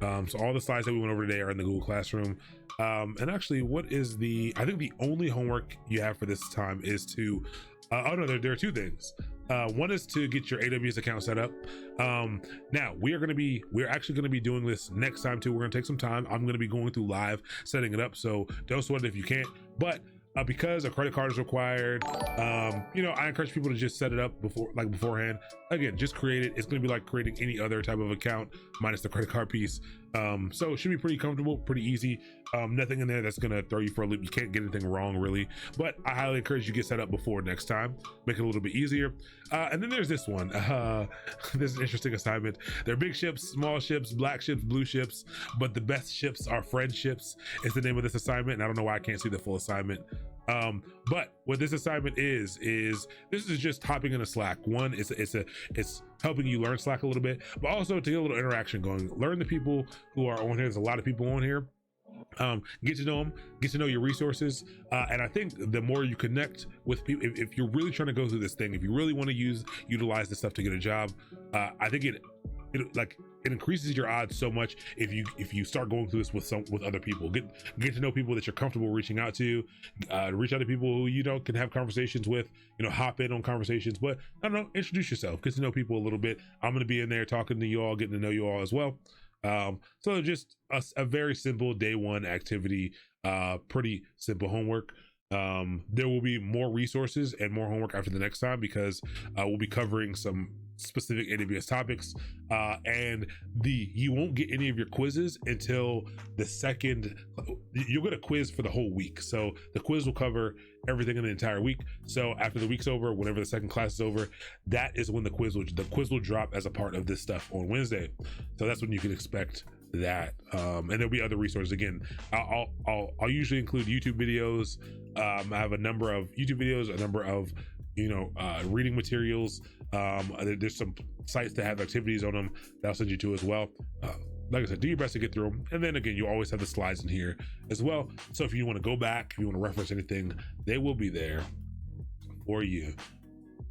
So all the slides that we went over today are in the Google Classroom. And actually, what is I think the only homework you have for this time is to, oh no, there are 2 things. One is to get your AWS account set up. Now we're actually going to be doing this next time too. We're going to take some time. I'm going to be going through live setting it up, so don't sweat it if you can't. But because a credit card is required, I encourage people to just set it up beforehand. Again, just create it. It's going to be like creating any other type of account minus the credit card piece. So it should be pretty comfortable, pretty easy. Nothing in there that's going to throw you for a loop. You can't get anything wrong really, but I highly encourage you to get set up before next time, make it a little bit easier. And then there's this one. This is an interesting assignment. There are big ships, small ships, black ships, blue ships, but the best ships are friendships is the name of this assignment. And I don't know why I can't see the full assignment. But what this assignment is this is just hopping into Slack. One, it's helping you learn Slack a little bit, but also to get a little interaction going. Learn the people who are on here. There's a lot of people on here. Get to know them, get to know your resources, and I think the more you connect with people, if you're really trying to go through this thing, if you really want to utilize this stuff to get a job, I think it increases your odds so much if you start going through this with other people. Get to know people that you're comfortable reaching out to, reach out to people who can have conversations with, hop in on conversations. But I don't know, introduce yourself, get to know people a little bit. I'm going to be in there talking to you all, getting to know you all as well. So just a very simple day one activity, pretty simple homework. There will be more resources and more homework after the next time because we'll be covering some specific AWS topics, and you won't get any of your quizzes until the second. You'll get a quiz for the whole week, so the quiz will cover everything in the entire week. So after the week's over, whenever the second class is over, that is when the quiz will drop as a part of this stuff on Wednesday. So that's when you can expect that, and there'll be other resources. Again, I'll usually include YouTube videos. I have a number of YouTube videos, a number of reading materials. There's some sites that have activities on them that I'll send you to as well. Like I said, do your best to get through them, and then again, you always have the slides in here as well. So if you want to go back, if you want to reference anything, they will be there for you.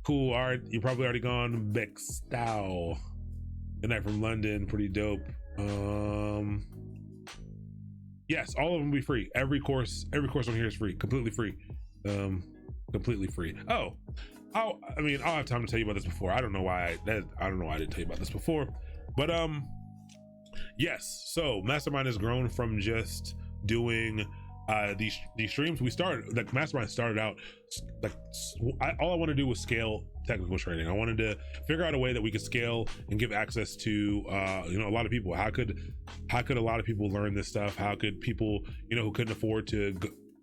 Cool. All right, you're probably already gone. Bextow. Good night from London. Pretty dope. Yes, all of them will be free. Every course on here is free, completely free. Completely free. I'll have time to tell you about this before. I don't know why I didn't tell you about this before, but yes. So Mastermind has grown from just doing these streams. Mastermind started out all I want to do was scale technical training. I wanted to figure out a way that we could scale and give access to a lot of people. How could a lot of people learn this stuff? How could people who couldn't afford to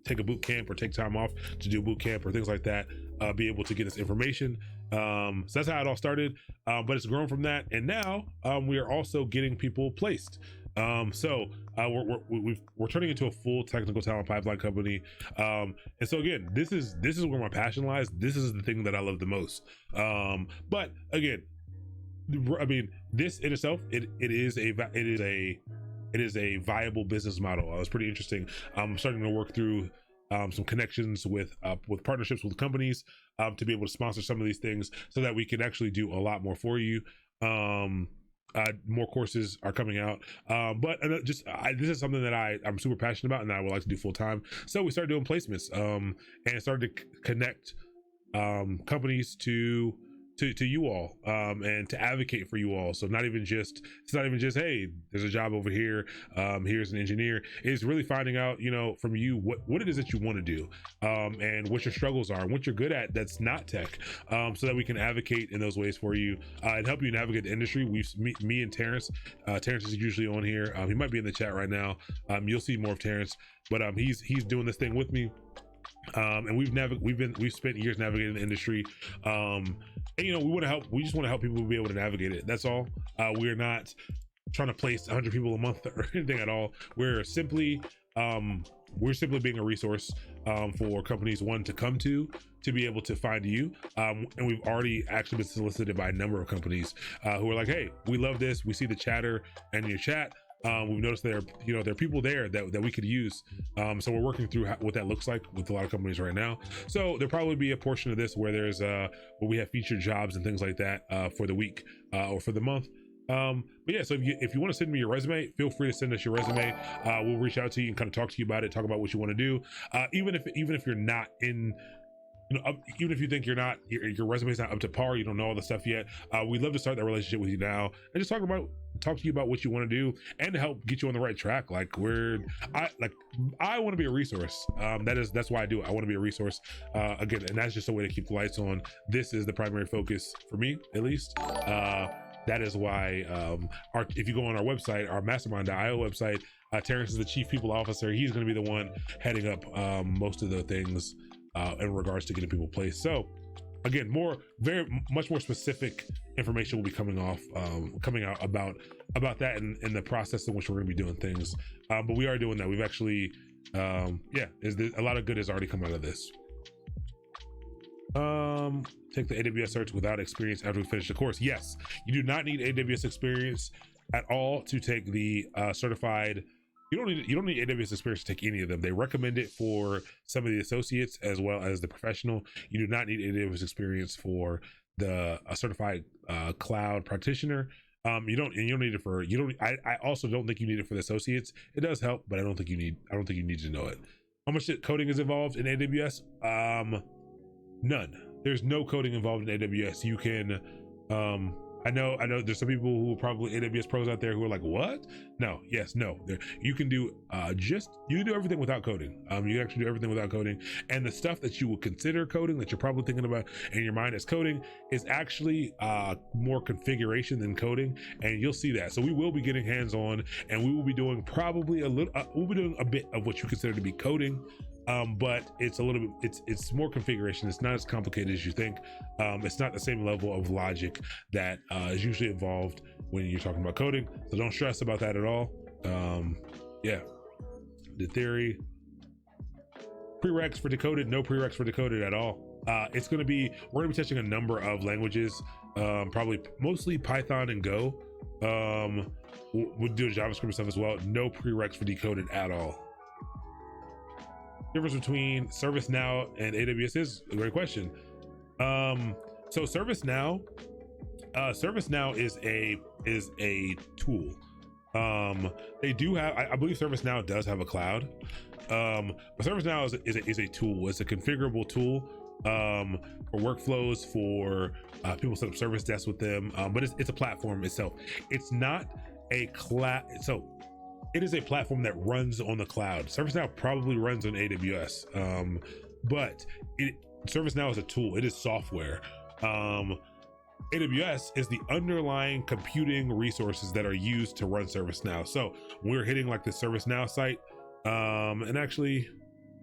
take a boot camp or take time off to do boot camp or things like that be able to get this information? So that's how it all started, but it's grown from that, and now we are also getting people placed. So we're turning into a full technical talent pipeline company, and so again, this is where my passion lies. This is the thing that I love the most. But again, I mean, this in itself, it is a viable business model. It's pretty interesting. I'm starting to work through some connections with partnerships with companies to be able to sponsor some of these things so that we can actually do a lot more for you. More courses are coming out, but this is something that I'm super passionate about and that I would like to do full time. So we started doing placements, and started to connect companies to you all, and to advocate for you all. So it's not even just hey, there's a job over here, here's an engineer. It's really finding out from you what it is that you want to do, and what your struggles are and what you're good at that's not tech, so that we can advocate in those ways for you, and help you navigate the industry. Me and Terrence is usually on here. He might be in the chat right now. You'll see more of Terrence, but he's doing this thing with me. And we've spent years navigating the industry, and we want to help. We just want to help people be able to navigate it. That's all. We're not trying to place 100 people a month or anything at all. We're simply being a resource for companies to come to be able to find you, and we've already actually been solicited by a number of companies who are like, hey, we love this, we see the chatter and your chat. We've noticed there are people there that we could use. So we're working through what that looks like with a lot of companies right now. So there'll probably be a portion of this where there's where we have featured jobs and things like that for the week or for the month. But yeah, so if you want to send me your resume, feel free to send us your resume. We'll reach out to you and kind of talk to you about it, talk about what you want to do. Even if you're not in, even if you think your resume's not up to par, you don't know all the stuff yet, we'd love to start that relationship with you now and just talk to you about what you want to do and to help get you on the right track. I want to be a resource. That's why I do it. I want to be a resource, again, and that's just a way to keep the lights on. This is the primary focus for me, at least. That is why if you go on our website, our mastermind.io website, Terrence is the chief people officer. He's going to be the one heading up most of the things in regards to getting people placed. So again, very much more specific information will be coming out about that and the process in which we're going to be doing things. But we are doing that. We've actually, a lot of good has already come out of this. Take the AWS search without experience after we finish the course. Yes, you do not need AWS experience at all to take the certified. You don't need AWS experience to take any of them. They recommend it for some of the associates as well as the professional. You do not need AWS experience for the certified cloud practitioner. You don't need it for I also don't think you need it for the associates. It does help, but I don't think you need to know it. How much coding is involved in AWS? None. There's no coding involved in AWS. You can I know there's some people who are probably AWS pros out there who are like, what? No, yes, no. You can do you can do everything without coding. You can actually do everything without coding. And the stuff that you would consider coding, that you're probably thinking about in your mind as coding, is actually more configuration than coding. And you'll see that. So we will be getting hands-on, and we will be doing probably we'll be doing a bit of what you consider to be coding. But it's a little bit, it's more configuration. It's not as complicated as you think. It's not the same level of logic that is usually involved when you're talking about coding. So don't stress about that at all. Yeah, the theory, prereqs for decoded, no prereqs for decoded at all. We're gonna be touching a number of languages, probably mostly Python and Go. We'll do JavaScript stuff as well. No prereqs for decoded at all. Difference between ServiceNow and AWS is a great question. So ServiceNow is a tool. They do have, I believe ServiceNow does have a cloud. But ServiceNow is a tool. It's a configurable tool for workflows, for people set up service desks with them. But it's a platform itself. It's not a cloud. So it is a platform that runs on the cloud. ServiceNow probably runs on AWS, but ServiceNow is a tool. It is software. AWS is the underlying computing resources that are used to run ServiceNow. So we're hitting like the ServiceNow site, and actually,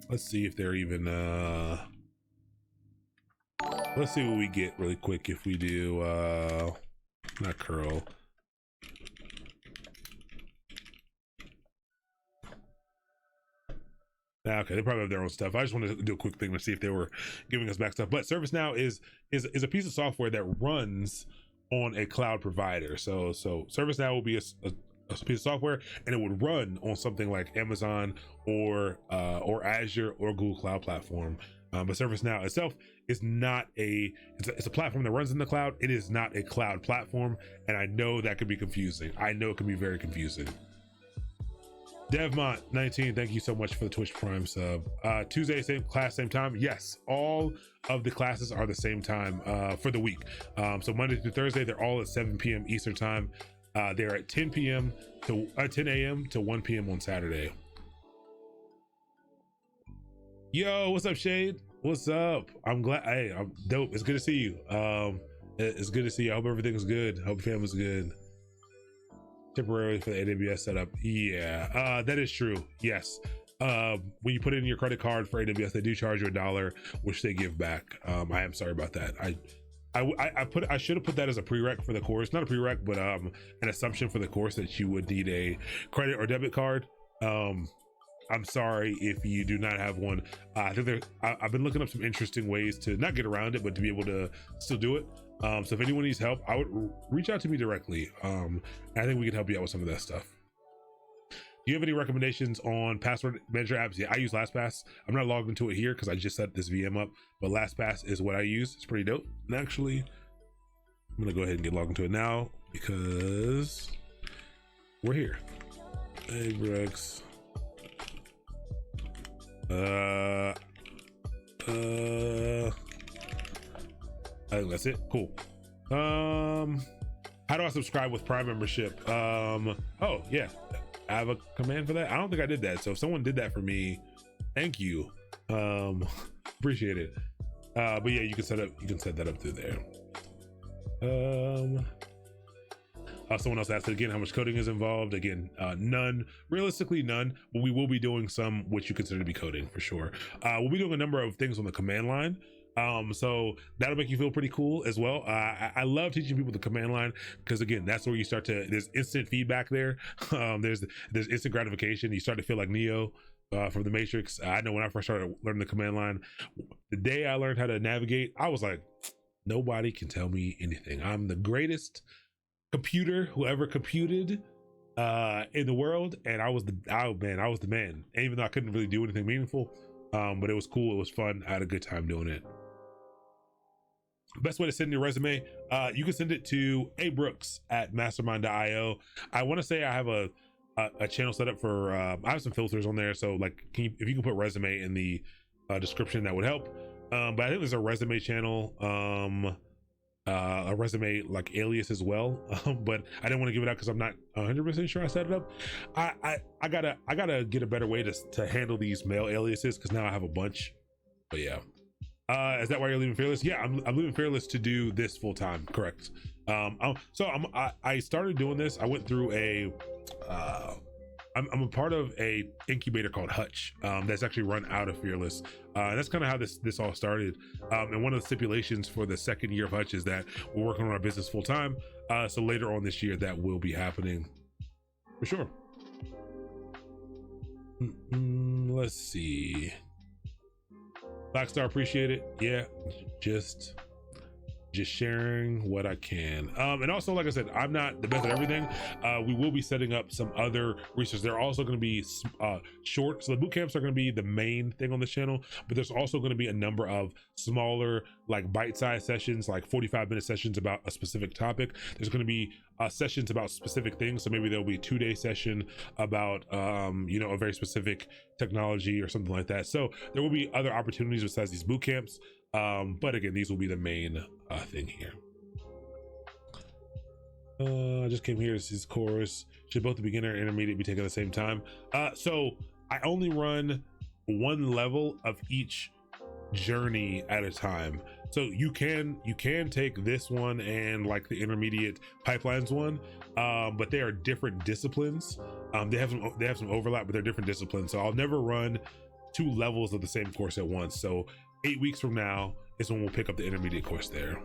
let's see if they're even. Let's see what we get really quick if we do not curl. Okay, they probably have their own stuff. I just wanted to do a quick thing to see if they were giving us back stuff. But ServiceNow is a piece of software that runs on a cloud provider. So ServiceNow will be a piece of software, and it would run on something like Amazon or Azure or Google Cloud Platform. But ServiceNow itself is not it's a platform that runs in the cloud. It is not a cloud platform, and I know that could be confusing. I know it can be very confusing. Devmont19, thank you so much for the Twitch Prime sub. Tuesday, same class, same time. Yes, all of the classes are the same time for the week. So Monday through Thursday, they're all at 7 p.m. Eastern time. They're at 10 p.m. to 10 a.m. to 1 p.m. on Saturday. Yo, what's up, Shade? What's up? I'm glad. Hey, I'm dope. It's good to see you. It's good to see you. I hope everything's good. Hope your family's good. Temporarily for the AWS setup. Yeah, that is true. Yes. When you put in your credit card for AWS, they do charge you $1, which they give back. I am sorry about that. I should have put that as a prereq for the course, not a prereq, but an assumption for the course that you would need a credit or debit card. I'm sorry if you do not have one. I think I've been looking up some interesting ways to not get around it, but to be able to still do it. So if anyone needs help, I would reach out to me directly. I think we can help you out with some of that stuff. Do you have any recommendations on password manager apps? Yeah, I use LastPass. I'm not logged into it here because I just set this VM up, but LastPass is what I use. It's pretty dope. And actually, I'm gonna go ahead and get logged into it now because we're here. Hey, Brex. I think that's it. Cool. How do I subscribe with Prime membership? Oh yeah, I have a command for that. I don't think I did that. So if someone did that for me, thank you. Appreciate it. But yeah, you can set that up through there. Someone else asked again how much coding is involved. Again, none. Realistically, none. But we will be doing some which you consider to be coding for sure. We'll be doing a number of things on the command line. So that'll make you feel pretty cool as well. I love teaching people the command line because again, that's where you start to, there's instant feedback there. There's instant gratification. You start to feel like Neo from the Matrix. I know when I first started learning the command line, the day I learned how to navigate, I was like, nobody can tell me anything. I'm the greatest computer who ever computed in the world, and I was the man. And even though I couldn't really do anything meaningful, but it was cool, it was fun, I had a good time doing it. Best way to send your resume, you can send it to abrooks@mastermind.io. I want to say I have a channel set up for I have some filters on there, so like if you can put resume in the description, that would help. But I think there's a resume channel. a resume like alias as well. But I didn't want to give it out because I'm not 100% sure I set it up. I gotta get a better way to handle these mail aliases, because now I have a bunch. But yeah. Is that why you're leaving Fearless? Yeah, I'm leaving Fearless to do this full time. Correct. I started doing this. I went through I'm a part of a incubator called Hutch, that's actually run out of Fearless. And that's kind of how this all started. And one of the stipulations for the second year of Hutch is that we're working on our business full time. So later on this year, that will be happening for sure. Let's see. Blackstar, appreciate it. Yeah, just sharing what I can. And also, like I said, I'm not the best at everything. We will be setting up some other research. They're also going to be short. So the boot camps are going to be the main thing on this channel, but there's also going to be a number of smaller, like bite-sized sessions, like 45-minute sessions about a specific topic. There's going to be sessions about specific things. So maybe there'll be a 2-day session about, a very specific technology or something like that. So there will be other opportunities besides these boot camps. But again, these will be the main thing here. I just came here. This is course. Should both the beginner and intermediate be taken at the same time? So I only run one level of each journey at a time. So you can take this one and like the intermediate pipelines one, but they are different disciplines. They have some overlap, but they're different disciplines. So I'll never run 2 levels of the same course at once. So 8 weeks from now is when we'll pick up the intermediate course there.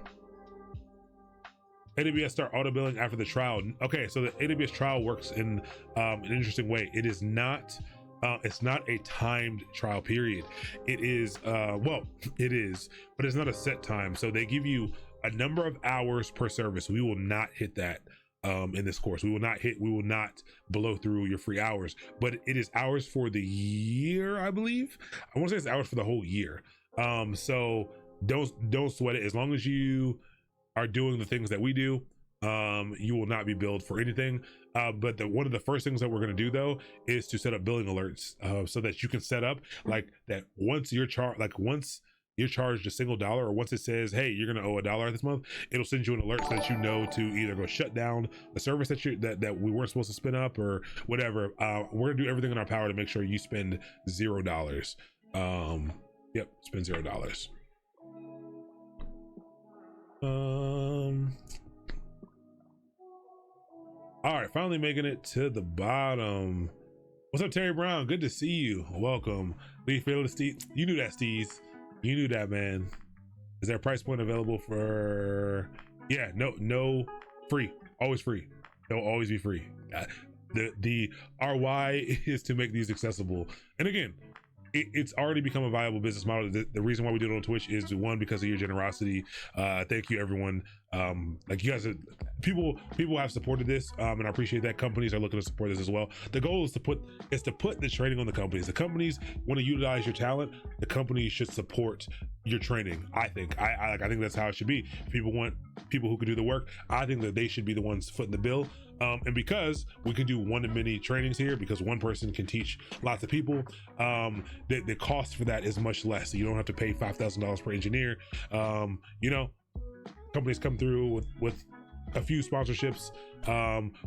AWS start auto billing after the trial. Okay, so the AWS trial works in an interesting way. It is not it's not a timed trial period. It is it is, but it's not a set time. So they give you a number of hours per service. We will not hit that in this course. We will not blow through your free hours, but it is hours for the year, I believe. I want to say it's hours for the whole year. So don't sweat it. As long as you are doing the things that we do, you will not be billed for anything. But one of the first things that we're going to do though is to set up billing alerts, so that you can set up like that once you're charged a single dollar, or once it says, hey, you're going to owe $1 this month, it'll send you an alert so that you know to either go shut down the service that we weren't supposed to spin up or whatever. We're gonna do everything in our power to make sure you spend $0. Yep, spend $0. All right, finally making it to the bottom. What's up, Terry Brown? Good to see you. Welcome. Lee Fearless Steve. You knew that, Steez. You knew that, man. Is there a price point available for? Yeah, no, free. Always free. They'll always be free. The RY is to make these accessible. And again, it's already become a viable business model. The reason why we do it on Twitch is one, because of your generosity. Thank you, everyone. Like you guys, people have supported this, and I appreciate that. Companies are looking to support this as well. The goal is to put the training on the companies. The companies want to utilize your talent. The companies should support your training. I think think that's how it should be. People want people who can do the work. I think that they should be the ones footing the bill. And because we can do one-to-many trainings here, because one person can teach lots of people, the cost for that is much less. So you don't have to pay $5,000 per engineer. Companies come through with a few sponsorships.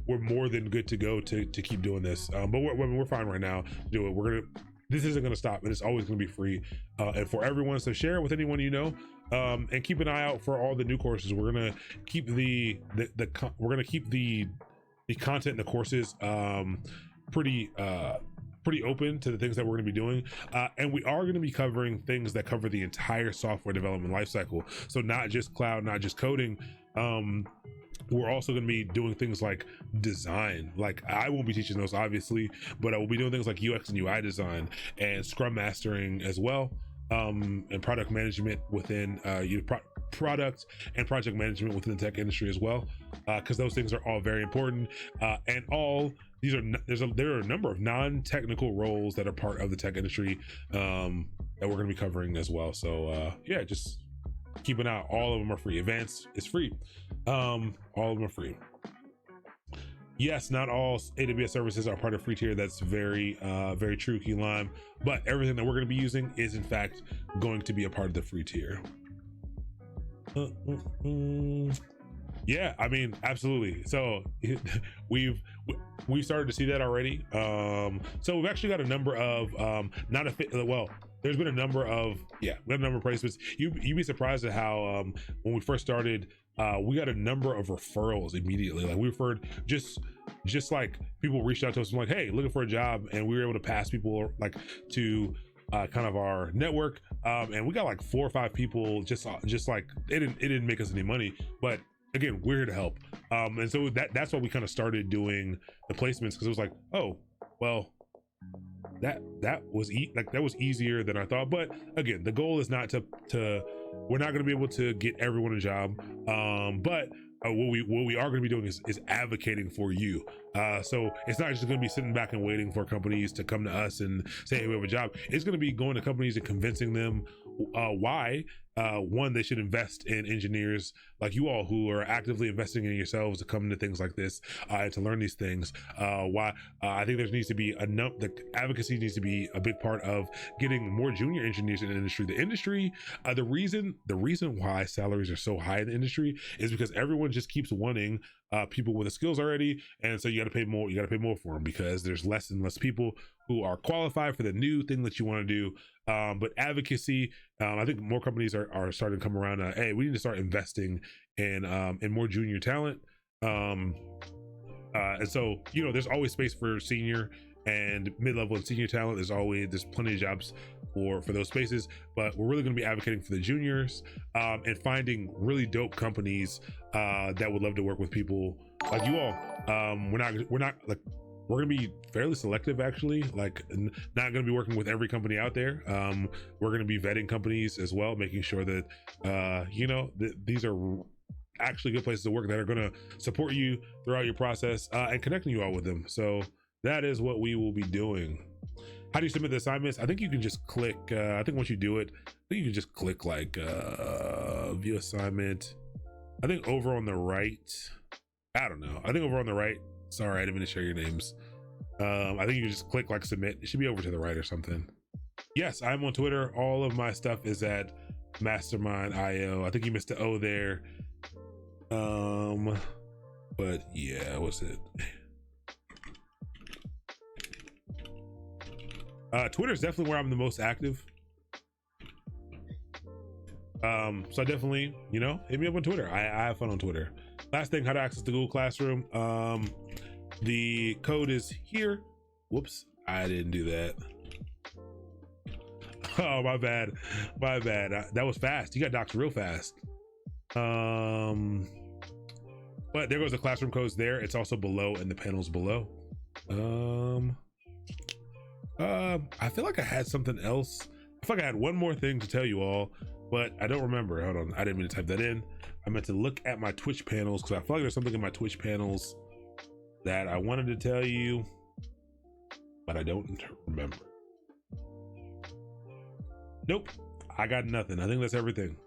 We're more than good to go to keep doing this. But we're fine right now to do it. This isn't going to stop, and it's always going to be free and for everyone. So share it with anyone you know, and keep an eye out for all the new courses. We're going to keep the content in the courses pretty open to the things that we're going to be doing, and we are going to be covering things that cover the entire software development lifecycle. So not just cloud, not just coding. We're also going to be doing things like design. Like I won't be teaching those obviously, but I will be doing things like UX and UI design and Scrum mastering as well, and product management within product and project management within the tech industry as well, because those things are all very important, and all these are there are a number of non-technical roles that are part of the tech industry that we're going to be covering as well. So yeah, just keep an eye out. All of them are free. Advanced is free. All of them are free. Yes, not all AWS services are part of free tier. That's very true, Key Lime. But everything that we're going to be using is in fact going to be a part of the free tier. Yeah, I mean, absolutely. So we've started to see that already. So we've actually got a number of not a fit well, there's been a number of we got a number of placements. You'd be surprised at how when we first started, we got a number of referrals immediately. Like we referred just like people reached out to us and like, hey, looking for a job, and we were able to pass people like to kind of our network, and we got like 4 or 5 people just like it didn't make us any money, but again, we're here to help. And so that's why we kind of started doing the placements, because it was like, oh well, that was easier than I thought. But again, the goal is not to we're not going to be able to get everyone a job, but what we are going to be doing is advocating for you. So it's not just going to be sitting back and waiting for companies to come to us and say, hey, we have a job. It's going to be going to companies and convincing them why one, they should invest in engineers like you all who are actively investing in yourselves to come into things like this, and to learn these things. Why I think there needs to be the advocacy needs to be a big part of getting more junior engineers in the industry. The industry, the reason why salaries are so high in the industry is because everyone just keeps wanting people with the skills already, and so you got to pay more. You got to pay more for them because there's less and less people who are qualified for the new thing that you want to do. But advocacy, I think more companies are starting to come around. Hey, we need to start investing in more junior talent. And so, you know, there's always space for senior and mid-level and senior talent. There's plenty of jobs for those spaces, but we're really going to be advocating for the juniors, and finding really dope companies that would love to work with people like you all. We're going to be fairly selective, actually, like not going to be working with every company out there. We're going to be vetting companies as well, making sure that, you know, these are actually good places to work that are going to support you throughout your process, and connecting you all with them. So that is what we will be doing. How do you submit the assignments? I think you can just click, I think once you do it, I think you can just click like view assignment. I think over on the right, I don't know. I think over on the right, sorry, I didn't mean to share your names. I think you can just click like submit. It should be over to the right or something. Yes, I'm on Twitter. All of my stuff is at Mastermind.io. I think you missed the O there. But yeah, what's it? Twitter is definitely where I'm the most active. So I definitely, you know, hit me up on Twitter. I have fun on Twitter. Last thing, how to access the Google Classroom. The code is here. Whoops, I didn't do that. Oh, my bad. That was fast. You got docked real fast. But there goes the classroom codes there. It's also below in the panels below. I feel like I had something else. I feel like I had one more thing to tell you all, but I don't remember. Hold on, I didn't mean to type that in. I meant to look at my Twitch panels, because I feel like there's something in my Twitch panels that I wanted to tell you, but I don't remember. Nope, I got nothing. I think that's everything.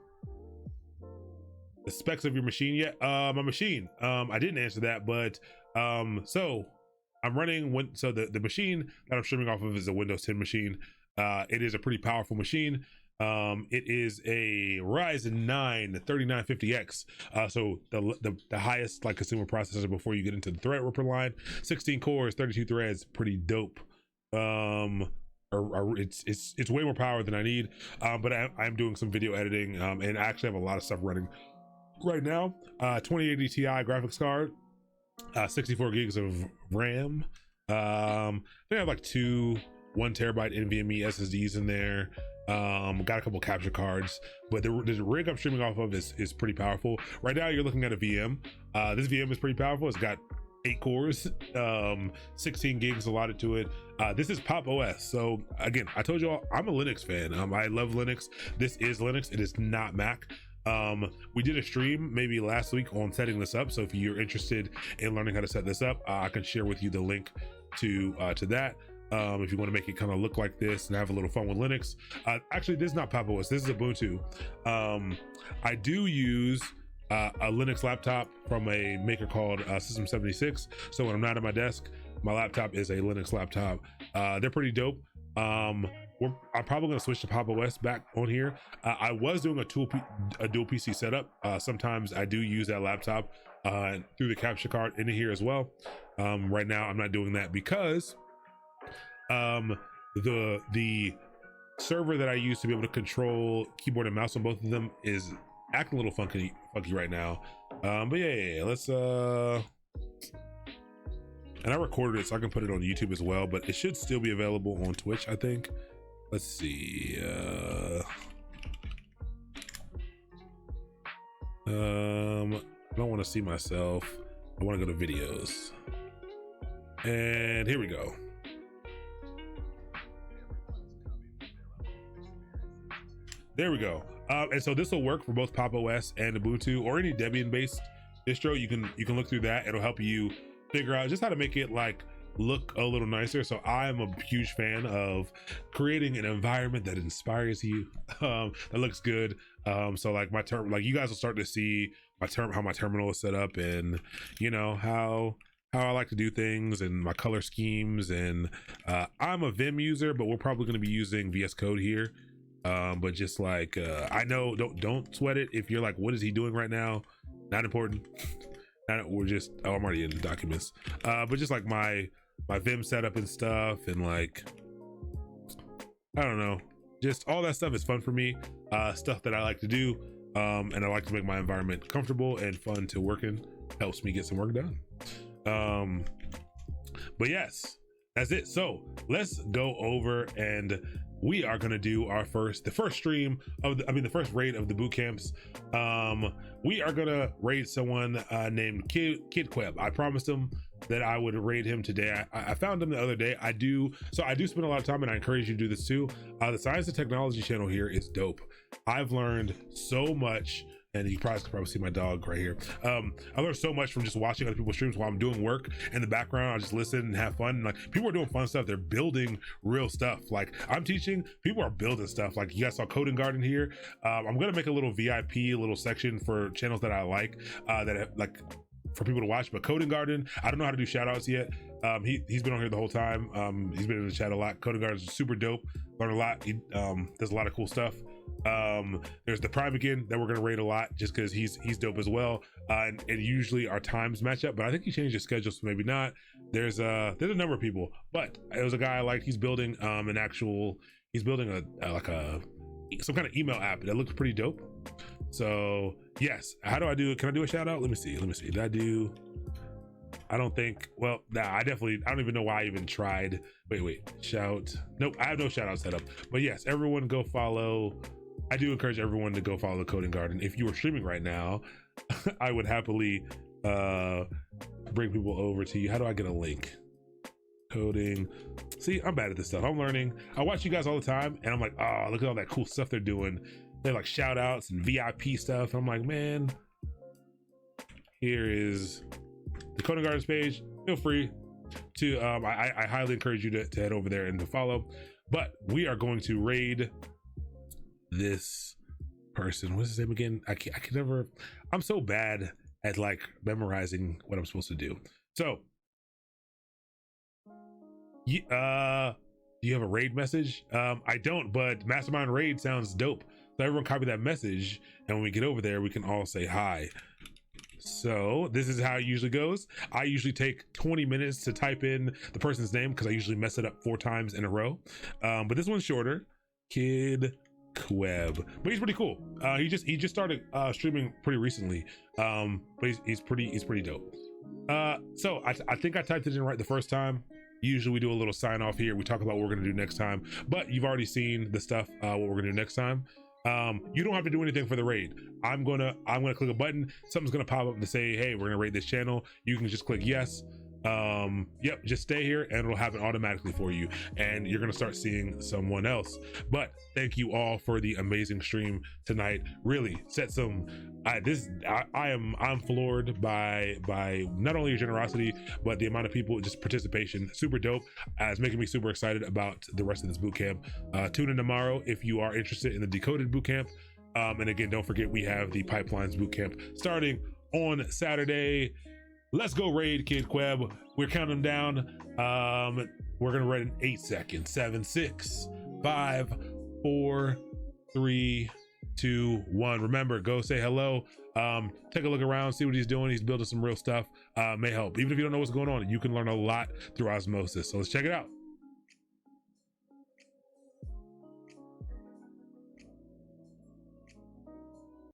The specs of your machine yet? My machine, I didn't answer that, but so I'm running the machine that I'm streaming off of is a Windows 10 machine. It is a pretty powerful machine. It is a Ryzen 9 3950X, so the highest like consumer processor before you get into the Threadripper line. 16 cores, 32 threads, pretty dope. It's way more power than I need, but I'm doing some video editing, and I actually have a lot of stuff running right now. 2080 Ti graphics card, 64 gigs of RAM. I think I have like 2 1 terabyte NVMe SSDs in there. Got a couple capture cards, but the rig I'm streaming off of is pretty powerful. Right now you're looking at a VM. This VM is pretty powerful. It's got 8 cores, 16 gigs allotted to it. This is Pop OS. So again, I told you all, I'm a Linux fan. I love Linux. This is Linux. It is not Mac. We did a stream maybe last week on setting this up. So if you're interested in learning how to set this up, I can share with you the link to that. If you want to make it kind of look like this and have a little fun with Linux. Actually, this is not Pop OS. This is Ubuntu. I do use a Linux laptop from a maker called System 76. So when I'm not at my desk, my laptop is a Linux laptop. They're pretty dope. I'm probably going to switch to Pop OS back on here. I was doing a dual PC setup. Sometimes I do use that laptop through the capture card into here as well. Right now I'm not doing that because the server that I use to be able to control keyboard and mouse on both of them is acting a little funky right now. But yeah, let's and I recorded it so I can put it on YouTube as well, but it should still be available on Twitch, I think. Let's see. I don't want to see myself. I want to go to videos. And here we go. There we go. And so this will work for both Pop OS and Ubuntu or any Debian based distro. You can look through that. It'll help you figure out just how to make it like look a little nicer. So I'm a huge fan of creating an environment that inspires you, that looks good. So like my term, like you guys will start to see how my terminal is set up, and you know how I like to do things and my color schemes. And I'm a Vim user, but we're probably going to be using VS Code here. But just like I know, don't sweat it if you're like, what is he doing right now? Not important. We're just, oh, I'm already in documents. But just like my Vim setup and stuff, and like I don't know, just all that stuff is fun for me. Stuff that I like to do, and I like to make my environment comfortable and fun to work in. Helps me get some work done. But yes, that's it. So let's go over, and we are gonna do the first stream of the first raid of the boot camps. We are gonna raid someone named Kid Queb. I promised him that I would raid him today. I found him the other day. I do spend a lot of time, and I encourage you to do this too. The Science and Technology channel here is dope. I've learned so much. And you can probably see my dog right here. I learned so much from just watching other people's streams while I'm doing work in the background. I just listen and have fun. And like, people are doing fun stuff. They're building real stuff. Like I'm teaching, people are building stuff. Like you guys saw Coding Garden here. I'm gonna make a little VIP, little section for channels that I like, like for people to watch. But Coding Garden, I don't know how to do shout outs yet. He's been on here the whole time. He's been in the chat a lot. Coding Garden is super dope. Learn a lot. He does a lot of cool stuff. There's the Prime again that we're gonna rate a lot just because he's dope as well. And usually our times match up, but I think he changed his schedule, so maybe not. There's a number of people, but it was a guy I liked. He's building he's building some kind of email app that looks pretty dope. So yes, how do I do it? Can I do a shout out? Let me see. Did I do? I don't think, well, nah, I don't even know why I even tried. Wait, shout. Nope, I have no shout out set up. But yes, everyone go follow. I do encourage everyone to go follow the Coding Garden. If you were streaming right now, I would happily bring people over to you. How do I get a link? Coding. See, I'm bad at this stuff. I'm learning. I watch you guys all the time, and I'm like, oh, look at all that cool stuff they're doing. They're like shout outs and VIP stuff. I'm like, man, here is the Coding Gardens page. Feel free to I highly encourage you to head over there and to follow. But we are going to raid this person. What's his name again? I can never, I'm so bad at like memorizing what I'm supposed to do. So do you have a raid message? I don't, but Mastermind Raid sounds dope. So everyone copy that message, and when we get over there, we can all say hi. So this is how it usually goes. I usually take 20 minutes to type in the person's name because I usually mess it up 4 times in a row. But this one's shorter. Kid Queb, but he's pretty cool. He just started streaming pretty recently. But he's pretty dope. So I think I typed it in right the first time. Usually we do a little sign off here. We talk about what we're gonna do next time, but you've already seen the stuff, what we're gonna do next time. You don't have to do anything for the raid. I'm gonna click a button. Something's gonna pop up to say, hey, we're gonna raid this channel. You can just click yes. Yep, just stay here and it'll happen automatically for you, and you're gonna start seeing someone else. But thank you all for the amazing stream tonight. Really set some I'm floored by not only your generosity but the amount of people, just participation. Super dope. It's making me super excited about the rest of this boot camp. Tune in tomorrow if you are interested in the Decoded boot camp. And again, don't forget we have the Pipelines boot camp starting on Saturday. Let's go raid Kid Queb. We're counting them down. We're gonna raid in 8 seconds. 7, 6, 5, 4, 3, 2, 1. Remember, go say hello. Take a look around, see what he's doing. He's building some real stuff. May help. Even if you don't know what's going on, you can learn a lot through osmosis. So let's check it out.